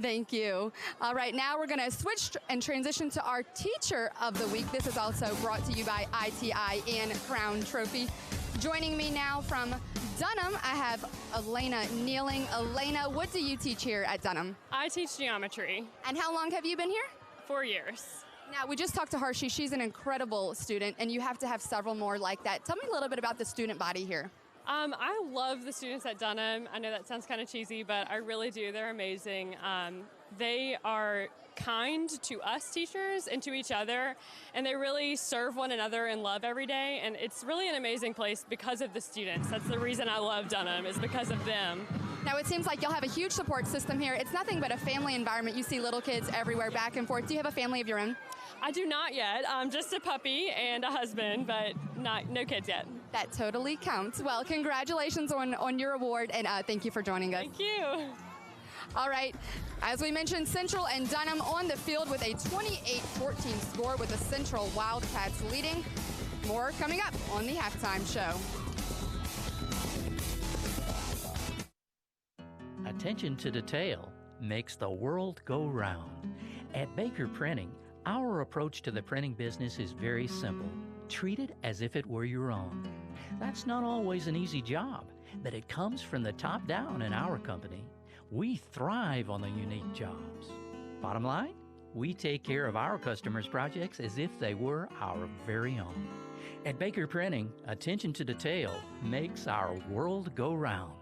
Thank you. All right, now we're going to switch and transition to our Teacher of the Week. This is also brought to you by ITI and Crown Trophy. Joining me now from Dunham, I have Elena Kneeling. Elena, what do you teach here at Dunham? I teach geometry. And how long have you been here? 4 years. Now, we just talked to Harshi. She's an incredible student, and you have to have several more like that. Tell me a little bit about the student body here. I love the students at Dunham. I know that sounds kind of cheesy, but I really do. They're amazing. They are kind to us teachers and to each other, and they really serve one another in love every day, and it's really an amazing place because of the students. That's the reason I love Dunham, is because of them. Now, it seems like you'll have a huge support system here. It's nothing but a family environment. You see little kids everywhere, back and forth. Do you have a family of your own? I do not yet. Just a puppy and a husband, but no kids yet. That totally counts. Well, congratulations on your award, and thank you for joining us. Thank you. All right, as we mentioned, Central and Dunham on the field with a 28-14 score, with the Central Wildcats leading. More coming up on the halftime show. Attention to detail makes the world go round. At Baker Printing, our approach to the printing business is very simple. Treat it as if it were your own. That's not always an easy job, but it comes from the top down in our company. We thrive on the unique jobs. Bottom line, we take care of our customers' projects as if they were our very own. At Baker Printing, attention to detail makes our world go round.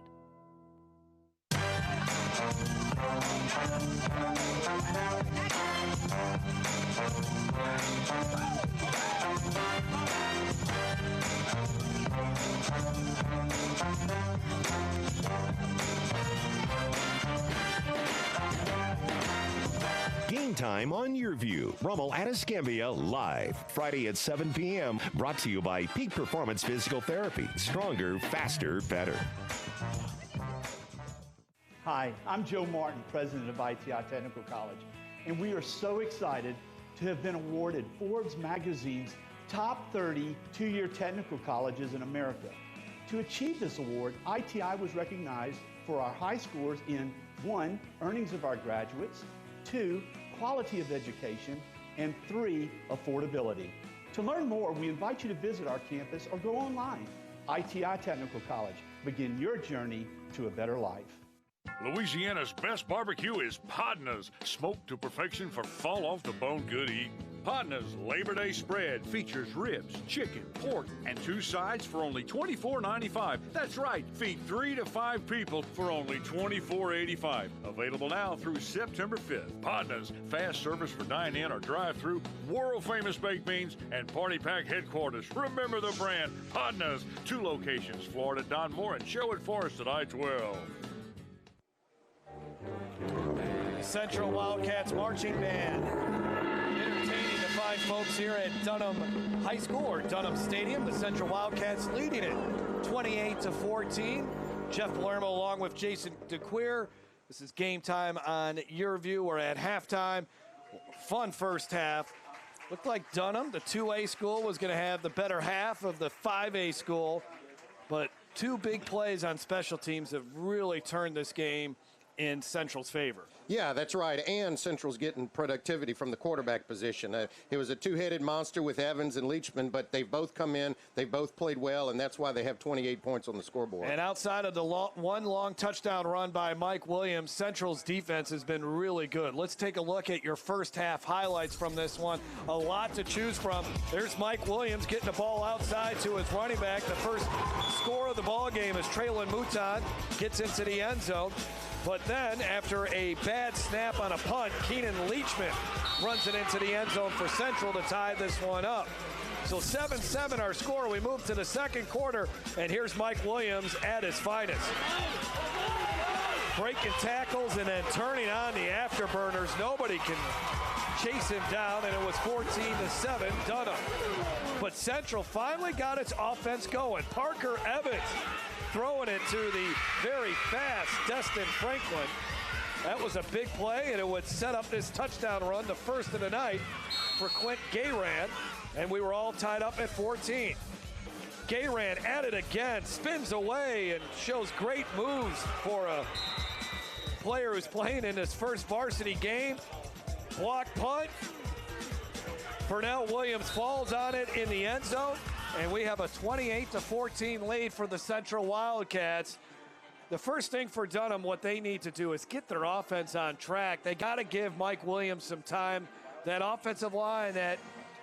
Game time on YurView. Rummel at Escambia live. Friday at 7 p.m. Brought to you by Peak Performance Physical Therapy. Stronger, faster, better. Hi, I'm Joe Martin, president of ITI Technical College, and we are so excited to have been awarded Forbes magazine's top 30 two-year technical colleges in America. To achieve this award, ITI was recognized for our high scores in 1, earnings of our graduates, 2, quality of education, and 3, affordability. To learn more, we invite you to visit our campus or go online. ITI Technical College. Begin your journey to a better life. Louisiana's best barbecue is Podna's, smoked to perfection for fall off the bone good eating. Podna's Labor Day spread features ribs, chicken, pork, and 2 sides for only $24.95. That's right, feed 3 to 5 people for only $24.85. Available now through September 5th. Podna's, fast service for dine-in or drive-through, world-famous baked beans, and party pack headquarters. Remember the brand, Podna's. 2 locations, Florida, Don Moore, and Sherwood Forest at I-12. Central Wildcats marching band entertaining the fine folks here at Dunham High School, or Dunham Stadium. The Central Wildcats leading it 28-14. Jeff Palermo along with Jason DeQueer. This is game time on YurView. We're at halftime. Fun first half. Looked like Dunham, the 2A school, was going to have the better half of the 5A school, but 2 big plays on special teams have really turned this game in Central's favor. Yeah, that's right. And Central's getting productivity from the quarterback position. It was a 2-headed monster with Evans and Leachman, but they've both come in, they've both played well, and that's why they have 28 points on the scoreboard. And outside of the one long touchdown run by Mike Williams, Central's defense has been really good. Let's take a look at your first half highlights from this one. A lot to choose from. There's Mike Williams getting the ball outside to his running back. The first score of the ball game is Traylon Mouton gets into the end zone. But then, after a bad snap on a punt, Keenan Leachman runs it into the end zone for Central to tie this one up. So 7-7 our score. We move to the second quarter, and here's Mike Williams at his finest. Breaking tackles and then turning on the afterburners. Nobody can chase him down, and it was 14-7 Dunham. But Central finally got its offense going. Parker Evans throwing it to the very fast Destin Franklin. That was a big play, and it would set up this touchdown run, the first of the night for Quint Gayran, and we were all tied up at 14. Gayran at it again, spins away, and shows great moves for a player who's playing in his first varsity game. Block punt. Pernell Williams falls on it in the end zone, and we have a 28-14 lead for the Central Wildcats. The first thing for Dunham, what they need to do is get their offense on track. They got to give Mike Williams some time. That offensive line that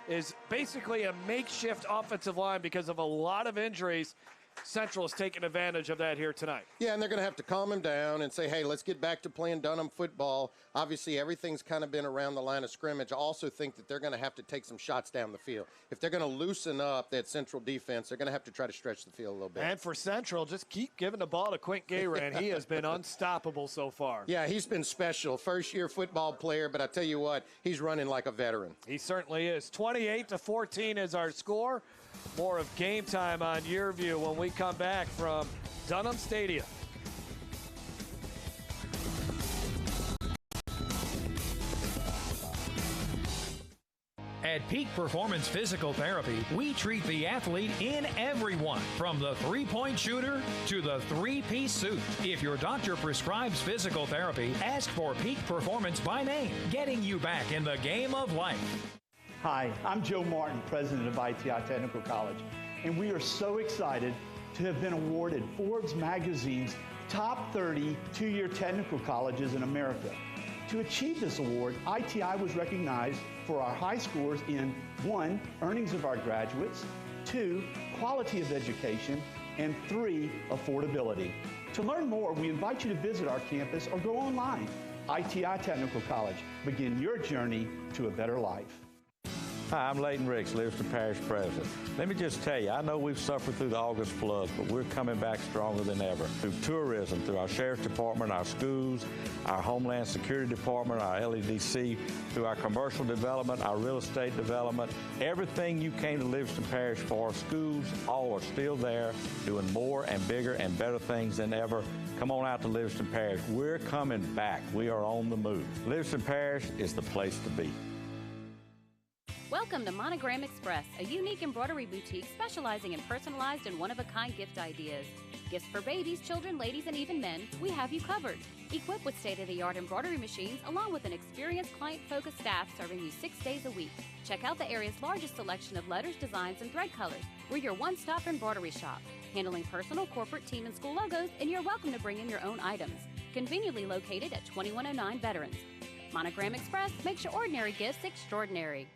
is basically a makeshift offensive line because of a lot of injuries Central's taking advantage of that here tonight. Yeah, and they're going to have to calm him down and say, hey, let's get back to playing Dunham football. Obviously, everything's kind of been around the line of scrimmage. I also think that they're going to have to take some shots down the field. If they're going to loosen up that Central defense, they're going to have to try to stretch the field a little bit. And for Central, just keep giving the ball to Quint Gayran. He has been unstoppable so far. Yeah, he's been special. First-year football player, but I tell you what, he's running like a veteran. He certainly is. 28-14 is our score. More of Game Time on YurView when we come back from Dunham Stadium. At Peak Performance Physical Therapy, we treat the athlete in everyone, from the three-point shooter to the three-piece suit. If your doctor prescribes physical therapy, ask for Peak Performance by name, getting you back in the game of life. Hi, I'm Joe Martin, president of ITI Technical College, and we are so excited to have been awarded Forbes magazine's top 30 two-year technical colleges in America. To achieve this award, ITI was recognized for our high scores in 1, earnings of our graduates, 2, quality of education, and 3, affordability. To learn more, we invite you to visit our campus or go online. ITI Technical College. Begin your journey to a better life. Hi, I'm Leighton Ricks, Livingston Parish President. Let me just tell you, I know we've suffered through the August floods, but we're coming back stronger than ever. Through tourism, through our Sheriff's Department, our schools, our Homeland Security Department, our LEDC, through our commercial development, our real estate development, everything you came to Livingston Parish for, schools, all are still there, doing more and bigger and better things than ever. Come on out to Livingston Parish. We're coming back. We are on the move. Livingston Parish is the place to be. Welcome to Monogram Express, a unique embroidery boutique specializing in personalized and one-of-a-kind gift ideas. Gifts for babies, children, ladies, and even men, we have you covered. Equipped with state-of-the-art embroidery machines, along with an experienced client-focused staff serving you 6 days a week. Check out the area's largest selection of letters, designs, and thread colors. We're your one-stop embroidery shop, handling personal, corporate, team, and school logos, and you're welcome to bring in your own items. Conveniently located at 2109 Veterans. Monogram Express makes your ordinary gifts extraordinary.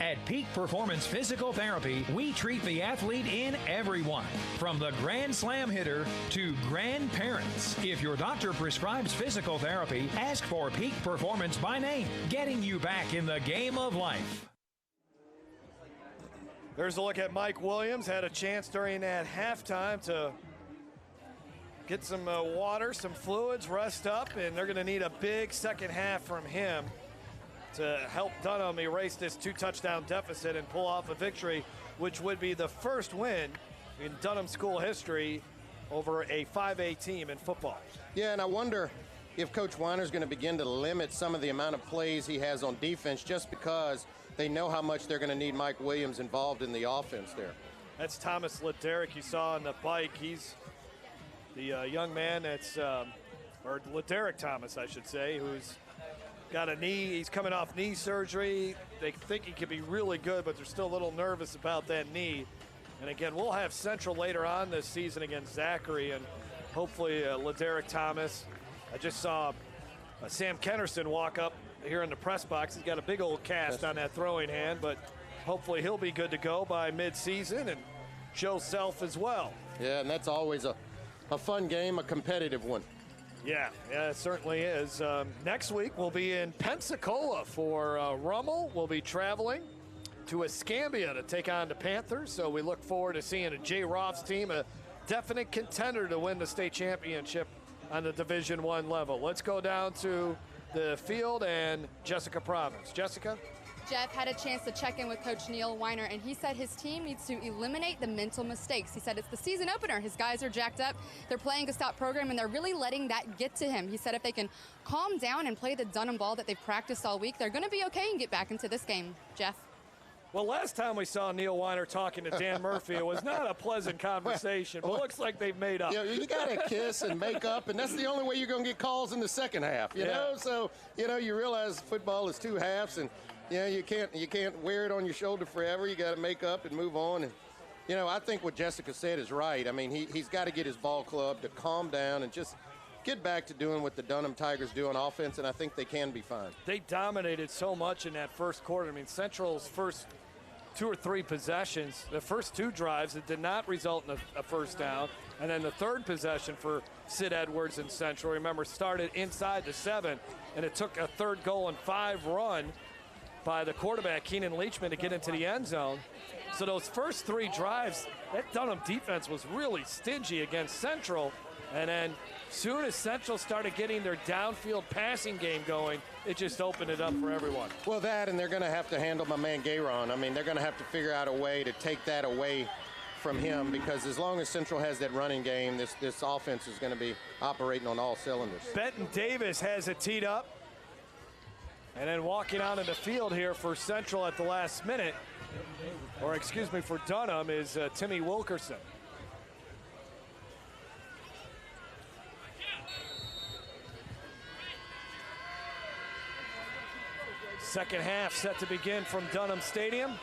At Peak Performance Physical Therapy, we treat the athlete in everyone, from the Grand Slam hitter to grandparents. If your doctor prescribes physical therapy, ask for Peak Performance by name, getting you back in the game of life. There's a look at Mike Williams. Had a chance during that halftime to get some water, some fluids, rest up, and they're going to need a big second half from him to help Dunham erase this 2-touchdown deficit and pull off a victory, which would be the first win in Dunham school history over a 5A team in football. Yeah, and I wonder if Coach Weiner's going to begin to limit some of the amount of plays he has on defense just because they know how much they're going to need Mike Williams involved in the offense there. That's Thomas Lederick you saw on the bike. He's the young man that's, or Lederick Thomas, I should say, who's got a knee. He's coming off knee surgery. They think he could be really good, but they're still a little nervous about that knee. And again, we'll have Central later on this season against Zachary, and hopefully Lederick Thomas. I just saw Sam Kennerson walk up here in the press box. He's got a big old cast on that throwing hand, but hopefully he'll be good to go by mid-season, and Joe Self as well. Yeah, and that's always a fun game, a competitive one. Yeah, it certainly is. Next week we'll be in Pensacola for Rummel. We'll be traveling to Escambia to take on the Panthers, so we look forward to seeing a Jay Roth's team, a definite contender to win the state championship on the Division I level. Let's go down to the field and Jessica Province. Jessica? Jeff had a chance to check in with Coach Neil Weiner, and he said his team needs to eliminate the mental mistakes. He said it's the season opener. His guys are jacked up. They're playing a stop program, and they're really letting that get to him. He said if they can calm down and play the Dunham ball that they've practiced all week, they're going to be okay and get back into this game. Jeff? Well, last time we saw Neil Weiner talking to Dan Murphy, it was not a pleasant conversation, but it looks like they've made up. Yeah, you got to kiss and make up, and that's the only way you're going to get calls in the second half, you know? So, you realize football is 2 halves, and you can't wear it on your shoulder forever. You got to make up and move on. And I think what Jessica said is right. I mean, he's got to get his ball club to calm down and just get back to doing what the Dunham Tigers do on offense, and I think they can be fine. They dominated so much in that first quarter. I mean, Central's first 2 or 3 possessions. The first 2 drives, it did not result in a first down. And then the third possession for Sid Edwards and Central, remember, started inside the 7, and it took a 3rd goal and 5 run by the quarterback, Keenan Leachman, to get into the end zone. So those first 3 drives, that Dunham defense was really stingy against Central. And then soon as Central started getting their downfield passing game going, it just opened it up for everyone. Well, that, and they're going to have to handle my man Gayron. I mean, they're going to have to figure out a way to take that away from him, because as long as Central has that running game, this offense is going to be operating on all cylinders. Benton Davis has it teed up. And then walking out in the field here for Central at the last minute, or excuse me, for Dunham, is Timmy Wilkerson. Second half set to begin from Dunham Stadium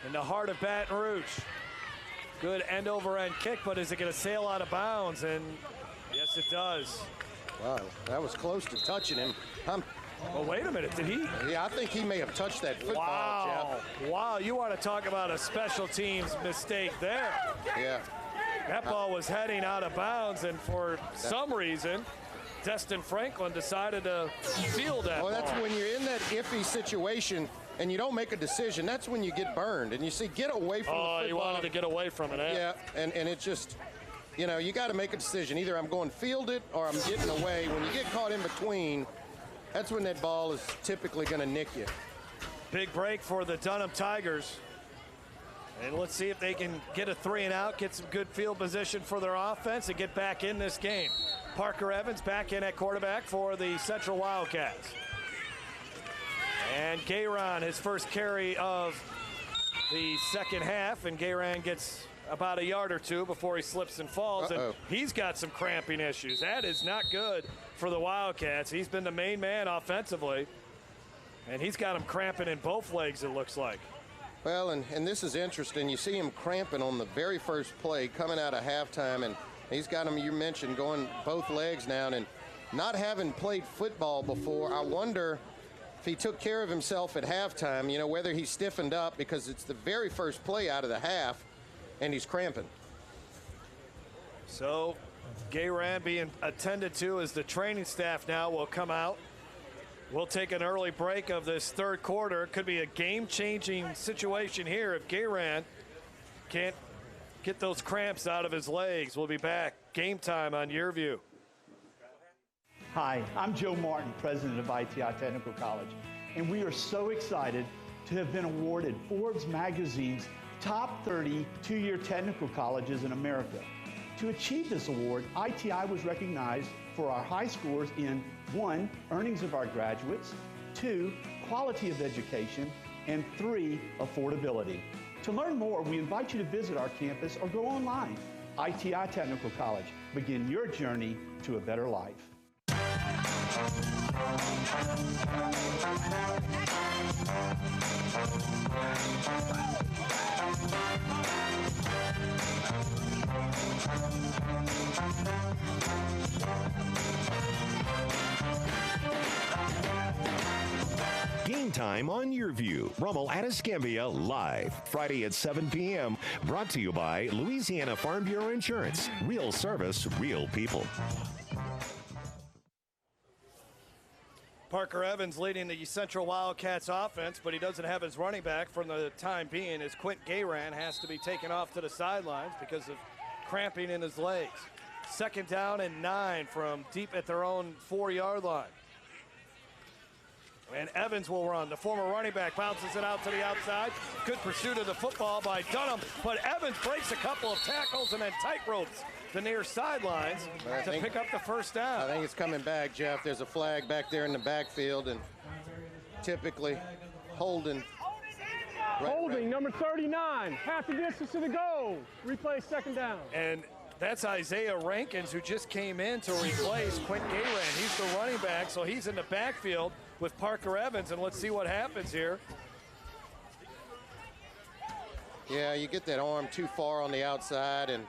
in the heart of Baton Rouge. Good end-over-end kick, but is it going to sail out of bounds? And yes, it does. Wow, that was close to touching him. Well, wait a minute, did he? Yeah, I think he may have touched that football, wow. Jeff. Wow, you want to talk about a special teams mistake there. Yeah. That ball was heading out of bounds, and for some reason, Destin Franklin decided to field that ball. Well, that's when you're in that iffy situation and you don't make a decision. That's when you get burned. And you see, get away from the football. Oh, you wanted to get away from it, eh? Yeah, and it just, you know, you got to make a decision. Either I'm going to field it or I'm getting away. When you get caught in between, that's when that ball is typically going to nick you. Big break for the Dunham Tigers. And let's see if they can get a 3-and-out, get some good field position for their offense, and get back in this game. Parker Evans back in at quarterback for the Central Wildcats. And Gayron, his first carry of the second half, and Gayron gets about a yard or 2 before he slips and falls. And he's got some cramping issues. That is not good for the Wildcats. He's been the main man offensively, and he's got him cramping in both legs, it looks like. Well, and this is interesting. You see him cramping on the very first play coming out of halftime, and he's got him, you mentioned, going both legs now. And not having played football before, I wonder if he took care of himself at halftime, you know, whether he stiffened up, because it's the very first play out of the half, and he's cramping. So Gayron being attended to as the training staff now will come out. We'll take an early break of this third quarter. It could be a game-changing situation here if Gayron can't get those cramps out of his legs. We'll be back. Game time on YurView. Hi, I'm Joe Martin, president of ITI Technical College, and we are so excited to have been awarded Forbes magazine's top 30 two-year technical colleges in America. To achieve this award, ITI was recognized for our high scores in 1, earnings of our graduates, 2, quality of education, and 3, affordability. To learn more, we invite you to visit our campus or go online. ITI Technical College. Begin your journey to a better life. Game time on YurView. Rummel at Escambia live. Friday at 7 p.m. Brought to you by Louisiana Farm Bureau Insurance. Real service, real people. Parker Evans leading the Central Wildcats offense, but he doesn't have his running back for the time being, as Quint Gayron has to be taken off to the sidelines because of cramping in his legs. 2nd down and 9 from deep at their own 4-yard line. And Evans will run. The former running back bounces it out to the outside. Good pursuit of the football by Dunham, but Evans breaks a couple of tackles and then tight ropes the near sidelines to pick up the first down. I think it's coming back, Jeff. There's a flag back there in the backfield, and typically holding. Holding, number 39, half the distance to the goal. Replay 2nd down. And that's Isaiah Rankins, who just came in to replace Quint Gayron. He's the running back, so he's in the backfield with Parker Evans, and let's see what happens here. Yeah, you get that arm too far on the outside, and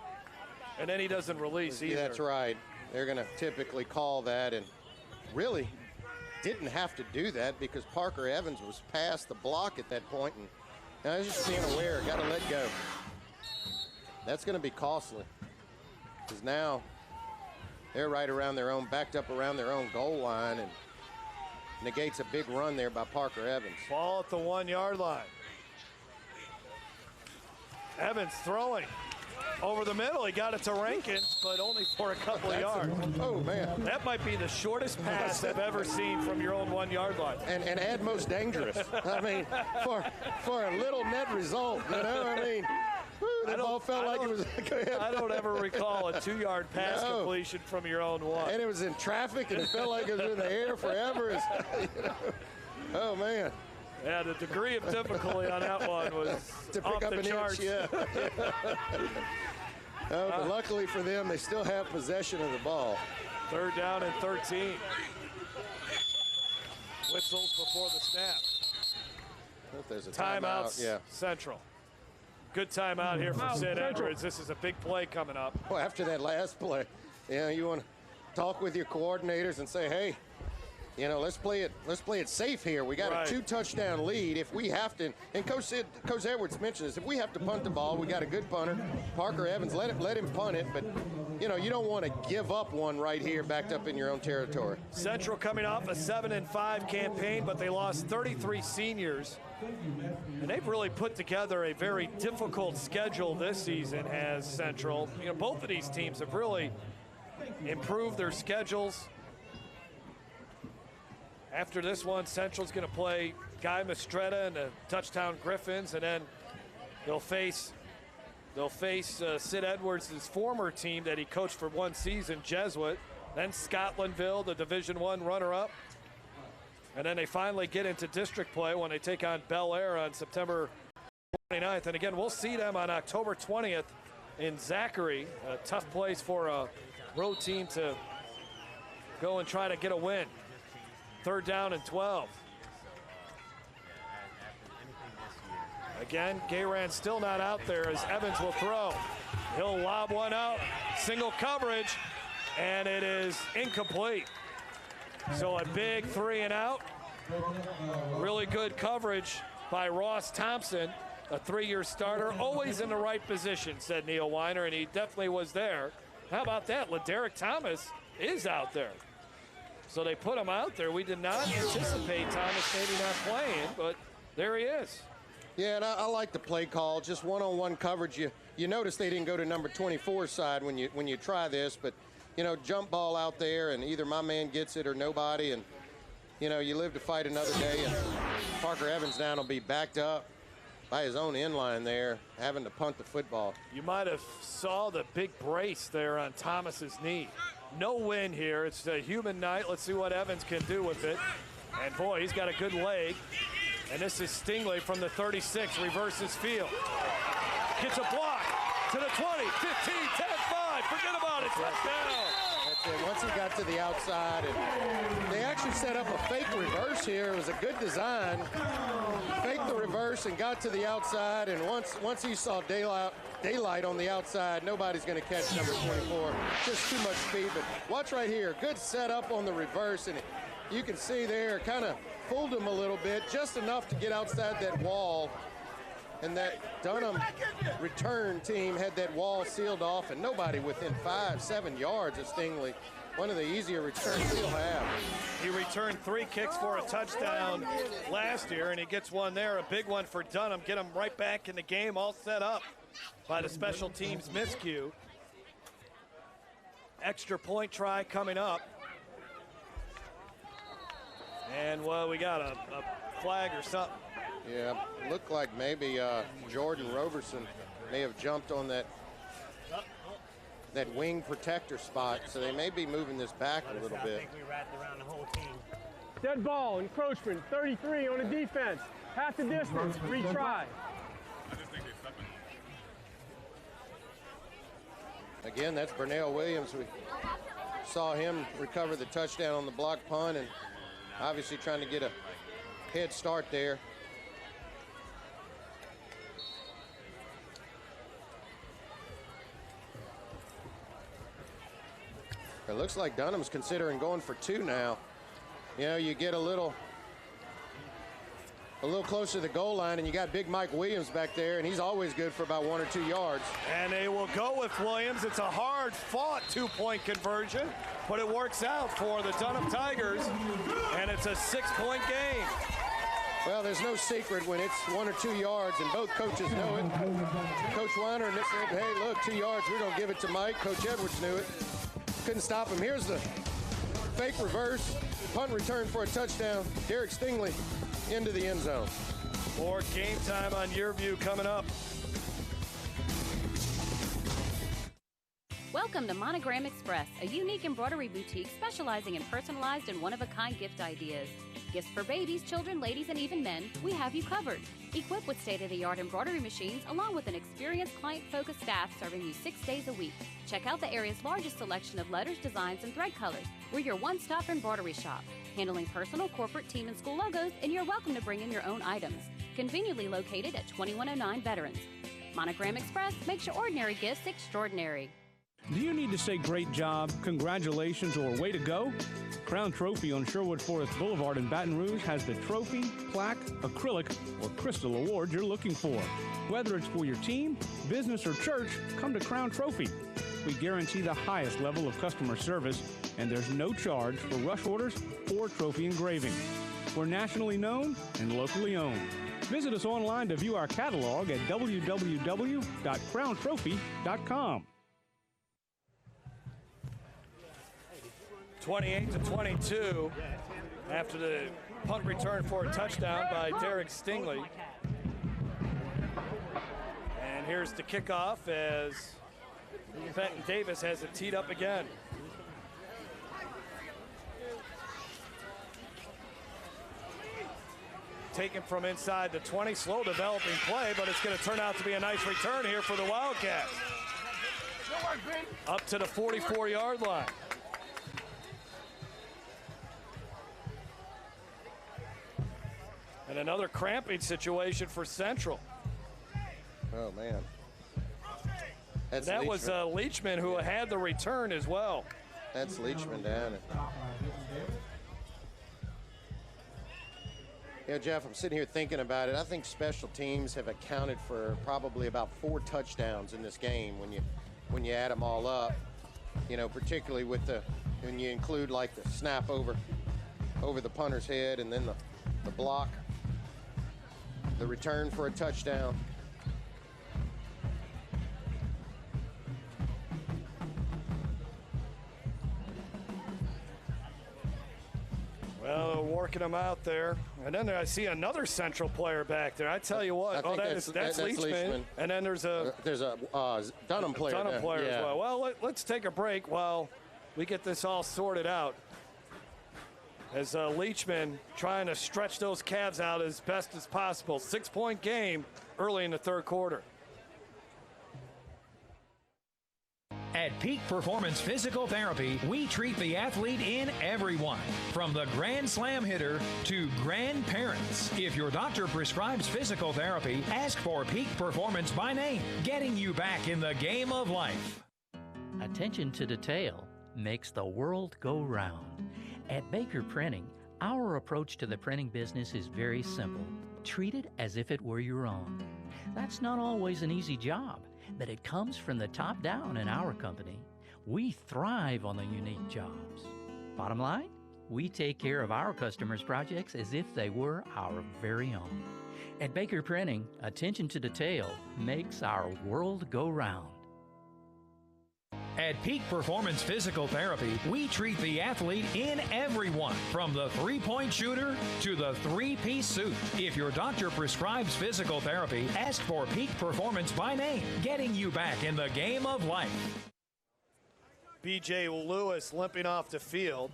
then he doesn't release either. That's right. They're going to typically call that, and really didn't have to do that because Parker Evans was past the block at that point, and Now, just being aware, got to let go. That's going to be costly because now they're right around their own, backed up around their own goal line, and negates a big run there by Parker Evans. Ball at the 1 yard line. Evans throwing over the middle. He got it to Rankins, but only for a couple of yards. Oh, man. That might be the shortest pass I've ever seen from your own 1 yard line. And add most dangerous. I mean, for a little net result, you know, I mean, the ball felt like it was. I don't ever recall a 2 yard pass completion from your own one. And it was in traffic, and it felt like it was in the air forever. You know? Oh, man. Yeah, the degree of difficulty on that one was to pick off up the an charts. inch, yeah. But luckily for them, they still have possession of the ball. 3rd down and 13. Whistles before the snap. I hope there's a Timeouts, yeah. Central. Good timeout here for St. Edwards. This is a big play coming up. Well, after that last play, you know, you want to talk with your coordinators and say, hey, you know, let's play it safe here. We got a 2-touchdown lead. If we have to, and Coach Edwards mentioned this, if we have to punt the ball, we got a good punter, Parker Evans. Let him punt it, but you know, you don't want to give up one right here, backed up in your own territory. Central coming off a 7-5 campaign, but they lost 33 seniors, and they've really put together a very difficult schedule this season. Has Central? You know, both of these teams have really improved their schedules. After this one, Central's going to play Guy Mistretta and the Touchdown Griffins, and then they'll face Sid Edwards' former team that he coached for one season, Jesuit, then Scotlandville, the Division I runner-up, and then they finally get into district play when they take on Bel Air on September 29th. And again, we'll see them on October 20th in Zachary, a tough place for a road team to go and try to get a win. 3rd down and 12. Again, Gayran still not out there as Evans will throw. He'll lob one out, single coverage, and it is incomplete. So a big 3 and out. Really good coverage by Ross Thompson, a 3-year starter, always in the right position, said Neil Weiner, and he definitely was there. How about that? LaDerrick Thomas is out there. So they put him out there. We did not anticipate Thomas maybe not playing, but there he is. Yeah, and I like the play call, just one-on-one coverage. You notice they didn't go to number 24's side when you try this, but you know, jump ball out there, and either my man gets it or nobody, and you know, you live to fight another day. And Parker Evans now will be backed up by his own inline there, having to punt the football. You might have saw the big brace there on Thomas's knee. No win here. It's a human night. Let's see what Evans can do with it. And boy, he's got a good leg. And this is Stingley from the 36, reverses field. Gets a block to the 20, 15, 10, 5. Forget about it. Touchdown. That's it. Once he got to the outside, and they actually set up a fake reverse here. It was a good design. Faked the reverse and got to the outside. And once he saw daylight on the outside, nobody's going to catch number 24. Just too much speed. But watch right here. Good setup on the reverse, and you can see there, kind of fooled him a little bit, just enough to get outside that wall. And that Dunham return team had that wall sealed off, and nobody within 5-7 yards of Stingley. One of the easier returns he'll have. He returned 3 kicks for a touchdown last year, and he gets one there, a big one for Dunham. Get him right back in the game, all set up by the special teams miscue. Extra point try coming up. And, well, we got a flag or something. Yeah, looked like maybe Jordan Roberson may have jumped on that wing protector spot, so they may be moving this back a little bit. I think we wrapped around the whole team. Dead ball, encroachment, 33 on the defense. Half the distance, retry. Again, that's Bernell Williams. We saw him recover the touchdown on the block punt, and obviously trying to get a head start there. It looks like Dunham's considering going for 2 now. You know, you get a little a little closer to the goal line, and you got big Mike Williams back there, and he's always good for about 1 or 2 yards. And they will go with Williams. It's a hard-fought 2-point conversion, but it works out for the Dunham Tigers, and it's a 6-point game. Well, there's no secret when it's 1 or 2 yards, and both coaches know it. Coach Weiner said, hey, look, 2 yards, we're going to give it to Mike. Coach Edwards knew it. Couldn't stop him. Here's the fake reverse, punt return for a touchdown. Derek Stingley into the end zone. More Game Time on YurView coming up. Welcome to Monogram Express, a unique embroidery boutique specializing in personalized and one-of-a-kind gift ideas. Gifts for babies, children, ladies, and even men, we have you covered. Equipped with state-of-the-art embroidery machines, along with an experienced client-focused staff serving you 6 days a week. Check out the area's largest selection of letters, designs, and thread colors. We're your one-stop embroidery shop, handling personal, corporate, team, and school logos, and you're welcome to bring in your own items. Conveniently located at 2109 Veterans. Monogram Express makes your ordinary gifts extraordinary. Do you need to say great job, congratulations, or way to go? Crown Trophy on Sherwood Forest Boulevard in Baton Rouge has the trophy, plaque, acrylic, or crystal award you're looking for. Whether it's for your team, business, or church, come to Crown Trophy. We guarantee the highest level of customer service, and there's no charge for rush orders or trophy engraving. We're nationally known and locally owned. Visit us online to view our catalog at www.crowntrophy.com. 28-22 after the punt return for a touchdown by Derek Stingley. And here's the kickoff as Fenton Davis has it teed up again. Taken from inside the 20, slow developing play, but it's going to turn out to be a nice return here for the Wildcats. Up to the 44-yard line. And another cramping situation for Central. Oh, man. That was Leachman who had the return as well. That's Leachman down. Yeah, Jeff, I'm sitting here thinking about it. I think special teams have accounted for probably about 4 touchdowns in this game when you add them all up. You know, particularly when you include like the snap over the punter's head and then the block. The return for a touchdown. Well, working them out there. And then I see another Central player back there. I tell you what. That's Leachman. And then there's a Dunham player. Dunham player as well. Well, let's take a break while we get this all sorted out. As Leachman trying to stretch those calves out as best as possible. 6-point game early in the third quarter. At Peak Performance Physical Therapy, we treat the athlete in everyone, from the Grand Slam hitter to grandparents. If your doctor prescribes physical therapy, ask for Peak Performance by name, getting you back in the game of life. Attention to detail makes the world go round. At Baker Printing, our approach to the printing business is very simple. Treat it as if it were your own. That's not always an easy job, but it comes from the top down in our company. We thrive on the unique jobs. Bottom line, we take care of our customers' projects as if they were our very own. At Baker Printing, attention to detail makes our world go round. At Peak Performance Physical Therapy, we treat the athlete in everyone, from the three-point shooter to the three-piece suit. If your doctor prescribes physical therapy, ask for Peak Performance by name, getting you back in the game of life. B.J. Lewis limping off the field.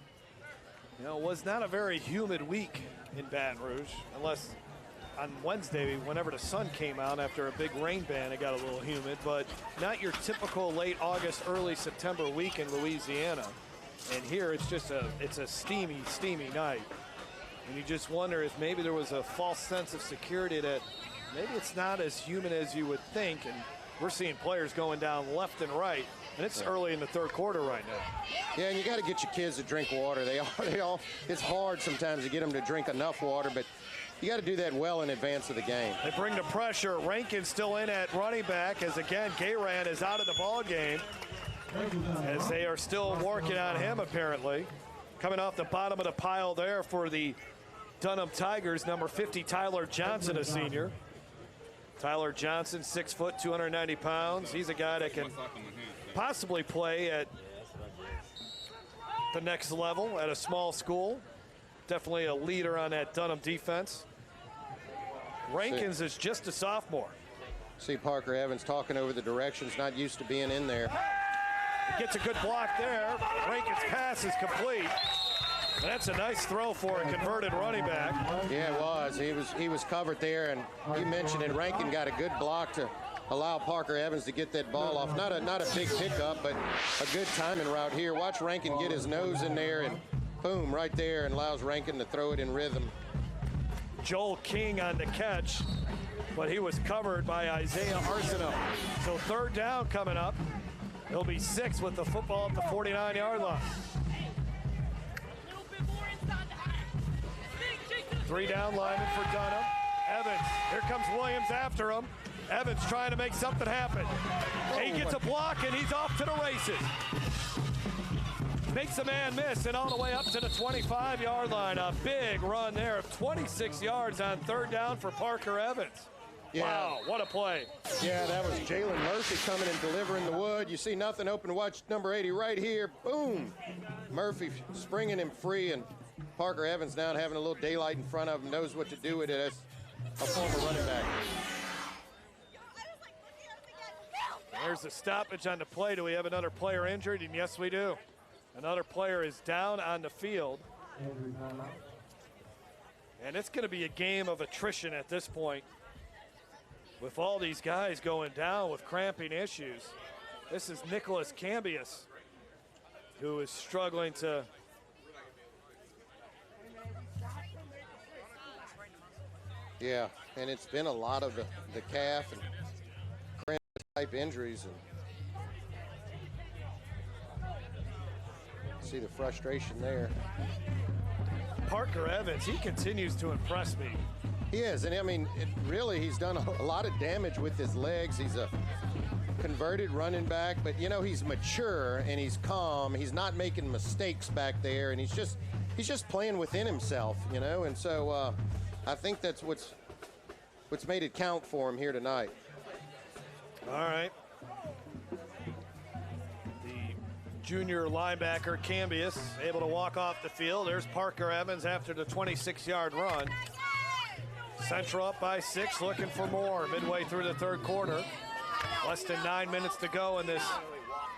You know, it was not a very humid week in Baton Rouge, unless on Wednesday, whenever the sun came out after a big rain ban, it got a little humid, but not your typical late August, early September week in Louisiana. And here it's just it's a steamy, steamy night. And you just wonder if maybe there was a false sense of security that maybe it's not as humid as you would think. And we're seeing players going down left and right, and it's early in the third quarter right now. Yeah, and you got to get your kids to drink water. They all. It's hard sometimes to get them to drink enough water, but you got to do that well in advance of the game. They bring the pressure. Rankin still in at running back, as again Gayran is out of the ball game, as they are still working on him apparently. Coming off the bottom of the pile there for the Dunham Tigers, number 50, Tyler Johnson, a senior. Tyler Johnson, 6 foot, 290 pounds. He's a guy that can possibly play at the next level at a small school. Definitely a leader on that Dunham defense. Rankins is just a sophomore. See Parker Evans talking over the directions, not used to being in there. Gets a good block there. Rankins' pass is complete. That's a nice throw for a converted running back. Yeah, it was. He was covered there, and you mentioned it. Rankin got a good block to allow Parker Evans to get that ball off. Not a big pickup, but a good timing route here. Watch Rankin get his nose in there, and boom, right there, and allows Rankin to throw it in rhythm. Joel King on the catch, but he was covered by Isaiah Arsenault. So third down coming up. He'll be 6 with the football at the 49-yard line. 3 down lineman for Dunham. Evans, here comes Williams after him. Evans trying to make something happen. He gets a block and he's off to the races. Makes a man miss and all the way up to the 25-yard line. A big run there of 26 yards on third down for Parker Evans. Yeah. Wow, what a play. Yeah, that was Jalen Murphy coming and delivering the wood. You see nothing open. Watch number 80 right here. Boom. Murphy springing him free, and Parker Evans down having a little daylight in front of him, knows what to do with it as a former running back. There's the stoppage on the play. Do we have another player injured? And yes, we do. Another player is down on the field. And it's going to be a game of attrition at this point. With all these guys going down with cramping issues. This is Nicholas Cambius, who is struggling to Yeah, and it's been a lot of the calf and cramp type injuries. And see the frustration there. Parker Evans, he continues to impress me. He is, and I mean, he's done a lot of damage with his legs. He's a converted running back, but you know, he's mature and he's calm. He's not making mistakes back there, and he's just playing within himself, you know. And so I think that's what's made it count for him here tonight. All right. The junior linebacker Cambius able to walk off the field. There's Parker Evans after the 26-yard run. Central up by 6, looking for more midway through the third quarter. Less than 9 minutes to go in this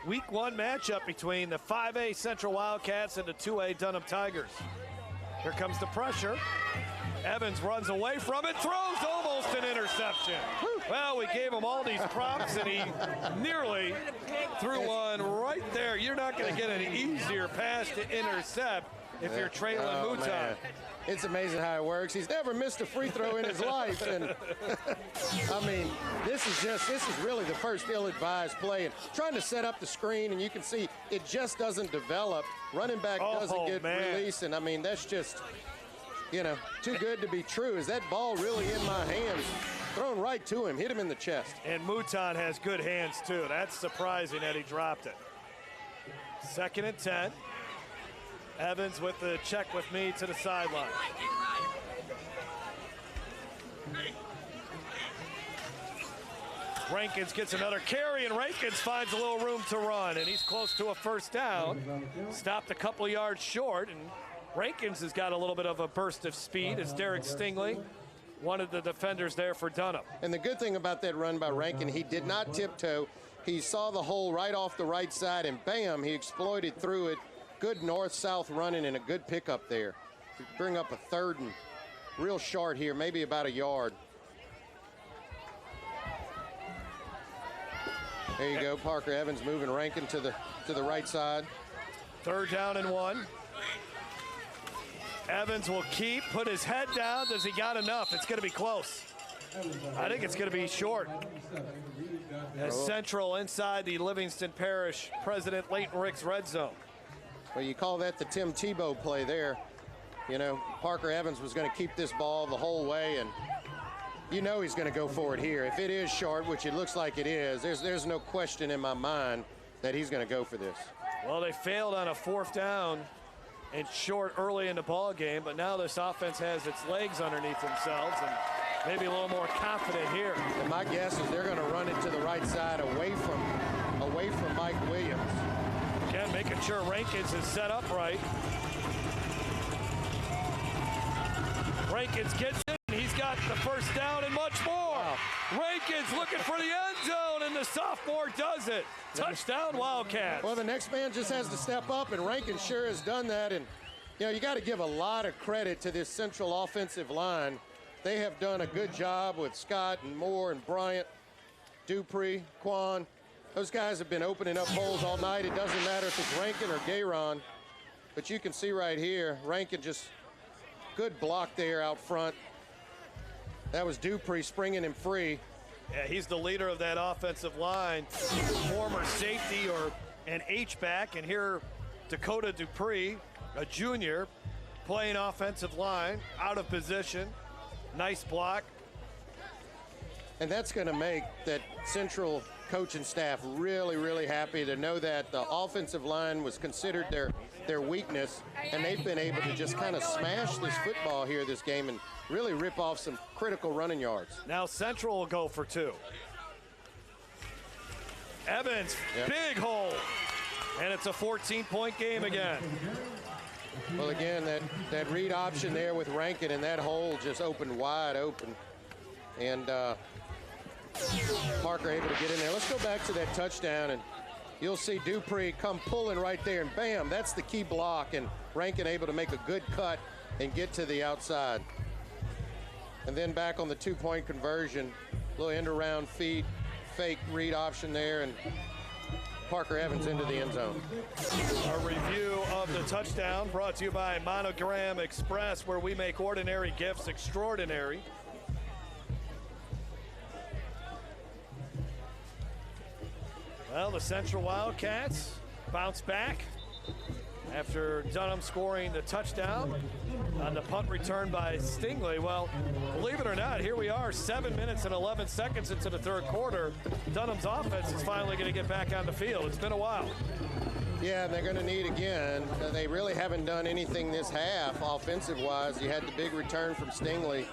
Week 1 matchup between the 5A Central Wildcats and the 2A Dunham Tigers. Here comes the pressure. Evans runs away from it, throws almost an interception. Well, we gave him all these props, and he nearly threw one right there. You're not going to get an easier pass to intercept if you're Traylon Mouton. Man. It's amazing how it works. He's never missed a free throw in his life. And I mean, this is really the first ill-advised play. And trying to set up the screen, and you can see it just doesn't develop. Running back doesn't get released. And I mean, that's just, you know, too good to be true. Is that ball really in my hands? Thrown right to him, hit him in the chest. And Mouton has good hands too. That's surprising that he dropped it. 2nd and 10. Evans with the check with me to the sideline. Rankins gets another carry, and Rankins finds a little room to run, and he's close to a first down. Stopped a couple yards short, and Rankins has got a little bit of a burst of speed as Derek Stingley, one of the defenders there for Dunham. And the good thing about that run by Rankin, he did not tiptoe. He saw the hole right off the right side, and bam, he exploited through it. Good north-south running and a good pickup there. Bring up a 3rd and real short here, maybe about a yard. There you go, Parker Evans moving Rankin to the right side. 3rd down and 1. Evans will put his head down. Does he got enough? It's going to be close. I think it's going to be short. As Central inside the Livingston Parish President Leighton Ricks red zone. Well, you call that the Tim Tebow play there. You know, Parker Evans was going to keep this ball the whole way, and you know he's going to go for it here. If it is short, which it looks like it is, there's no question in my mind that he's going to go for this. Well, they failed on a 4th down and short early in the ball game, but now this offense has its legs underneath themselves and maybe a little more confident here. And my guess is they're going to run it to the right side away from Mike Williams. Again, making sure Rankins is set up right. Rankins gets it, and he's got the first down and much more. Wow. Rankins looking for the end zone, and the sophomore does it. Touchdown, Wildcats. Well, the next man just has to step up, and Rankins sure has done that. And, you know, you got to give a lot of credit to this Central offensive line. They have done a good job with Scott and Moore and Bryant, Dupree, Quan. Those guys have been opening up holes all night. It doesn't matter if it's Rankin or Gayron. But you can see right here, Rankin just good block there out front. That was Dupree springing him free. Yeah, he's the leader of that offensive line. Former safety or an H-back. And here, Dakota Dupree, a junior, playing offensive line, out of position. Nice block. And that's going to make that Central coaching staff really, really happy to know that the offensive line was considered their weakness, and they've been able to just kind of smash this football here this game and really rip off some critical running yards. Now Central will go for 2. Evans, big hole. And it's a 14-point game again. Well, again, that read option there with Rankin, and that hole just opened wide open. And Parker able to get in there. Let's go back to that touchdown, and you'll see Dupree come pulling right there, and bam, that's the key block, and Rankin able to make a good cut and get to the outside. And then back on the 2-point conversion, little end around feet, fake read option there, and Parker Evans into the end zone. A review of the touchdown brought to you by Monogram Express, where we make ordinary gifts extraordinary. Well, the Central Wildcats bounce back after Dunham scoring the touchdown on the punt return by Stingley. Well, believe it or not, here we are 7 minutes and 11 seconds into the 3rd quarter. Dunham's offense is finally going to get back on the field. It's been a while. Yeah, and they're going to need again. They really haven't done anything this half offensive-wise. You had the big return from Stingley,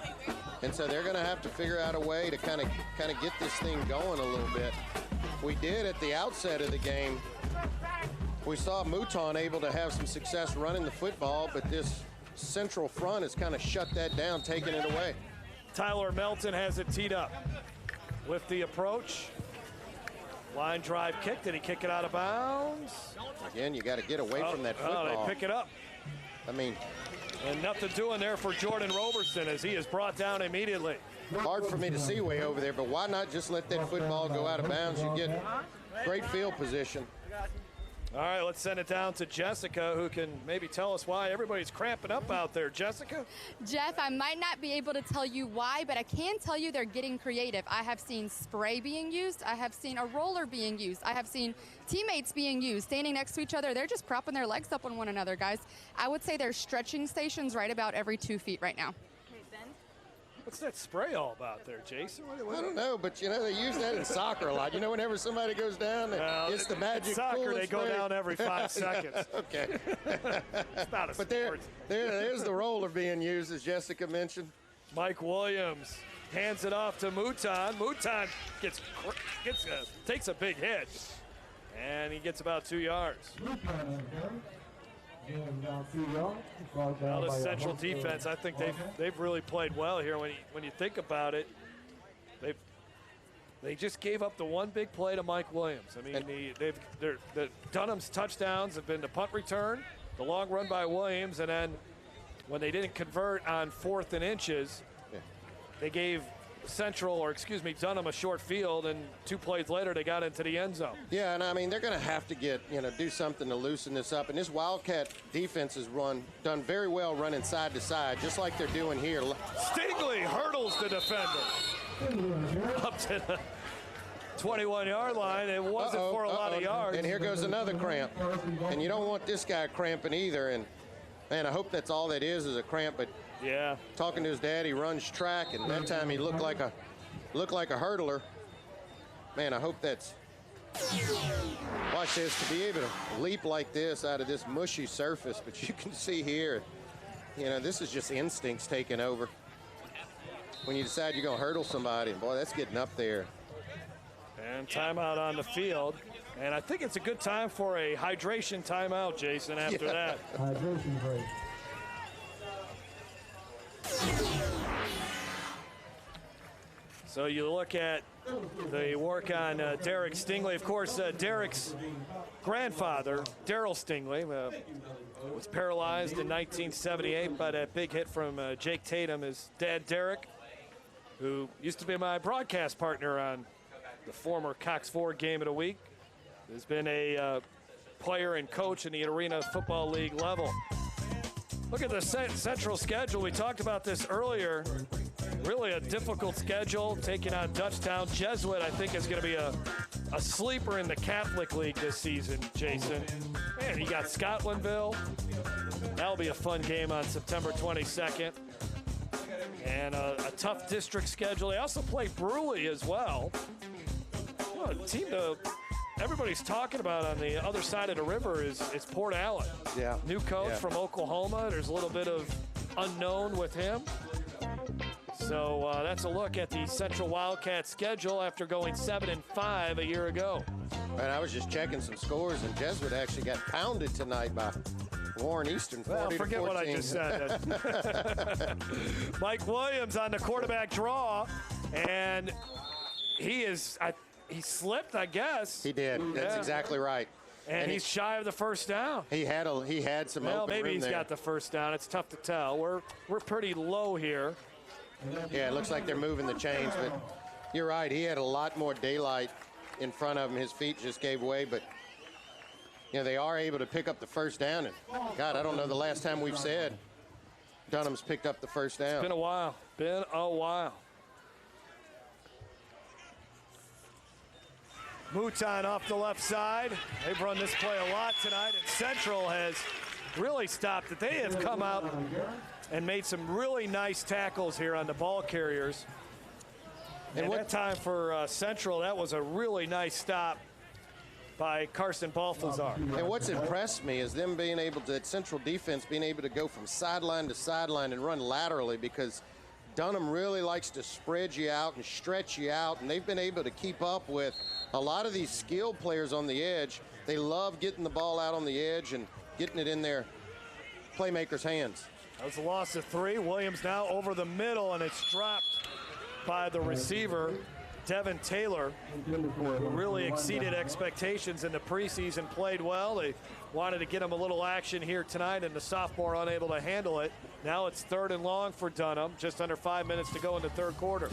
and so they're going to have to figure out a way to kind of get this thing going a little bit. We did at the outset of the game. We saw Mouton able to have some success running the football, but this Central front has kind of shut that down, taking it away. Tyler Melton has it teed up with the approach. Line drive kick. Did he kick it out of bounds? Again, you got to get away from that football. Oh, they pick it up. I mean, and nothing doing there for Jordan Roberson as he is brought down immediately. Hard for me to see way over there, but why not just let that football go out of bounds? You get great field position. All right, let's send it down to Jessica, who can maybe tell us why everybody's cramping up out there. Jessica? Jeff, I might not be able to tell you why, but I can tell you they're getting creative. I have seen spray being used. I have seen a roller being used. I have seen teammates being used, standing next to each other. They're just propping their legs up on one another, guys. I would say there's stretching stations right about every 2 feet right now. What's that spray all about there, Jason? I don't know, but, you know, they use that in soccer a lot. You know, whenever somebody goes down, it's the magic soccer, they spray. go down every 5 seconds. Okay. It's not a but sport. there's the roller being used, as Jessica mentioned. Mike Williams hands it off to Mouton. Mouton takes a big hit, and he gets about 2 yards. Well, the Central defense, I think they've really played well here. When you think about it, they just gave up the one big play to Mike Williams. I mean, the Dunham's touchdowns have been the punt return, the long run by Williams, and then when they didn't convert on 4th and inches, they gave Dunham a short field, and 2 plays later they got into the end zone. Yeah, and I mean, they're going to have to do something to loosen this up. And this Wildcat defense has done very well running side to side, just like they're doing here. Stingley hurdles the defender. up to the 21-yard line. It wasn't for a lot of yards. And here goes another cramp. And you don't want this guy cramping either. And, man, I hope that's all that is a cramp. But yeah, talking to his dad, he runs track, and that time he looked like a hurdler. Man, I hope that's... Watch this, to be able to leap like this out of this mushy surface. But you can see here, you know, this is just instincts taking over. When you decide you're going to hurdle somebody, and boy, that's getting up there. And timeout on the field. And I think it's a good time for a hydration timeout, Jason, after that. Hydration break. So you look at the work on Derek Stingley. Of course, Derek's grandfather, Daryl Stingley, was paralyzed in 1978 by that big hit from Jake Tatum. His dad, Derek, who used to be my broadcast partner on the former Cox Ford Game of the Week, has been a player and coach in the Arena Football League level. Look at the Central schedule. We talked about this earlier. Really a difficult schedule, taking on Dutchtown. Jesuit, I think, is going to be a sleeper in the Catholic League this season, Jason. Man, you got Scotlandville. That'll be a fun game on September 22nd. And a tough district schedule. They also play Bruley as well. Well, a team that everybody's talking about on the other side of the river is Port Allen. Yeah. New coach from Oklahoma. There's a little bit of unknown with him. So that's a look at the Central Wildcats schedule after going 7-5 a year ago. And I was just checking some scores, and Jesuit actually got pounded tonight by Warren Eastern, 40-14. Well, forget what I just said. Mike Williams on the quarterback draw, and he slipped, I guess. He did. That's exactly right. And he's shy of the first down. He had some open maybe room he's there. got the first down. It's tough to tell. We're pretty low here. Yeah, it looks like they're moving the chains, but you're right. He had a lot more daylight in front of him. His feet just gave way, but you know, they are able to pick up the first down. And God, I don't know the last time we've said Dunham's picked up the first down. It's been a while. Mouton off the left side. They've run this play a lot tonight, and Central has really stopped it. They have come out and made some really nice tackles here on the ball carriers. And what time for Central, that was a really nice stop by Carson Balthazar. And what's impressed me is them being able to, Central defense being able to go from sideline to sideline and run laterally, because Dunham really likes to spread you out and stretch you out, and they've been able to keep up with a lot of these skilled players on the edge. They love getting the ball out on the edge and getting it in their playmakers' hands. That was a loss of 3. Williams now over the middle, and it's dropped by the receiver, Devin Taylor, who really exceeded expectations in the preseason, played well. They wanted to get him a little action here tonight, and the sophomore unable to handle it. Now it's 3rd and long for Dunham, just under 5 minutes to go in the third quarter.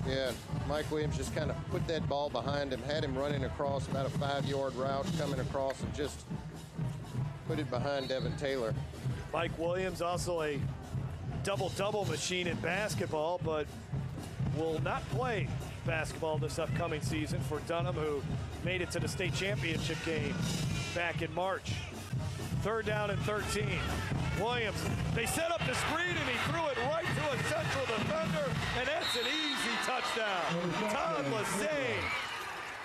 Yeah, Mike Williams just kind of put that ball behind him, had him running across about a 5-yard route, coming across, and just put it behind Devin Taylor. Mike Williams, also a double-double machine in basketball, but will not play basketball this upcoming season for Dunham, who made it to the state championship game back in March. 3rd down and 13. Williams, they set up the screen, and he threw it right to a Central defender, and that's an easy touchdown. Todd Lassane.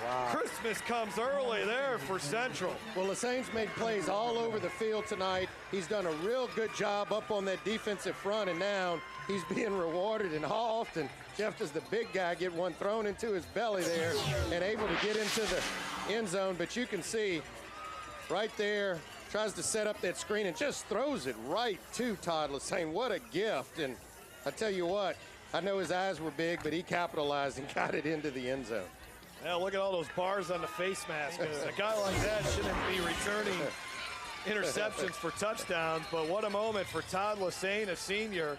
Wow. Christmas comes early there for Central. Well, Lassane's made plays all over the field tonight. He's done a real good job up on that defensive front, and now he's being rewarded. And how often Jeff does the big guy get one thrown into his belly there and able to get into the end zone? But you can see right there, tries to set up that screen and just throws it right to Todd Lassane. What a gift. And I tell you what, I know his eyes were big, but he capitalized and got it into the end zone. Now look at all those bars on the face mask. A guy like that shouldn't be returning interceptions for touchdowns, but what a moment for Todd Lassane, a senior.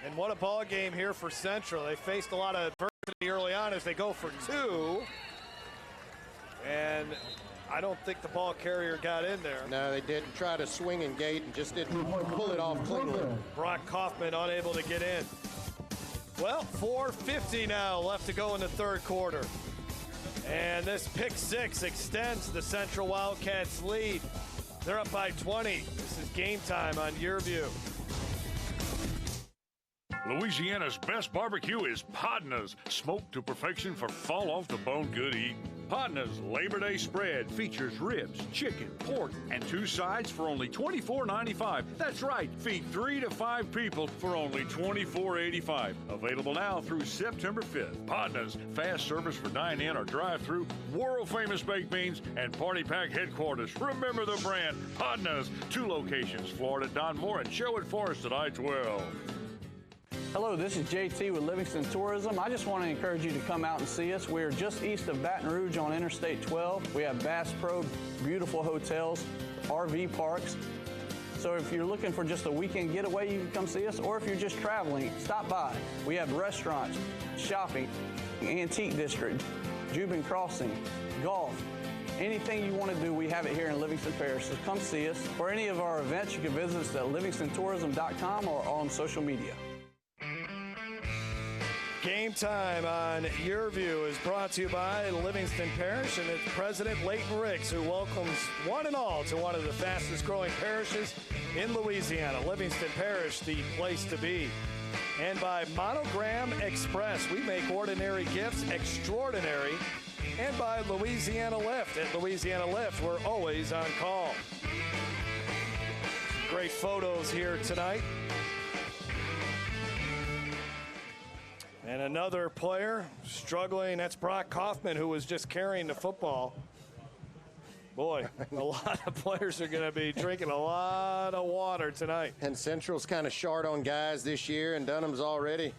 And what a ball game here for Central. They faced a lot of adversity early on as they go for 2. And I don't think the ball carrier got in there. No, they didn't. Try to swing and gate and just didn't pull it off cleanly. Brock Kaufman unable to get in. Well, 4:50 now left to go in the third quarter. And this pick six extends the Central Wildcats lead. They're up by 20. This is Game Time on YurView. Louisiana's best barbecue is Podna's, smoked to perfection for fall off the bone good eating. Podna's Labor Day spread features ribs, chicken, pork, and 2 sides for only $24.95. That's right, feed 3 to 5 people for only $24.85. Available now through September 5th. Podna's, fast service for dine-in or drive-through, world-famous baked beans, and party pack headquarters. Remember the brand, Podna's. 2 locations, Florida, Don Moore, and Sherwood Forest at I-12. Hello, this is JT with Livingston Tourism. I just want to encourage you to come out and see us. We're just east of Baton Rouge on Interstate 12. We have Bass Pro, beautiful hotels, RV parks. So if you're looking for just a weekend getaway, you can come see us. Or if you're just traveling, stop by. We have restaurants, shopping, antique district, Jubin Crossing, golf. Anything you want to do, we have it here in Livingston Parish. So come see us. For any of our events, you can visit us at livingstontourism.com or on social media. Game Time on YurView is brought to you by Livingston Parish and its president, Leighton Ricks, who welcomes one and all to one of the fastest growing parishes in Louisiana. Livingston Parish, the place to be. And by Monogram Express, we make ordinary gifts extraordinary. And by Louisiana Lift. At Louisiana Lift, we're always on call. Great photos here tonight. And another player struggling, that's Brock Kaufman, who was just carrying the football. Boy, a lot of players are going to be drinking a lot of water tonight. And Central's kind of short on guys this year, and Dunham's already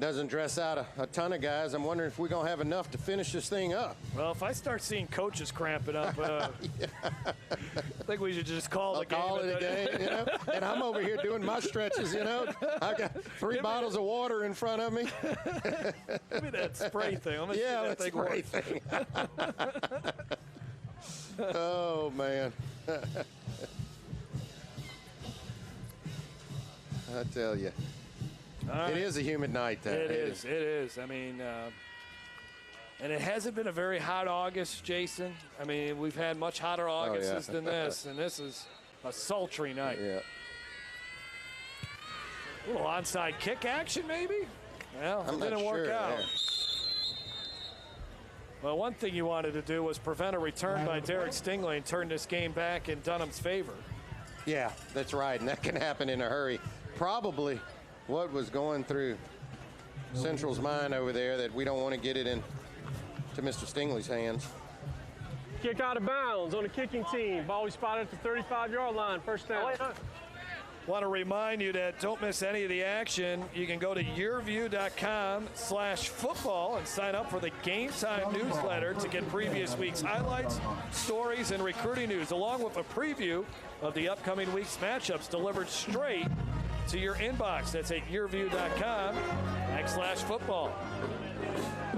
doesn't dress out a ton of guys. I'm wondering if we're going to have enough to finish this thing up. Well, if I start seeing coaches cramping up, I think we should just call it a game, you know? And I'm over here doing my stretches, you know? I got 3 bottles of water in front of me. Give me that spray thing. I'm that spray thing. Oh, man. I tell you. It is a humid night, though. It is. I mean, and it hasn't been a very hot August, Jason. I mean, we've had much hotter Augusts than this, and this is a sultry night. Yeah. A little onside kick action, maybe? Well, it didn't work out. Yeah. Well, one thing you wanted to do was prevent a return by Derek Stingley and turn this game back in Dunham's favor. Yeah, that's right, and that can happen in a hurry. Probably what was going through Central's mind over there, that we don't want to get it in to Mr. Stingley's hands. Kick out of bounds on the kicking team. Ball we spotted at the 35-yard line. First down. Want to remind you that don't miss any of the action. You can go to YurView.com/football and sign up for the Game Time newsletter to get previous week's highlights, stories, and recruiting news, along with a preview of the upcoming week's matchups delivered straight to your inbox. That's at YurView.com/football.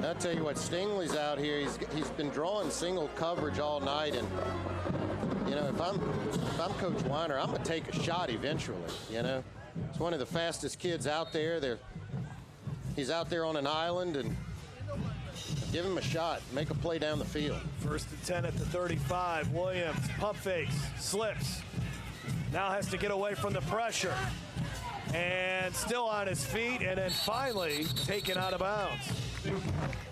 I'll tell you what, Stingley's out here. He's been drawing single coverage all night, and you know, if I'm Coach Weiner, I'm gonna take a shot eventually. You know, it's one of the fastest kids out there. He's out there on an island, and give him a shot. Make a play down the field. 1st and 10 at the 35. Williams pump fakes, slips. Now has to get away from the pressure. And still on his feet, and then finally taken out of bounds.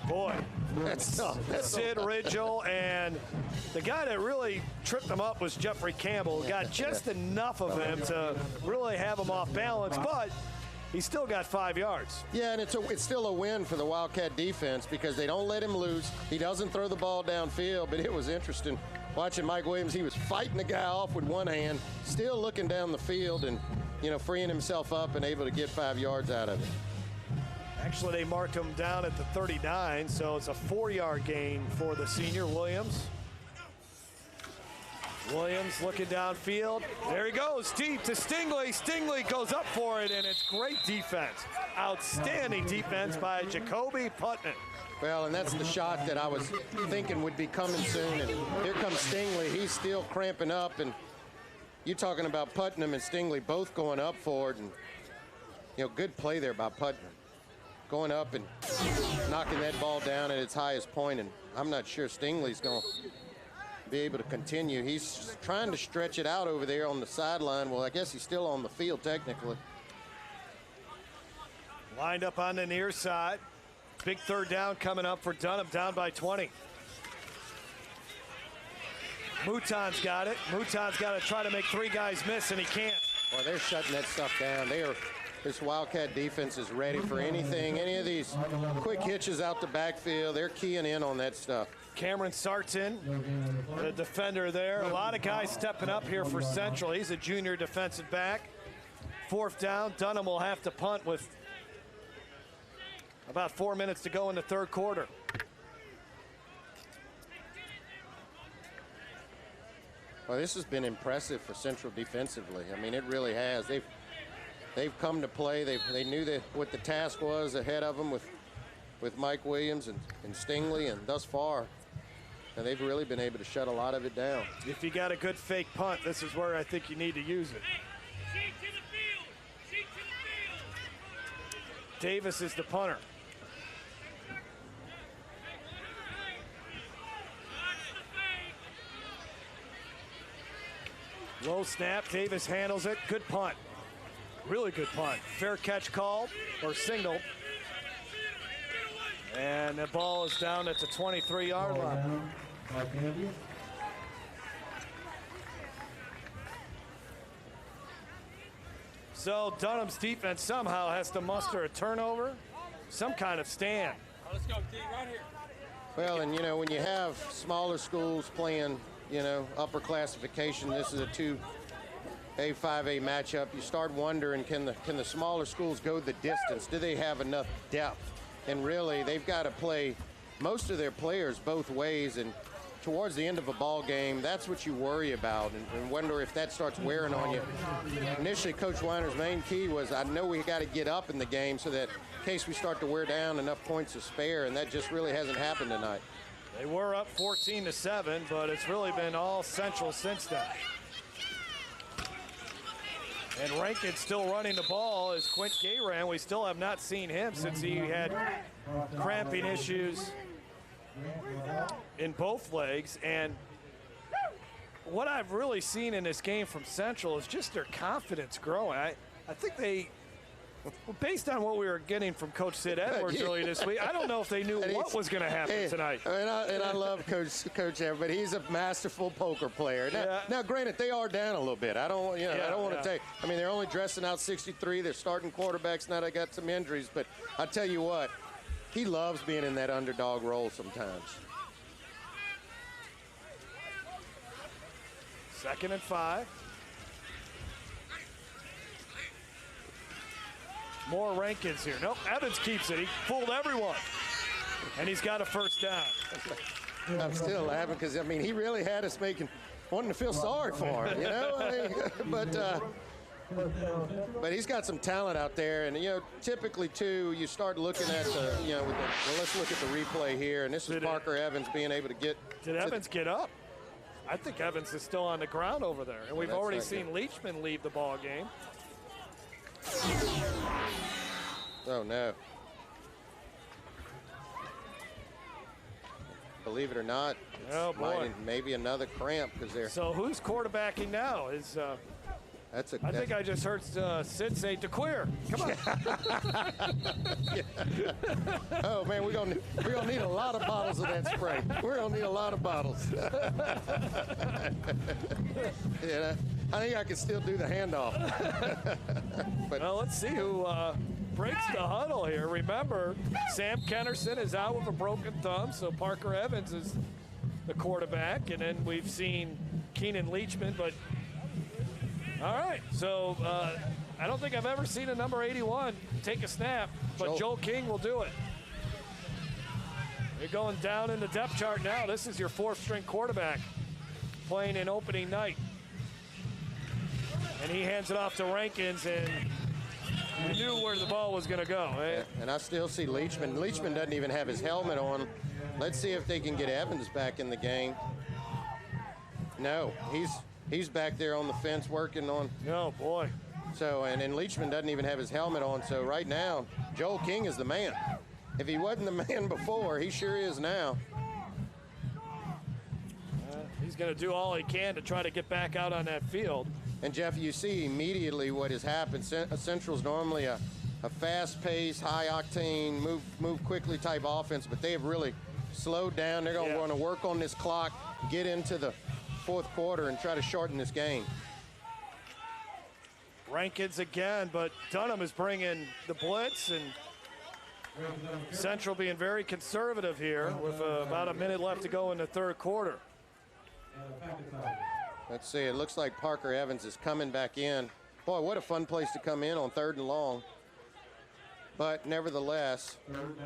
Boy, that's Sid Ridgel, and the guy that really tripped him up was Jeffrey Campbell. Got just enough of him to really have him off balance, but he still got 5 yards. Yeah, and it's still a win for the Wildcat defense because they don't let him loose. He doesn't throw the ball downfield, but it was interesting watching Mike Williams. He was fighting the guy off with one hand, still looking down the field and, you know, freeing himself up and able to get 5 yards out of it. Actually, they marked him down at the 39, so it's a 4-yard gain for the senior Williams. Williams looking downfield. There he goes, deep to Stingley. Stingley goes up for it, and it's great defense. Outstanding defense by Jacoby Putnam. Well, and that's the shot that I was thinking would be coming soon, and here comes Stingley. He's still cramping up, and you're talking about Putnam and Stingley both going up for it, and, you know, good play there by Putnam. going up and knocking that ball down at its highest point, and I'm not sure Stingley's going to be able to continue. He's trying to stretch it out over there on the sideline. Well, I guess he's still on the field technically. Lined up on the near side. Big third down coming up for Dunham, down by 20. Mouton's got it. Mouton's got to try to make 3 guys miss, and he can't. Well, they're shutting that stuff down. This Wildcat defense is ready for anything, any of these quick hitches out the backfield. They're keying in on that stuff. Cameron Sarton, the defender there. A lot of guys stepping up here for Central. He's a junior defensive back. 4th down. Dunham will have to punt with about 4 minutes to go in the 3rd quarter. Well, this has been impressive for Central defensively. I mean, it really has. They've come to play. They knew what the task was ahead of them with Mike Williams and Stingley, and thus far, and they've really been able to shut a lot of it down. If you got a good fake punt, this is where I think you need to use it. Davis is the punter. Low snap, Davis handles it. Good punt. Really good punt. Fair catch called or signaled. And the ball is down at the 23-yard line. So Dunham's defense somehow has to muster a turnover, some kind of stand. Let's go, D, right here. Well, and you know, when you have smaller schools playing, you know, upper classification, this is a 2A, 5A matchup. You start wondering, can the smaller schools go the distance? Do they have enough depth? And really, they've got to play most of their players both ways. And towards the end of a ball game, that's what you worry about and wonder if that starts wearing on you. Initially, Coach Weiner's main key was, I know we got to get up in the game so that in case we start to wear down, enough points to spare, and that just really hasn't happened tonight. They were up 14-7, but it's really been all Central since then. And Rankin still running the ball is Quint Gayran. We still have not seen him since he had cramping issues in both legs. And what I've really seen in this game from Central is just their confidence growing. I think they, based on what we were getting from Coach Sid Edwards earlier this week, I don't know if they knew what was going to happen tonight. And I love Coach Edwards, but he's a masterful poker player. Now, granted, they are down a little bit. I don't want to take. I mean, they're only dressing out 63. They're starting quarterbacks now. They got some injuries, but I tell you what, he loves being in that underdog role sometimes. 2nd and 5. More Rankins here. Nope, Evans keeps it. He fooled everyone. And he's got a 1st down. I'm still laughing because, I mean, he really had us wanting to feel sorry for him, you know? I mean, but he's got some talent out there. And, you know, typically, too, you start looking at the, you know, let's look at the replay here. And this is Parker Evans being able to get. Did Evans get up? I think Evans is still on the ground over there. And we've already seen Leachman leave the ball game. Oh, no. Believe it or not, oh boy, maybe another cramp because they're. So who's quarterbacking now? Is I think I just heard Sid say DeQueer. Come on. Oh man, we're gonna need a lot of bottles of that spray. We're gonna need a lot of bottles. Yeah, I think I can still do the handoff. But well, let's see who breaks the huddle here. Remember, Sam Kennerson is out with a broken thumb, so Parker Evans is the quarterback, and then we've seen Keenan Leachman. But all right, so I don't think I've ever seen a number 81 take a snap, but Joel King will do it. You're going down in the depth chart now. This is your 4th-string quarterback playing in opening night. And he hands it off to Rankins, and he knew where the ball was going to go. Eh? And I still see Leachman. Leachman doesn't even have his helmet on. Let's see if they can get Evans back in the game. No, he's back there on the fence working on. Oh, boy. So, and Leachman doesn't even have his helmet on. So right now, Joel King is the man. If he wasn't the man before, he sure is now. He's going to do all he can to try to get back out on that field. And Jeff, you see immediately what has happened. Central's normally a fast-paced, high-octane, move quickly type offense, but they have really slowed down. They're going to want to work on this clock, get into the fourth quarter, and try to shorten this game. Rankins again, but Dunham is bringing the blitz, and Central being very conservative here with about a minute left to go in the third quarter. Let's see, it looks like Parker Evans is coming back in. Boy, what a fun place to come in on 3rd and long. But nevertheless, you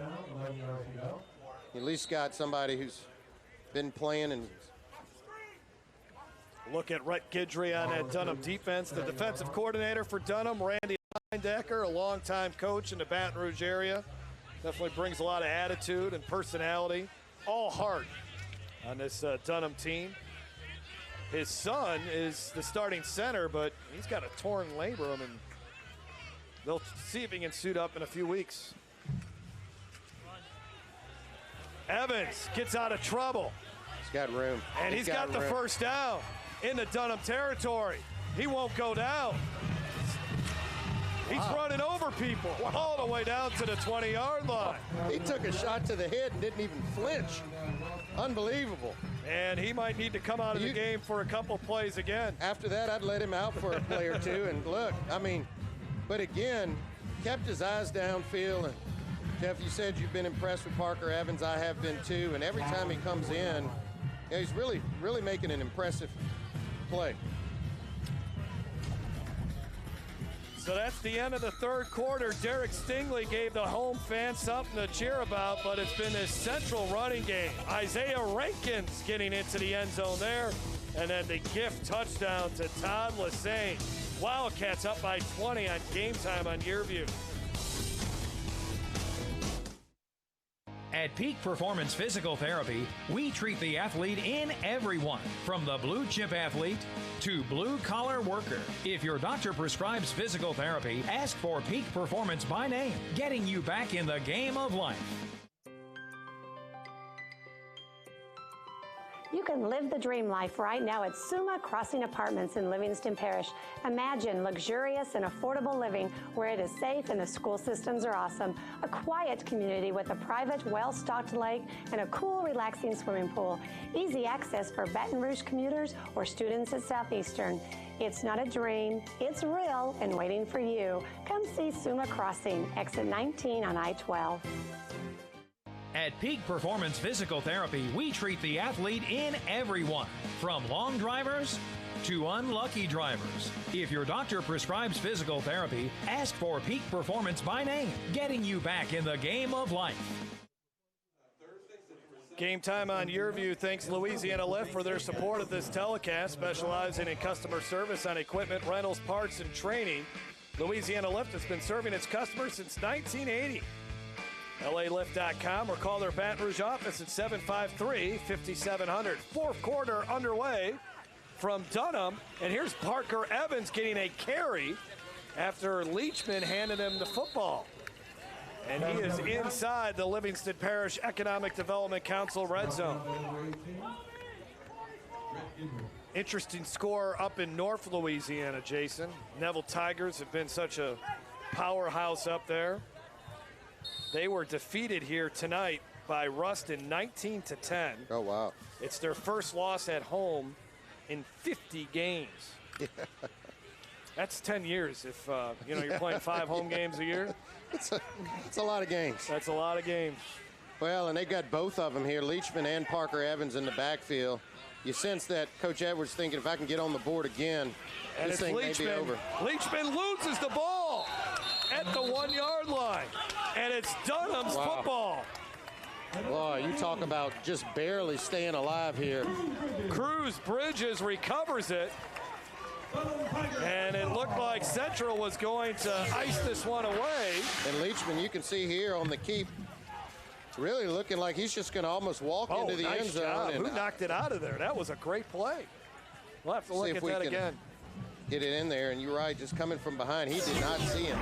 at least got somebody who's been playing. And look at Rhett Guidry on that Dunham defense. The defensive coordinator for Dunham, Randy Decker, a longtime coach in the Baton Rouge area. Definitely brings a lot of attitude and personality, all heart on this Dunham team. His son is the starting center, but he's got a torn labrum, and they'll see if he can suit up in a few weeks. Evans gets out of trouble. He's got room. And he's got the first down in the Dunham territory. He won't go down. He's running over people all the way down to the 20-yard line. He took a shot to the head and didn't even flinch. Unbelievable. And he might need to come out of the game for a couple plays again. After that, I'd let him out for a play or two. And look, I mean, but again, kept his eyes downfield. And Jeff, you said you've been impressed with Parker Evans. I have been too. And every time he comes in, he's really making an impressive play. So that's the end of the third quarter. Derek Stingley gave the home fans something to cheer about, but it's been this Central running game. Isaiah Rankins getting into the end zone there, and then the gift touchdown to Todd Lassane. Wildcats up by 20 on Game Time on YurView. At Peak Performance Physical Therapy, we treat the athlete in everyone, from the blue chip athlete to blue collar worker. If your doctor prescribes physical therapy, ask for Peak Performance by name, getting you back in the game of life. You can live the dream life right now at Suma Crossing Apartments in Livingston Parish. Imagine luxurious and affordable living where it is safe and the school systems are awesome. A quiet community with a private, well-stocked lake and a cool, relaxing swimming pool. Easy access for Baton Rouge commuters or students at Southeastern. It's not a dream, it's real and waiting for you. Come see Suma Crossing, exit 19 on I-12. At Peak Performance Physical Therapy, we treat the athlete in everyone, from long drivers to unlucky drivers. If your doctor prescribes physical therapy, ask for Peak Performance by name, getting you back in the game of life. Game Time on YurView thanks Louisiana Lift for their support of this telecast, specializing in customer service on equipment, rentals, parts, and training. Louisiana Lift has been serving its customers since 1980. LALift.com or call their Baton Rouge office at 753-5700. Fourth quarter underway from Dunham, and here's Parker Evans getting a carry after Leachman handed him the football. And he is inside the Livingston Parish Economic Development Council red zone. Interesting score up in North Louisiana, Jason. Neville Tigers have been such a powerhouse up there. They were defeated here tonight by Ruston 19-10. Oh, wow. It's their first loss at home in 50 games. Yeah. That's 10 years if you're playing 5 home games a year. It's a lot of games. That's a lot of games. Well, and they've got both of them here, Leachman and Parker Evans in the backfield. You sense that Coach Edwards thinking, if I can get on the board again, and this thing may be over. Leachman loses the ball at the 1-yard line, and it's Dunham's football. Boy, you talk about just barely staying alive here. Cruz Bridges recovers it, and it looked like Central was going to ice this one away. And Leachman, you can see here on the keep, really looking like he's just going to almost walk into the end zone. Job. Who knocked it out of there? That was a great play. We'll have to look at that again. get it in there. And you're right, just coming from behind, he did not see him.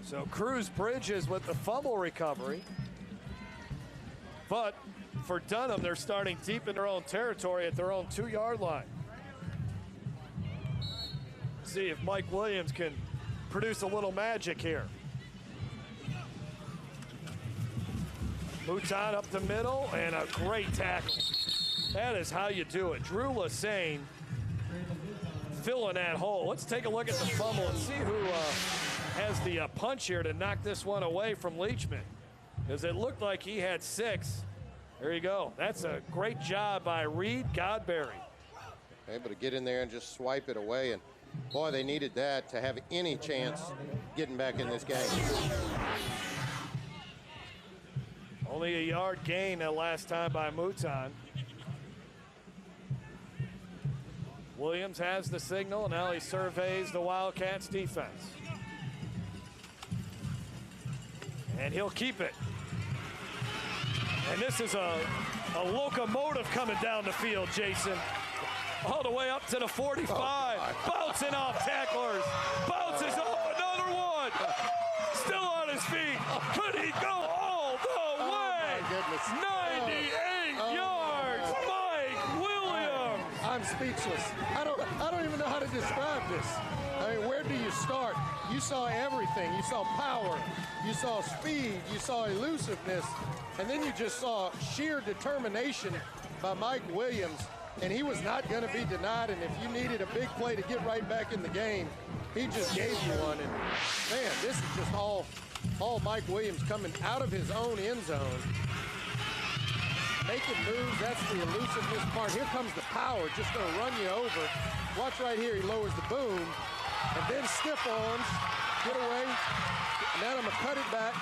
So Cruz Bridges with the fumble recovery. But for Dunham, they're starting deep in their own territory at their own 2-yard line. See if Mike Williams can produce a little magic here. Mouton up the middle, and a great tackle. That is how you do it. Drew Lassane filling that hole. Let's take a look at the fumble and see who has the punch here to knock this one away from Leachman, because it looked like he had 6. There you go. That's a great job by Reed Godberry. Able to get in there and just swipe it away, and boy, they needed that to have any chance getting back in this game. Only a yard gain that last time by Mouton. Williams has the signal. Now he surveys the Wildcats defense. And he'll keep it. And this is a locomotive coming down the field, Jason. All the way up to the 45. Bouncing off tacklers. Bounces off another one. Still on his feet. Could he go all the way? My goodness. 98 yards. Mike Williams. I'm speechless. I don't even know how to describe this. I mean, where do you start? You saw everything. You saw power. You saw speed. You saw elusiveness. And then you just saw sheer determination by Mike Williams. And he was not going to be denied. And if you needed a big play to get right back in the game, he just gave you one. And man, this is just all Mike Williams coming out of his own end zone. Making moves, that's the elusiveness part. Here comes the power, just going to run you over. Watch right here, he lowers the boom. And then stiff arms, get away. And then I'm going to cut it back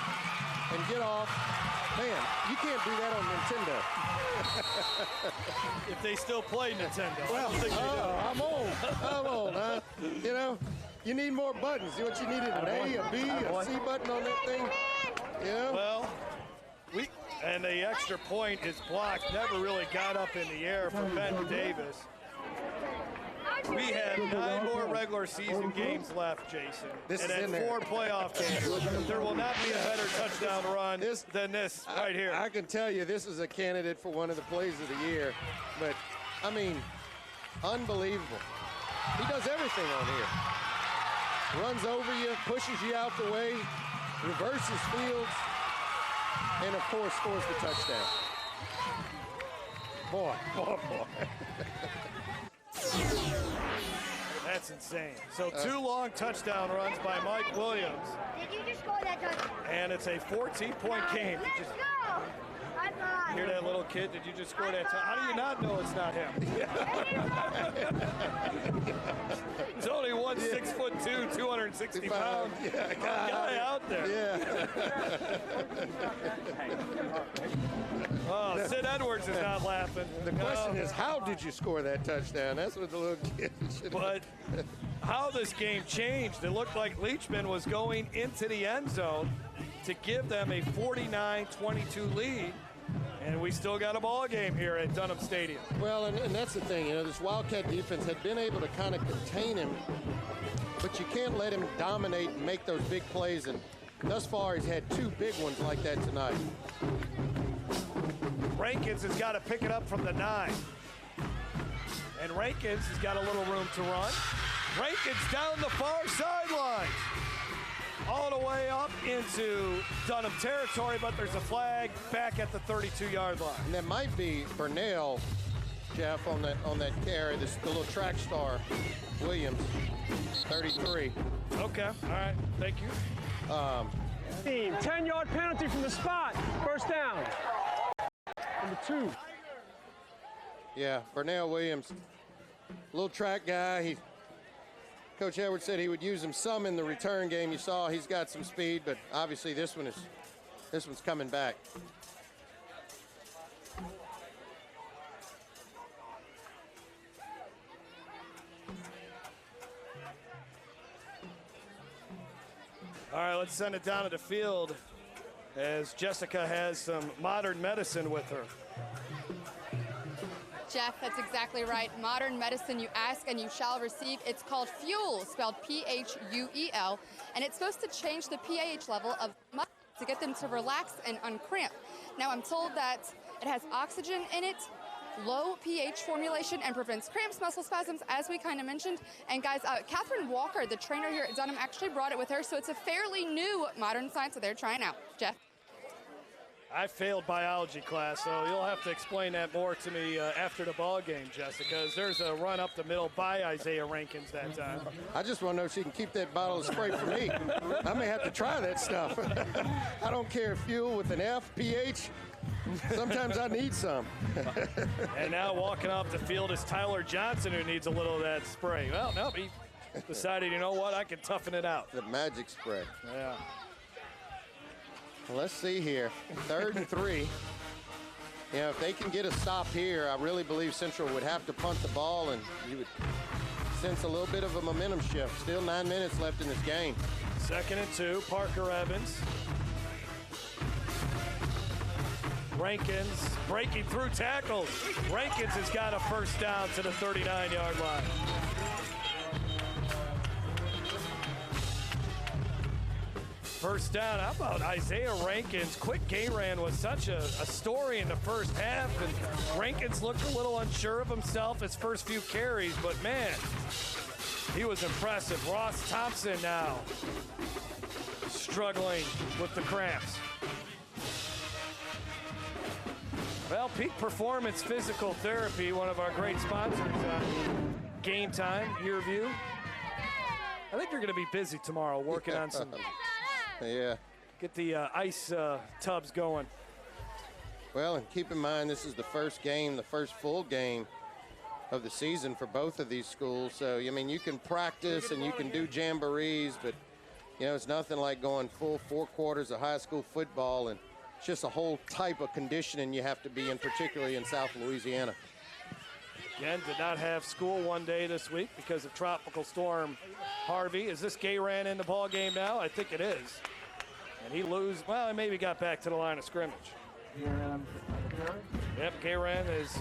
and get off. Man, you can't do that on Nintendo. If they still play Nintendo. Well, I don't think they do. I'm old, huh? You know, you need more buttons. What you needed, an A, a B, a C button on that thing? You know? Well, and the extra point is blocked. Never really got up in the air for Ben Davis. We have 9 more regular season games left, Jason. This and is at in there. 4 playoff games. There will not be a better touchdown run than this right here. I can tell you this is a candidate for one of the plays of the year. But, I mean, unbelievable. He does everything on here. Runs over you, pushes you out the way, reverses fields, and, of course, scores the touchdown. Boy. That's insane. So 2 long touchdown runs by Mike Williams. Did you just score that touchdown? And it's a 14-point game. Let's go! High five. Hear that little kid? Did you just score that touchdown? How do you not know it's not him? He's only 6'2", 260 pounds. Yeah, guy out there. Yeah. Oh, Sid Edwards is not laughing. The question is, how did you score that touchdown? That's what the little kid should have. But how this game changed, it looked like Leachman was going into the end zone to give them a 49-22 lead. And we still got a ball game here at Dunham Stadium. Well, and that's the thing, you know, this Wildcat defense had been able to kind of contain him, but you can't let him dominate and make those big plays. And thus far, he's had 2 big ones like that tonight. Rankins has got to pick it up from the 9. And Rankins has got a little room to run. Rankins down the far sideline. All the way up into Dunham territory, but there's a flag back at the 32-yard line. And that might be Burnell, Jeff, on that carry, the little track star, Williams, 33. Okay, all right, thank you. 10-yard penalty from the spot. First down. Number 2. Yeah, Burnell Williams, little track guy. Coach Edwards said he would use him some in the return game. You saw he's got some speed, but obviously this one's coming back. All right, let's send it down to the field as Jessica has some modern medicine with her. Jeff, that's exactly right. Modern medicine, you ask and you shall receive. It's called Fuel, spelled P-H-U-E-L, and it's supposed to change the pH level of muscles to get them to relax and uncramp. Now, I'm told that it has oxygen in it, low pH formulation, and prevents cramps, muscle spasms, as we kind of mentioned. And guys, Catherine Walker, the trainer here at Dunham, actually brought it with her, so it's a fairly new modern science that they're trying out. Jeff? I failed biology class, so you'll have to explain that more to me after the ball game, Jessica, as there's a run up the middle by Isaiah Rankins that time. I just want to know if she can keep that bottle of spray for me. I may have to try that stuff. I don't care, Fuel with an F, pH. Sometimes I need some. And now walking off the field is Tyler Johnson, who needs a little of that spray. Well, no, he decided, you know what, I can toughen it out. The magic spray. Yeah. Well, let's see here. 3rd and 3. You know, if they can get a stop here, I really believe Central would have to punt the ball, and you would sense a little bit of a momentum shift. Still 9 minutes left in this game. 2nd and 2, Parker Evans. Rankins breaking through tackles. Rankins has got a first down to the 39-yard line. First down. How about Isaiah Rankins? Quick game ran was such a story in the first half, and Rankins looked a little unsure of himself his first few carries, but man, he was impressive. Ross Thompson now struggling with the cramps. Well, Peak Performance Physical Therapy, one of our great sponsors on Game Time, YurView. I think you're going to be busy tomorrow working on some... Yeah. Get the ice tubs going. Well, and keep in mind, this is the first game, the first full game of the season for both of these schools. So, I mean, you can practice and you can do jamborees, but, you know, it's nothing like going full 4 quarters of high school football, and it's just a whole type of conditioning you have to be in, particularly in South Louisiana. Again, did not have school one day this week because of Tropical Storm Harvey. Is this Gayran in the ball game now? I think it is. And he well, he maybe got back to the line of scrimmage. Yep, Gayran is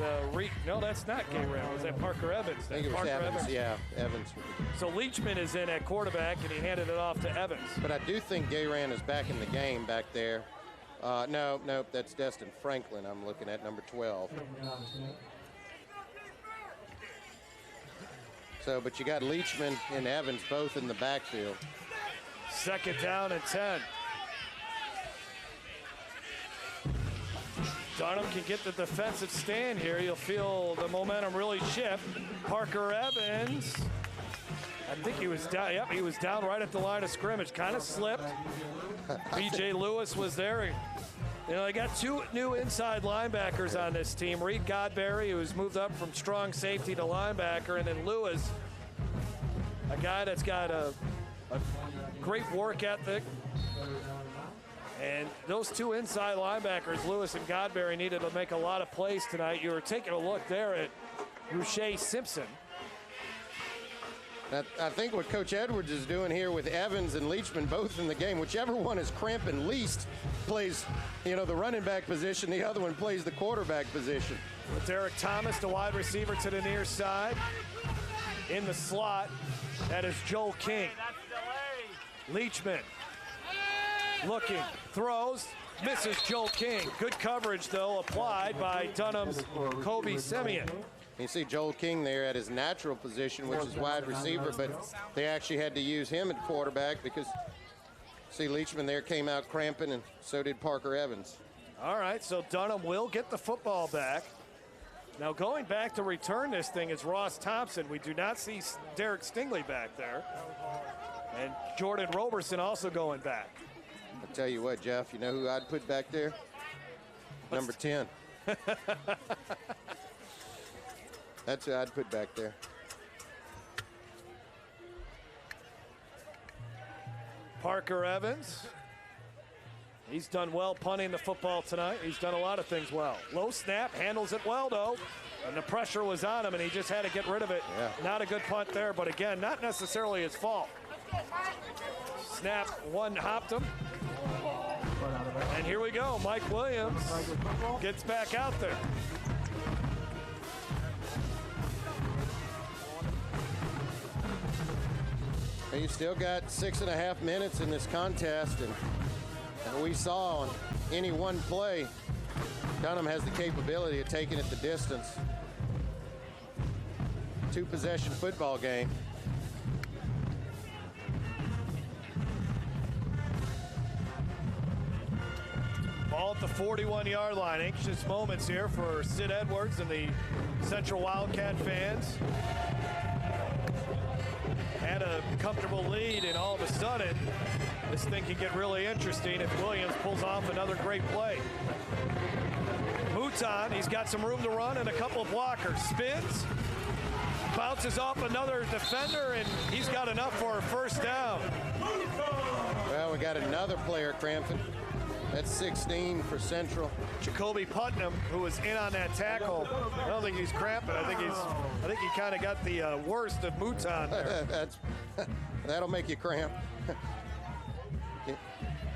no, that's not Gayran. Was that Parker Evans? I think it was Parker Evans. Yeah, Evans. So Leachman is in at quarterback, and he handed it off to Evans. But I do think Gayran is back in the game back there. No, that's Destin Franklin I'm looking at, number 12. So, but you got Leachman and Evans both in the backfield. 2nd down and 10. Dunham can get the defensive stand here. You'll feel the momentum really shift. Parker Evans, I think he was down. Yep, he was down right at the line of scrimmage. Kind of slipped. B.J. Lewis was there. You know, they got 2 new inside linebackers on this team. Reed Godberry, who's moved up from strong safety to linebacker, and then Lewis, a guy that's got a great work ethic. And those 2 inside linebackers, Lewis and Godberry, needed to make a lot of plays tonight. You were taking a look there at Rushay Simpson. I think what Coach Edwards is doing here with Evans and Leachman both in the game, whichever one is cramping least plays, you know, the running back position, the other one plays the quarterback position. With Derek Thomas, the wide receiver, to the near side. In the slot, that is Joel King. Leachman looking, throws, misses Joel King. Good coverage, though, applied by Dunham's Kobe Simeon. You see Joel King there at his natural position, which is wide receiver, but they actually had to use him at quarterback because, see, Leachman there came out cramping, and so did Parker Evans. All right, so Dunham will get the football back. Now going back to return this thing is Ross Thompson. We do not see Derek Stingley back there. And Jordan Roberson also going back. I'll tell you what, Jeff, you know who I'd put back there? Number 10. That's who I'd put back there. Parker Evans. He's done well punting the football tonight. He's done a lot of things well. Low snap, handles it well, though. And the pressure was on him, and he just had to get rid of it. Yeah. Not a good punt there, but again, not necessarily his fault. Snap, one hopped him. And here we go. Mike Williams gets back out there. You still got 6.5 minutes in this contest, and we saw on any one play, Dunham has the capability of taking it the distance. 2-possession football game. Ball at the 41-yard line. Anxious moments here for Sid Edwards and the Central Wildcat fans. Had a comfortable lead, and all of a sudden, this thing can get really interesting if Williams pulls off another great play. Mouton, he's got some room to run and a couple of blockers. Spins, bounces off another defender, and he's got enough for a first down. Well, we got another player cramping. That's 16 for Central. Jacoby Putnam, who was in on that tackle. I don't think he's cramping. I think he kind of got the worst of Mouton there. That'll make you cramp.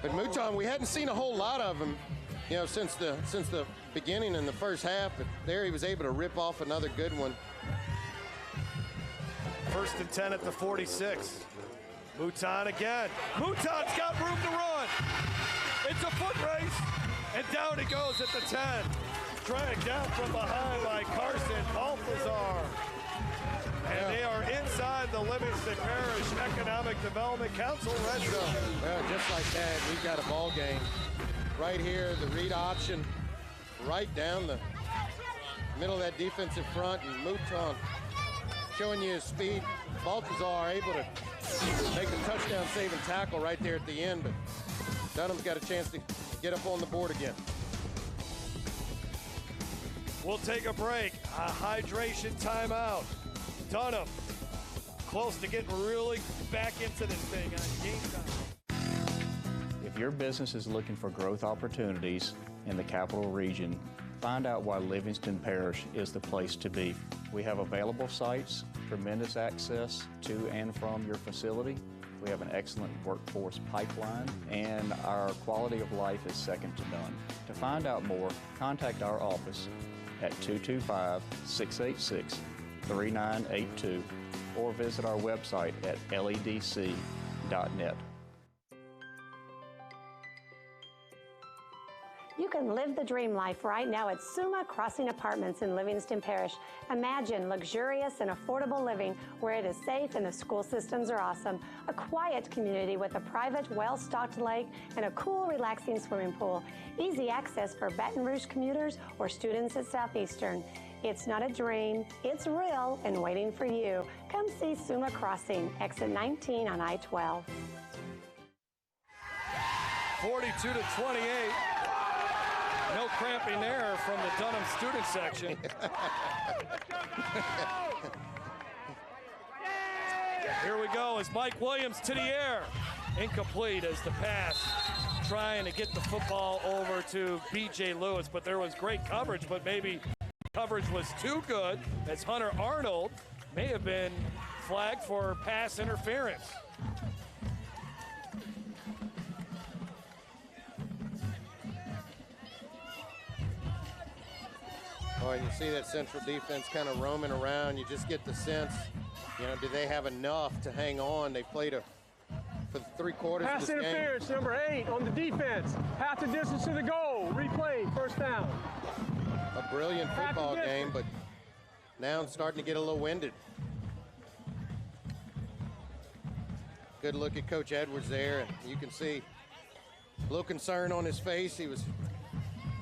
But Mouton, we hadn't seen a whole lot of him, since the beginning in the first half. But there he was able to rip off another good one. 1st and 10 at the 46. Mouton again. Mouton's got room to run. It's a foot race, and down he goes at the 10. Dragged down from behind by Carson Balthazar. And they are inside the Livingston Parish Economic Development Council red zone. Well, just like that, we've got a ball game. Right here, the read option, right down the middle of that defensive front, and Mouton showing you his speed. Balthazar able to make a touchdown-saving tackle right there at the end, but Dunham's got a chance to get up on the board again. We'll take a break. A hydration timeout. Dunham close to getting really back into this thing on game time. If your business is looking for growth opportunities in the capital region, find out why Livingston Parish is the place to be. We have available sites, tremendous access to and from your facility. We have an excellent workforce pipeline, and our quality of life is second to none. To find out more, contact our office at 225-686-3982 or visit our website at ledc.net. You can live the dream life right now at Suma Crossing Apartments in Livingston Parish. Imagine luxurious and affordable living where it is safe and the school systems are awesome. A quiet community with a private, well-stocked lake and a cool, relaxing swimming pool. Easy access for Baton Rouge commuters or students at Southeastern. It's not a dream, it's real and waiting for you. Come see Suma Crossing, exit 19 on I-12. 42-28. No cramping there from the Dunham student section. Here we go as Mike Williams to the air. Incomplete as the pass trying to get the football over to B.J. Lewis, but there was great coverage, but maybe coverage was too good as Hunter Arnold may have been flagged for pass interference. Oh, and you see that Central defense kind of roaming around. You just get the sense, do they have enough to hang on? They played for the 3 quarters Pass of this game. Pass interference, number 8 on the defense. Half the distance to the goal. Replay, first down. A brilliant football game, but now it's starting to get a little winded. Good look at Coach Edwards there, and you can see a little concern on his face. He was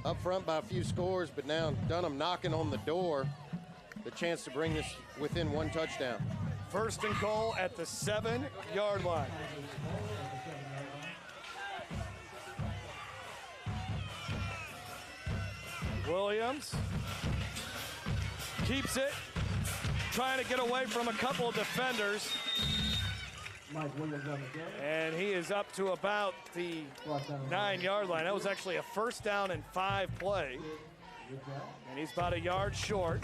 up front by a few scores, but now Dunham knocking on the door, the chance to bring this within 1 touchdown. 1st and goal at the 7-yard line. Williams keeps it, trying to get away from a couple of defenders. And he is up to about the 9-yard line. That was actually a 1st down and 5 play. And he's about a yard short.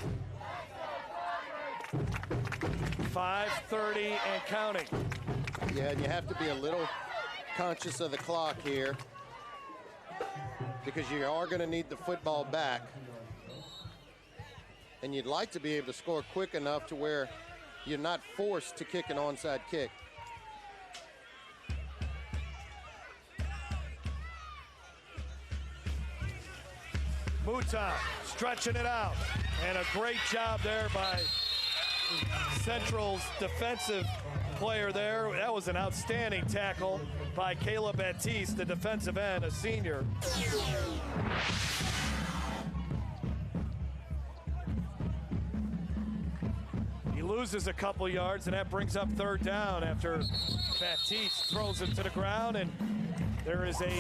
5:30 and counting. Yeah, and you have to be a little conscious of the clock here because you are going to need the football back. And you'd like to be able to score quick enough to where you're not forced to kick an onside kick. Mouton stretching it out. And a great job there by Central's defensive player there. That was an outstanding tackle by Caleb Baptiste, the defensive end, a senior. He loses a couple yards, and that brings up third down after Baptiste throws it to the ground, and there is a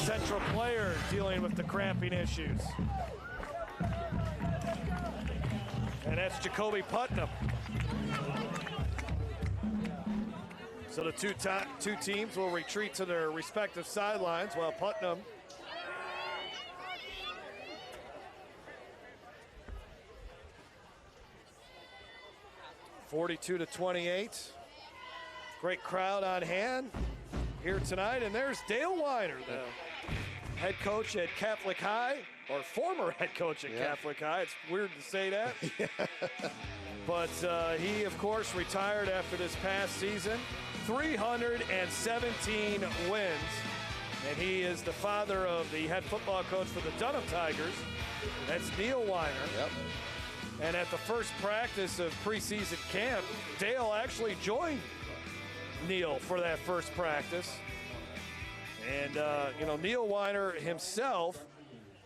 Central player dealing with the cramping issues. And that's Jacoby Putnam. So the two teams will retreat to their respective sidelines while Putnam (42-28). Great crowd on hand here tonight, and there's Dale Weiner, the head coach at Catholic High, or former head coach at Catholic High. It's weird to say that. But he, of course, retired after this past season. 317 wins. And he is the father of the head football coach for the Dunham Tigers. That's Neil Weiner. Yep. And at the first practice of preseason camp, Dale actually joined Neil for that first practice. And, Neil Weiner himself,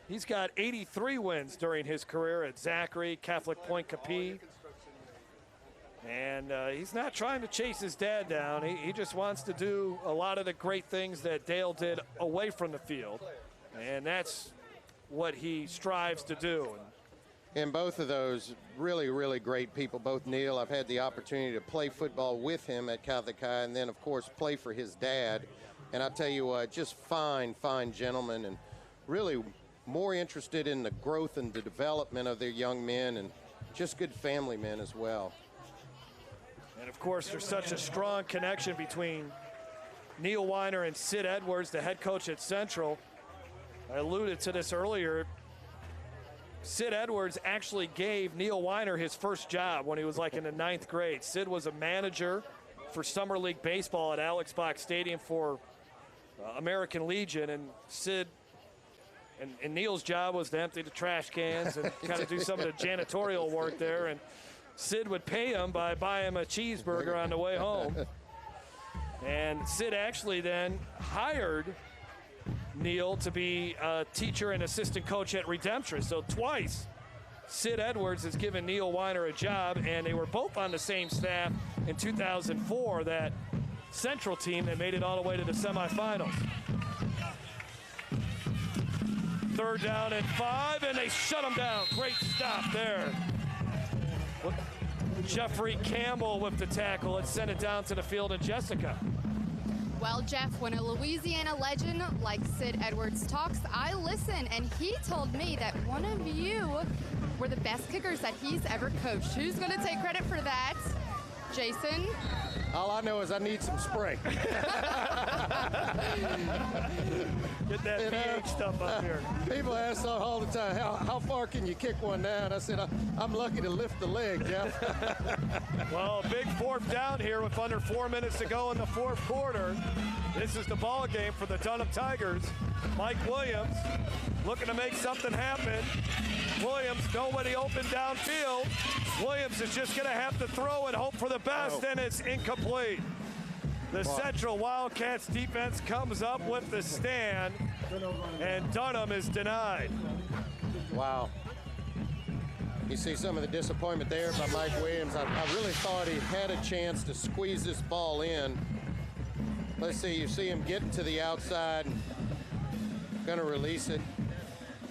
he's got 83 wins during his career at Zachary, Catholic Point Capee. And he's not trying to chase his dad down. He just wants to do a lot of the great things that Dale did away from the field. And that's what he strives to do. And both of those really, really great people, both Neil. I've had the opportunity to play football with him at Catholic High and then, of course, play for his dad. And I'll tell you what, just fine gentlemen, and really more interested in the growth and the development of their young men, and just good family men as well. And, of course, there's such a strong connection between Neil Weiner and Sid Edwards, the head coach at Central. I alluded to this earlier. Sid Edwards actually gave Neil Weiner his first job when he was like in the 9th grade. Sid was a manager for Summer League Baseball at Alex Box Stadium for American Legion, and Sid and Neil's job was to empty the trash cans and kind of do some of the janitorial work there. And Sid would pay him by buying him a cheeseburger on the way home. And Sid actually then hired Neil to be a teacher and assistant coach at Redemption. So twice Sid Edwards has given Neil Weiner a job, and they were both on the same staff in 2004, that Central team that made it all the way to the semifinals. Third down and 5, and they shut them down. Great stop there. Jeffrey Campbell with the tackle and sent it down to the field, and Jessica. Well, Jeff, when a Louisiana legend like Sid Edwards talks, I listen, and he told me that one of you were the best kickers that he's ever coached. Who's going to take credit for that? Jason? All I know is I need some spray. Get that pH stuff up here. People ask all the time, how far can you kick one down? I said, I'm lucky to lift the leg, Jeff. Well, big fourth down here with under 4 minutes to go in the fourth quarter. This is the ball game for the Dunham Tigers. Mike Williams looking to make something happen. Williams, nobody open downfield. Williams is just going to have to throw and hope for the best, and it's incomplete. The Central Wildcats defense comes up with the stand, and Dunham is denied. Wow. You see some of the disappointment there by Mike Williams. I really thought he had a chance to squeeze this ball in. Let's see, you see him getting to the outside and going to release it.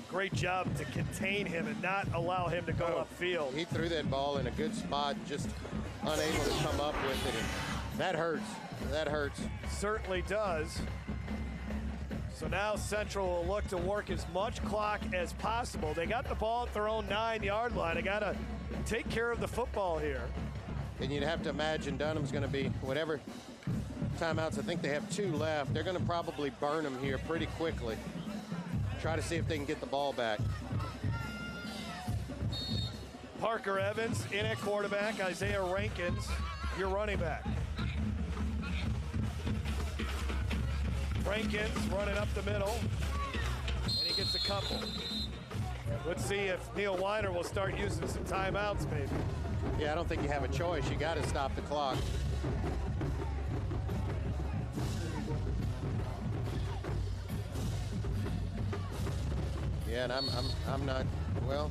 Great job to contain him and not allow him to go upfield. He threw that ball in a good spot, just unable to come up with it. And that hurts. That hurts. Certainly does. So now Central will look to work as much clock as possible. They got the ball at their own 9-yard line. They got to take care of the football here. And you'd have to imagine Dunham's going to be whatever timeouts. I think they have 2 left. They're going to probably burn them here pretty quickly. Try to see if they can get the ball back. Parker Evans in at quarterback. Isaiah Rankins, your running back. Rankins running up the middle, and he gets a couple. Let's see if Neil Weiner will start using some timeouts, maybe. Yeah, I don't think you have a choice. You got to stop the clock. Yeah, and I'm not, well,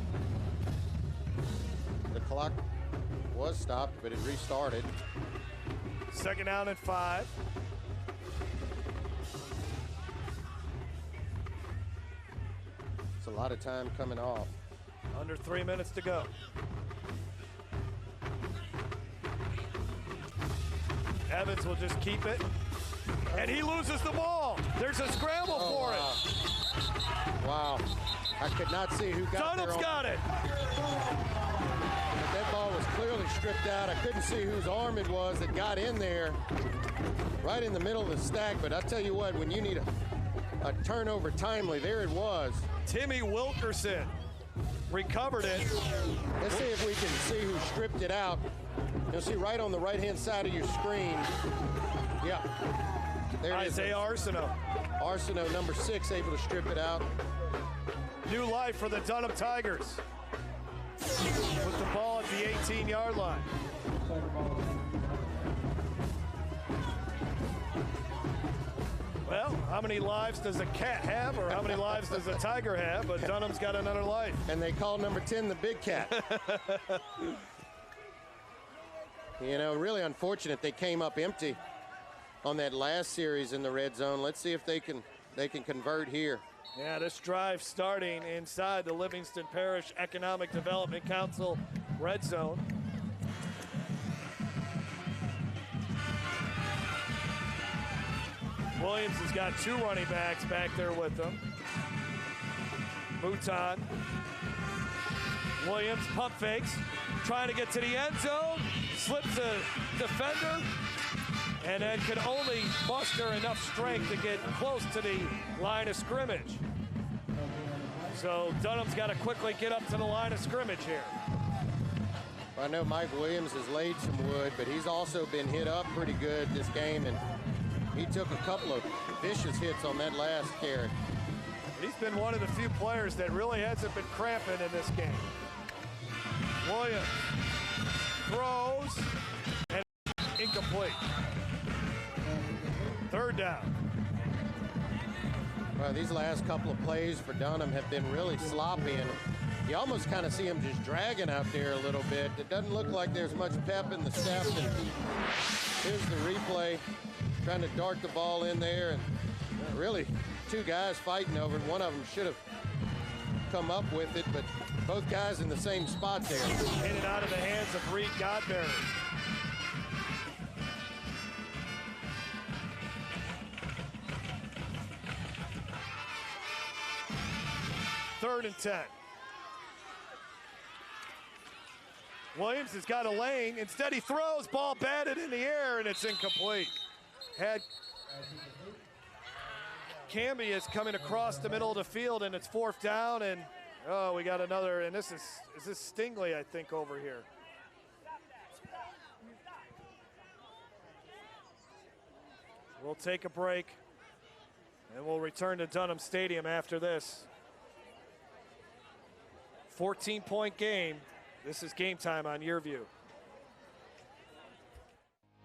the clock was stopped, but it restarted. Second down and 5. It's a lot of time coming off. Under 3 minutes to go. Evans will just keep it. And he loses the ball. There's a scramble for it. Wow. I could not see who got Dunham's got it. But that ball was clearly stripped out. I couldn't see whose arm it was that got in there right in the middle of the stack. But I tell you what, when you need a turnover timely, there it was. Timmy Wilkerson recovered it. Let's see if we can see who stripped it out. You'll see right on the right-hand side of your screen. Yeah. There it is. Isaiah Arsenault. Arsenault, number 6, able to strip it out. New life for the Dunham Tigers. With the ball at the 18-yard line. Well, how many lives does a cat have, or how many lives does a tiger have? But Dunham's got another life. And they call number 10 the big cat. You know, really unfortunate they came up empty on that last series in the red zone. Let's see if they can convert here. Yeah, this drive starting inside the Livingston Parish Economic Development Council red zone. Williams has got 2 running backs back there with him. Mouton. Williams pump fakes, trying to get to the end zone, slips a defender, and then can only muster enough strength to get close to the line of scrimmage. So Dunham's got to quickly get up to the line of scrimmage here. I know Mike Williams has laid some wood, but he's also been hit up pretty good this game, and he took a couple of vicious hits on that last carry. He's been one of the few players that really hasn't been cramping in this game. Williams throws and incomplete. Third down. Well, these last couple of plays for Dunham have been really sloppy, and you almost kind of see him just dragging out there a little bit. It doesn't look like there's much pep in the step. And here's the replay, trying to dart the ball in there, and really 2 guys fighting over it. One of them should have come up with it, but both guys in the same spot there. In and out of the hands of Reed Godberry. Third and 10. Williams has got a lane. Instead, he throws. Ball batted in the air, and it's incomplete. Camby is coming across the middle of the field, and it's 4th down. And we got another. And is this Stingley, I think, over here? We'll take a break, and we'll return to Dunham Stadium after this. 14-point game. This is Game Time on YurView.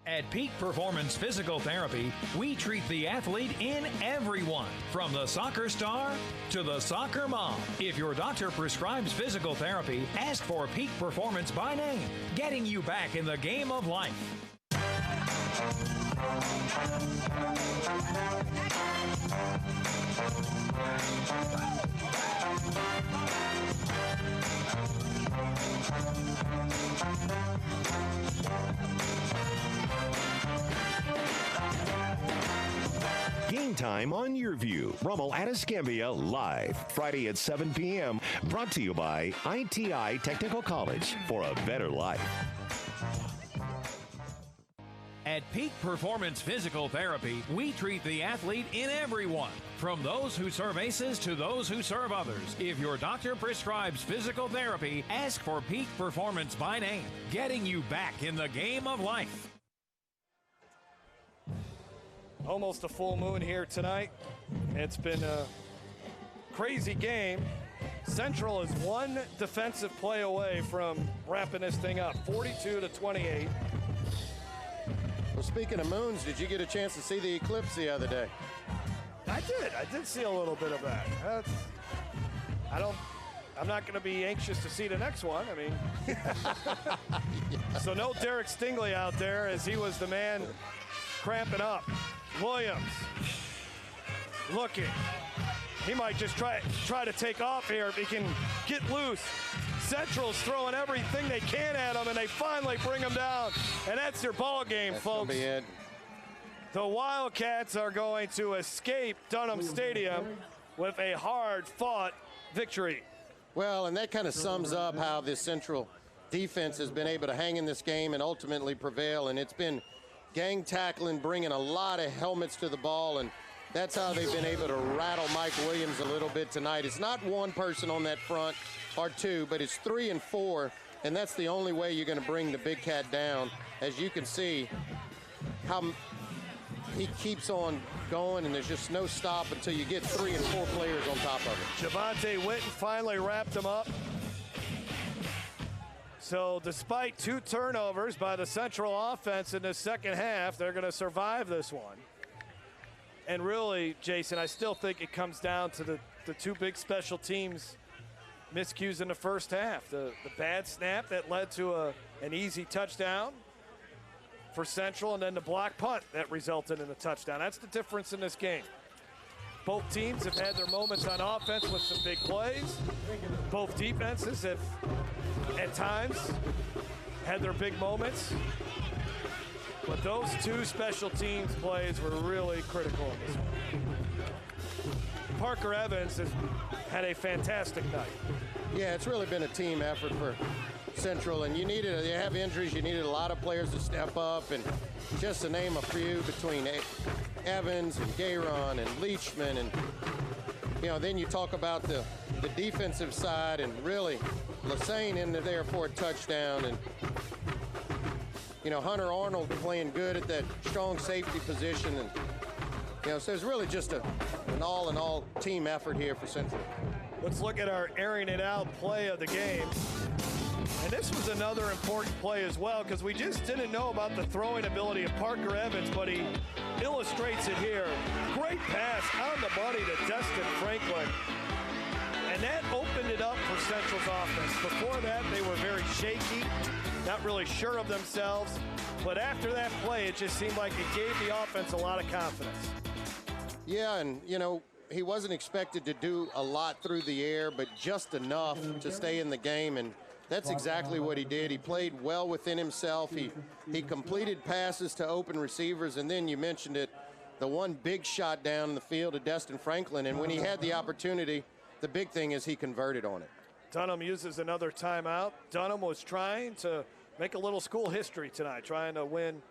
At Peak Performance Physical Therapy, we treat the athlete in everyone, from the soccer star to the soccer mom. If your doctor prescribes physical therapy, ask for Peak Performance by name, getting you back in the game of life. Game Time on YurView. Rummel at Escambia live. Friday at 7 p.m. Brought to you by ITI Technical College for a better life. At Peak Performance Physical Therapy, we treat the athlete in everyone, from those who serve aces to those who serve others. If your doctor prescribes physical therapy, ask for Peak Performance by name, getting you back in the game of life. Almost a full moon here tonight. It's been a crazy game. Central is one defensive play away from wrapping this thing up, 42-28. Well, speaking of moons, did you get a chance to see the eclipse the other day? I did see a little bit of that. I'm not going to be anxious to see the next one. I mean, So no Derek Stingley out there, as he was the man cramping up. Williams looking. He might just try to take off here if he can get loose. Central's throwing everything they can at him, and they finally bring him down. And that's your ball game, folks. Gonna be it. The Wildcats are going to escape Dunham Stadium with a hard-fought victory. Well, and that kind of sums up how this Central defense has been able to hang in this game and ultimately prevail. And it's been gang tackling, bringing a lot of helmets to the ball, and that's how they've been able to rattle Mike Williams a little bit tonight. It's not one person on that front or two, but it's 3 and 4, and that's the only way you're going to bring the big cat down. As you can see, how he keeps on going, and there's just no stop until you get 3 and 4 players on top of it. Javonte Witten finally wrapped him up. So despite 2 turnovers by the Central offense in the second half, they're going to survive this one. And really, Jason, I still think it comes down to the 2 big special teams miscues in the first half. The bad snap that led to an easy touchdown for Central, and then the block punt that resulted in a touchdown. That's the difference in this game. Both teams have had their moments on offense with some big plays. Both defenses have, at times, had their big moments. But those 2 special teams plays were really critical in this one. Parker Evans has had a fantastic night. Yeah, it's really been a team effort for Central, and you have injuries, you needed a lot of players to step up, and just to name a few, between Evans and Gayron and Leachman, and then you talk about the defensive side, and really Lassane in there for a touchdown, and Hunter Arnold playing good at that strong safety position, and so it's really just an all-in-all team effort here for Central. Let's look at our airing it out play of the game. And this was another important play as well, because we just didn't know about the throwing ability of Parker Evans, but he illustrates it here. Great pass on the money to Destin Franklin. And that opened it up for Central's offense. Before that, they were very shaky, not really sure of themselves. But after that play, it just seemed like it gave the offense a lot of confidence. Yeah, and, he wasn't expected to do a lot through the air, but just enough to stay in the game, and that's exactly what he did. He played well within himself. He completed passes to open receivers, and then you mentioned it, the one big shot down the field to Destin Franklin, and when he had the opportunity, the big thing is he converted on it. Dunham uses another timeout. Dunham was trying to make a little school history tonight, trying to win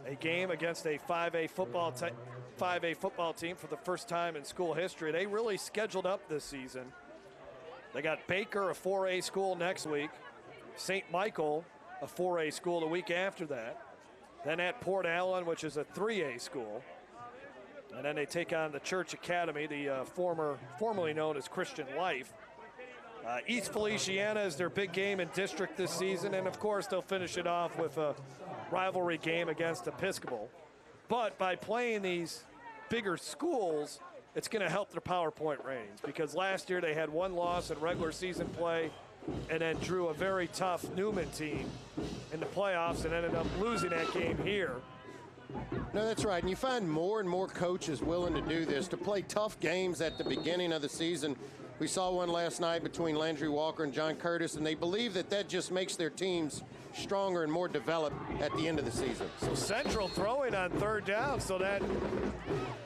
a game against a 5A football team for the first time in school history. They really scheduled up this season. They got Baker, a 4A school, next week. St. Michael, a 4A school the week after that. Then at Port Allen, which is a 3A school. And then they take on the Church Academy, the formerly known as Christian Life. East Feliciana is their big game in district this season, and of course they'll finish it off with a rivalry game against Episcopal. But by playing these bigger schools, it's going to help their PowerPoint ratings, because last year they had 1 loss in regular season play and then drew a very tough Newman team in the playoffs and ended up losing that game here. No, that's right. And you find more and more coaches willing to do this, to play tough games at the beginning of the season. We saw one last night between Landry Walker and John Curtis, and they believe that just makes their teams stronger and more developed at the end of the season. So Central throwing on 3rd down, so that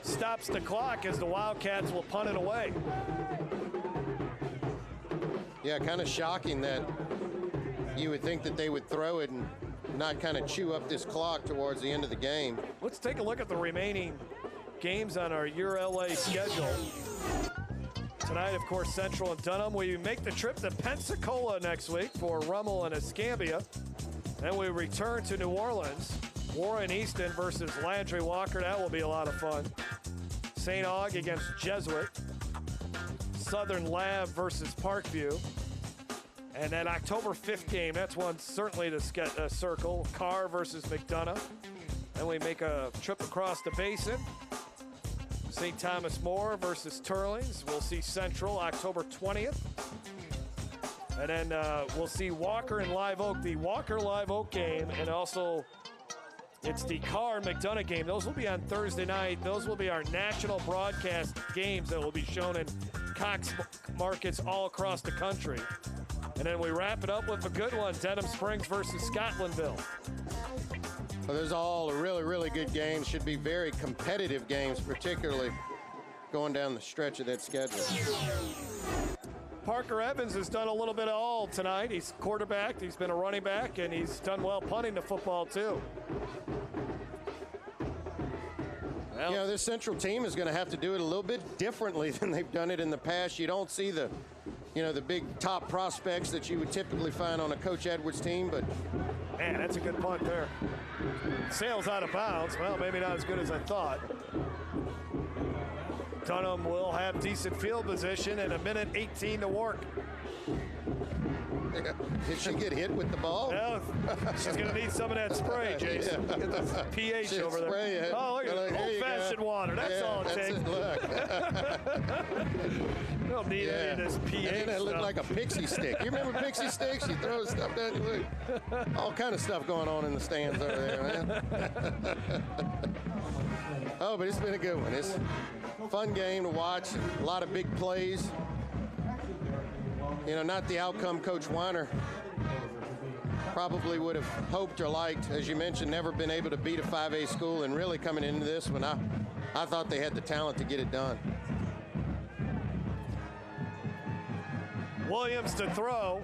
stops the clock as the Wildcats will punt it away. Yeah, kind of shocking that you would think that they would throw it and not kind of chew up this clock towards the end of the game. Let's take a look at the remaining games on our YurLA schedule. Tonight, of course, Central and Dunham. We make the trip to Pensacola next week for Rummel and Escambia. Then we return to New Orleans. Warren Easton versus Landry Walker. That will be a lot of fun. St. Aug against Jesuit. Southern Lab versus Parkview. And then October 5th game, that's one certainly to circle. Carr versus McDonough. Then we make a trip across the basin. St. Thomas More versus Turlings. We'll see Central October 20th. And then we'll see Walker and Live Oak. The Walker Live Oak game, and also it's the Carr McDonough game. Those will be on Thursday night. Those will be our national broadcast games that will be shown in Cox markets all across the country. And then we wrap it up with a good one, Denham Springs versus Scotlandville. Well, those are all really, really good games. Should be very competitive games, particularly going down the stretch of that schedule. Parker Evans has done a little bit of all tonight. He's quarterback, he's been a running back, and he's done well punting the football too. Well, you know, this Central team is going to have to do it a little bit differently than they've done it in the past. You don't see the, you know, the big top prospects that you would typically find on a Coach Edwards team, but man, that's a good punt there. Sails out of bounds. Well, maybe not as good as I thought. Dunham will have decent field position and 1:18 to work. Did she get hit with the ball? Yeah, she's going to need some of that spray, Jason. Yeah. Get this pH over there. Oh, look at that. Old-fashioned water. That's all it takes. You don't need any of this pH And then it looked stuff. like a pixie stick. You remember pixie sticks? You throw stuff down your leg. All kind of stuff going on in the stands over there, man. Oh, but it's been a good one. It's a fun game to watch. A lot of big plays. You know, not the outcome Coach Weiner probably would have hoped or liked. As you mentioned, never been able to beat a 5A school, and really coming into this one, I thought they had the talent to get it done. Williams to throw,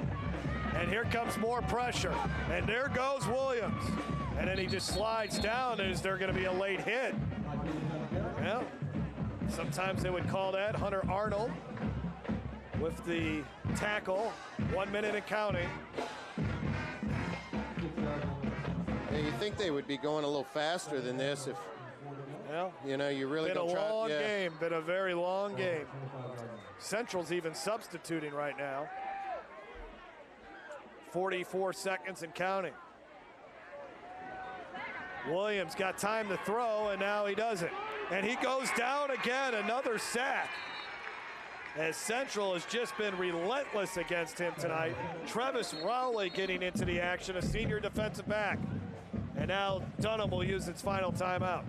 and here comes more pressure. And there goes Williams. And then he just slides down. Is there going to be a late hit? Well, sometimes they would call that Hunter Arnold with the tackle, 1 minute and counting. Yeah, you think they would be going a little faster than this if, well, you know, you really been don't a try. long game, been a very long game. Central's even substituting right now. 44 seconds and counting. Williams got time to throw, and now he doesn't. And he goes down again, another sack. As Central has just been relentless against him tonight. Travis Rowley getting into the action, a senior defensive back. And now Dunham will use its final timeout.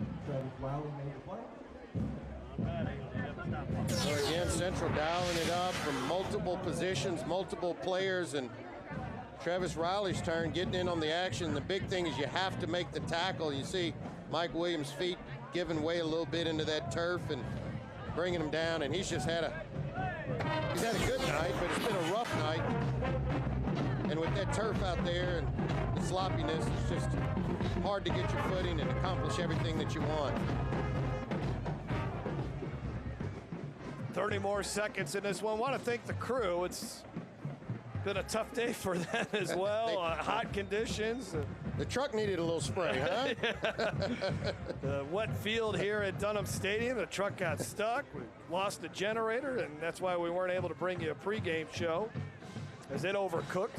So again, Central dialing it up from multiple positions, multiple players, and Travis Riley's turn, getting in on the action. The big thing is you have to make the tackle. You see Mike Williams' feet giving way a little bit into that turf and bringing him down, and he's had a good night, but it's been a rough night. And with that turf out there and the sloppiness, it's just hard to get your footing and accomplish everything that you want. 30 more seconds in this one. Want to thank the crew. It's been a tough day for them as well. Hot conditions. The truck needed a little spray, huh? The wet field here at Dunham Stadium. The truck got stuck. We lost the generator, and that's why we weren't able to bring you a pregame show, as it overcooked.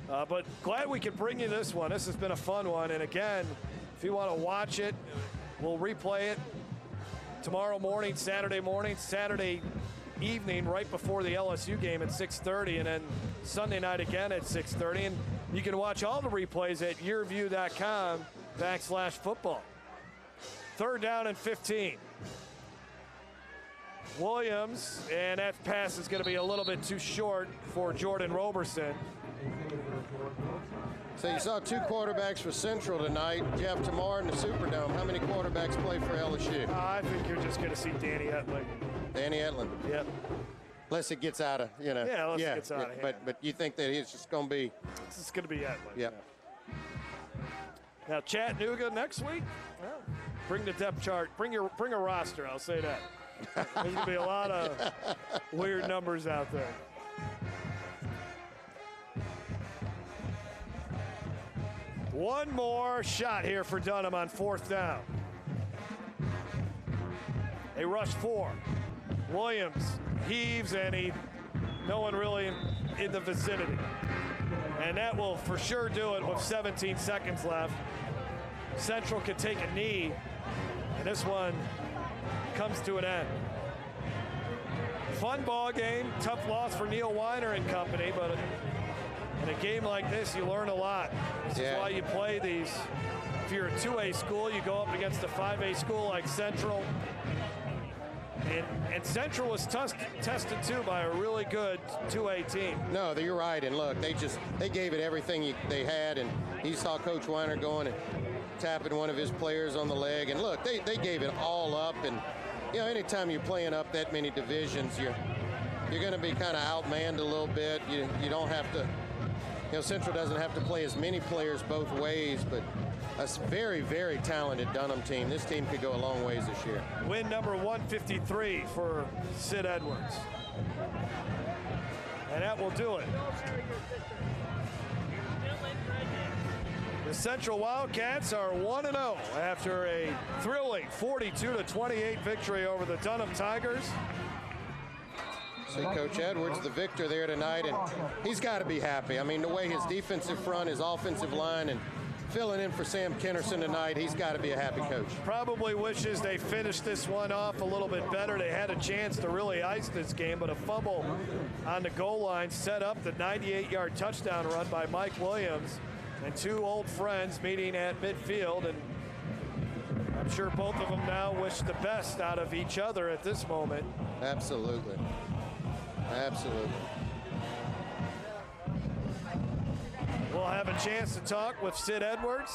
But glad we could bring you this one. This has been a fun one. And again, if you want to watch it, we'll replay it tomorrow morning, Saturday evening, right before the LSU game at 6:30, and then Sunday night again at 6:30. And you can watch all the replays at YurView.com/football. 3rd down and 15. Williams, and that pass is going to be a little bit too short for Jordan Roberson. So you saw two quarterbacks for Central tonight. Jeff, tomorrow in the Superdome, how many quarterbacks play for LSU? I think you're just going to see Danny Etling. Danny Etling. Yep. Unless it gets out of, you know. Yeah, unless it gets out of hand. But you think that he's just going to be. This is going to be Etling. Yep. Yeah. Now Chattanooga next week. Well, bring the depth chart. Bring a roster. I'll say that. There's going to be a lot of weird numbers out there. One more shot here for Dunham on 4th down. They rush 4. Williams heaves, and no one really in the vicinity. And that will for sure do it with 17 seconds left. Central could take a knee, and this one comes to an end. Fun ball game, tough loss for Neil Weiner and company, but in a game like this, you learn a lot. This is why you play these. If you're a 2A school, you go up against a 5A school like Central. And Central was tested too by a really good 2A team. No, you're right. And look, they gave it everything they had. And you saw Coach Weiner going and tapping one of his players on the leg. And look, they gave it all up. And you know, anytime you're playing up that many divisions, you're going to be kind of outmanned a little bit. You don't have to. You know, Central doesn't have to play as many players both ways, but a very, very talented Dunham team. This team could go a long ways this year. Win number 153 for Sid Edwards. And that will do it. The Central Wildcats are 1-0 after a thrilling 42-28 victory over the Dunham Tigers. See Coach Edwards, the victor there tonight, and he's got to be happy. I mean, the way his defensive front, his offensive line, and filling in for Sam Kinnerson tonight, he's got to be a happy coach. Probably wishes they finished this one off a little bit better. They had a chance to really ice this game, but a fumble on the goal line set up the 98-yard touchdown run by Mike Williams, and two old friends meeting at midfield, and I'm sure both of them now wish the best out of each other at this moment. Absolutely. Absolutely. We'll have a chance to talk with Sid Edwards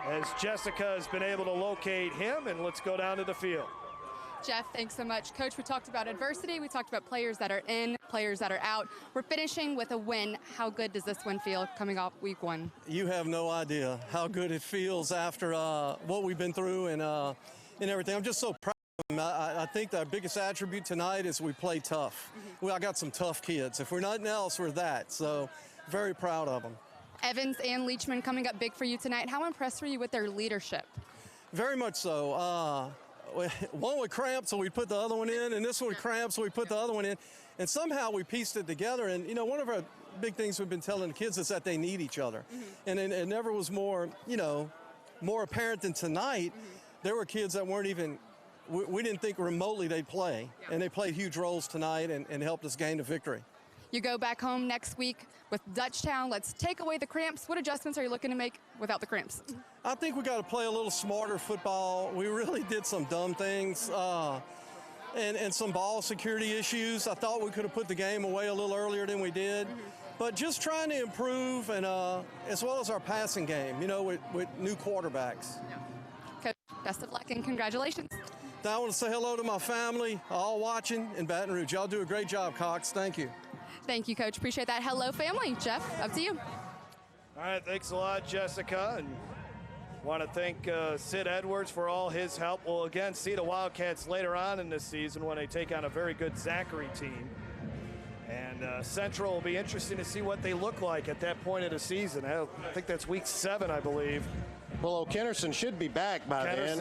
as Jessica has been able to locate him, and let's go down to the field. Jeff, thanks so much. Coach, we talked about adversity. We talked about players that are in, players that are out. We're finishing with a win. How good does this win feel coming off week one? You have no idea how good it feels after what we've been through and everything. I'm just so proud. I think the biggest attribute tonight is we play tough. I got some tough kids. If we're nothing else, we're that. So very proud of them. Evans and Leachman coming up big for you tonight. How impressed were you with their leadership? Very much so. One would cramp, so we put the other one in, and this one would cramp, so we put the other one in. And somehow we pieced it together. And, you know, one of our big things we've been telling the kids is that they need each other. And it never was more, more apparent than tonight. There were kids that weren't even, we didn't think remotely they'd play. And they played huge roles tonight and helped us gain the victory. You go back home next week with Dutchtown. Let's take away the cramps. What adjustments are you looking to make without the cramps? I think we got to play a little smarter football. We really did some dumb things and some ball security issues. I thought we could have put the game away a little earlier than we did. But just trying to improve, and as well as our passing game, with new quarterbacks. Coach, best of luck and congratulations. I want to say hello to my family, all watching in Baton Rouge. Y'all do a great job, Cox. Thank you. Thank you, Coach. Appreciate that. Hello, family. Jeff, up to you. All right, thanks a lot, Jessica. And want to thank Sid Edwards for all his help. We'll again see the Wildcats later on in this season when they take on a very good Zachary team. And Central will be interesting to see what they look like at that point of the season. I think that's week 7, I believe. Well, Kinnerson should be back by then.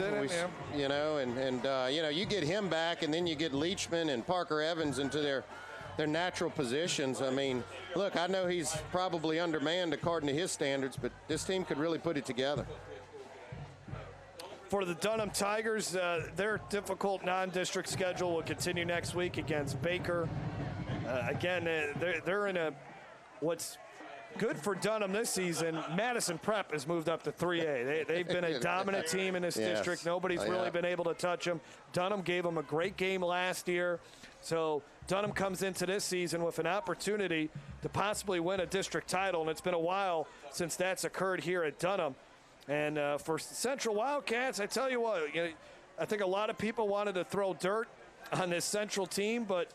You get him back, and then you get Leachman and Parker Evans into their natural positions. I mean, look, I know he's probably undermanned according to his standards, but this team could really put it together. For the Dunham Tigers, their difficult non-district schedule will continue next week against Baker. Again, they're in what's good for Dunham this season. Madison Prep has moved up to 3A. They've been a dominant team in this district. Nobody's really been able to touch them. Dunham gave them a great game last year. So Dunham comes into this season with an opportunity to possibly win a district title, and it's been a while since that's occurred here at Dunham. And for Central Wildcats, I tell you what, I think a lot of people wanted to throw dirt on this Central team, but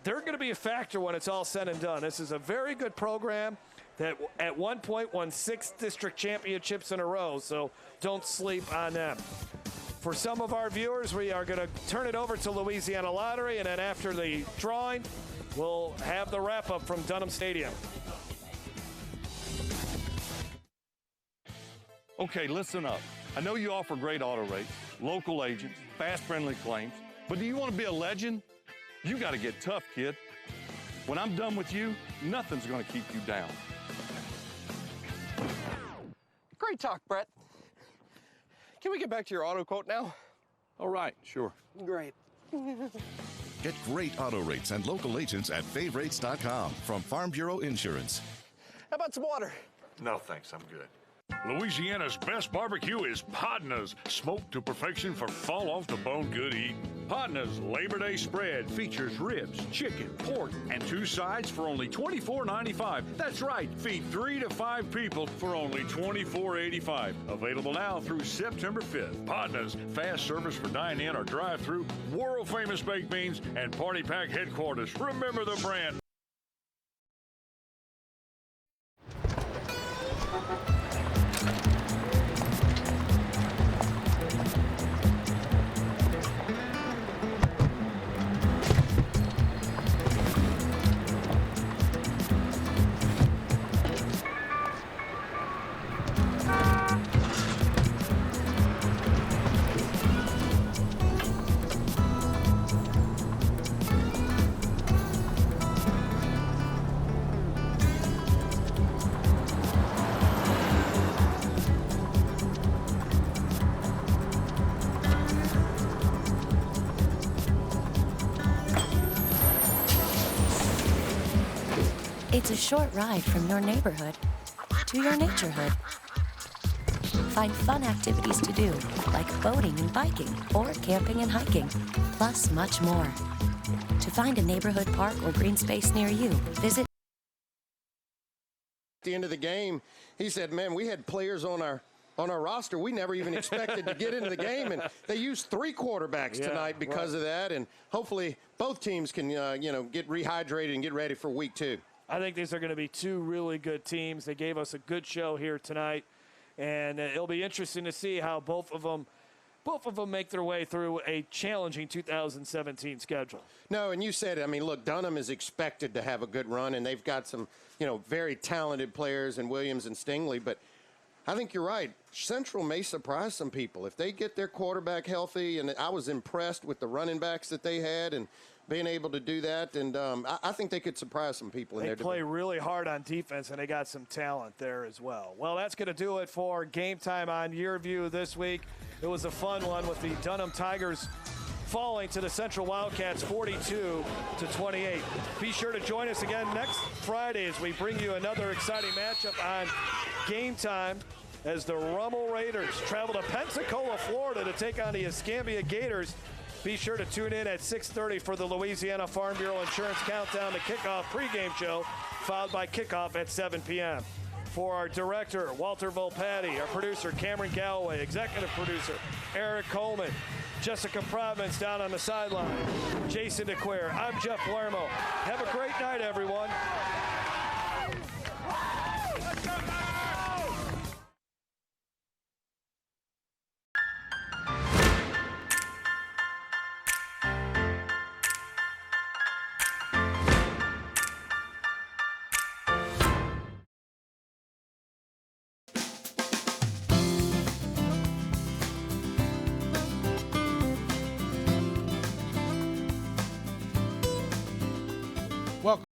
they're going to be a factor when it's all said and done. This is a very good program that at one point won 6 district championships in a row, so don't sleep on them. For some of our viewers, we are going to turn it over to Louisiana Lottery, and then after the drawing, we'll have the wrap-up from Dunham Stadium. Okay, listen up. I know you offer great auto rates, local agents, fast, friendly claims, but do you want to be a legend? You got to get tough, kid. When I'm done with you, nothing's going to keep you down. Great talk, Brett. Can we get back to your auto quote now? All right, sure. Great. Get great auto rates and local agents at favrates.com from Farm Bureau Insurance. How about some water? No, thanks. I'm good. Louisiana's best barbecue is Podna's, smoked to perfection for fall off the bone good eating. Podna's Labor Day spread features ribs, chicken, pork, and 2 sides for only $24.95. That's right, feed 3 to 5 people for only $24.85. Available now through September 5th. Podna's, fast service for dine-in or drive-through, world-famous baked beans, and party pack headquarters. Remember the brand. It's a short ride from your neighborhood to your naturehood. Find fun activities to do, like boating and biking, or camping and hiking, plus much more. To find a neighborhood park or green space near you, visit. At the end of the game, he said, man, we had players on our roster we never even expected to get into the game, and they used 3 quarterbacks tonight because of that, and hopefully both teams can get rehydrated and get ready for week 2. I think these are going to be 2 really good teams. They gave us a good show here tonight, and it'll be interesting to see how both of them make their way through a challenging 2017 schedule. No, and you said, I mean, look, Dunham is expected to have a good run, and they've got some, very talented players in Williams and Stingley, but I think you're right. Central may surprise some people if they get their quarterback healthy, and I was impressed with the running backs that they had and being able to do that, and I think they could surprise some people in there. They play really hard on defense, and they got some talent there as well. Well, that's going to do it for Game Time on YurView this week. It was a fun one with the Dunham Tigers falling to the Central Wildcats 42-28. Be sure to join us again next Friday as we bring you another exciting matchup on Game Time as the Rummel Raiders travel to Pensacola, Florida to take on the Escambia Gators. Be sure to tune in at 6:30 for the Louisiana Farm Bureau Insurance Countdown to Kickoff pregame show, followed by Kickoff at 7 p.m. For our director, Walter Volpatti, our producer, Cameron Galloway, executive producer, Eric Coleman, Jessica Providence down on the sideline, Jason DeQuare, I'm Jeff Lermo. Have a great night, everyone.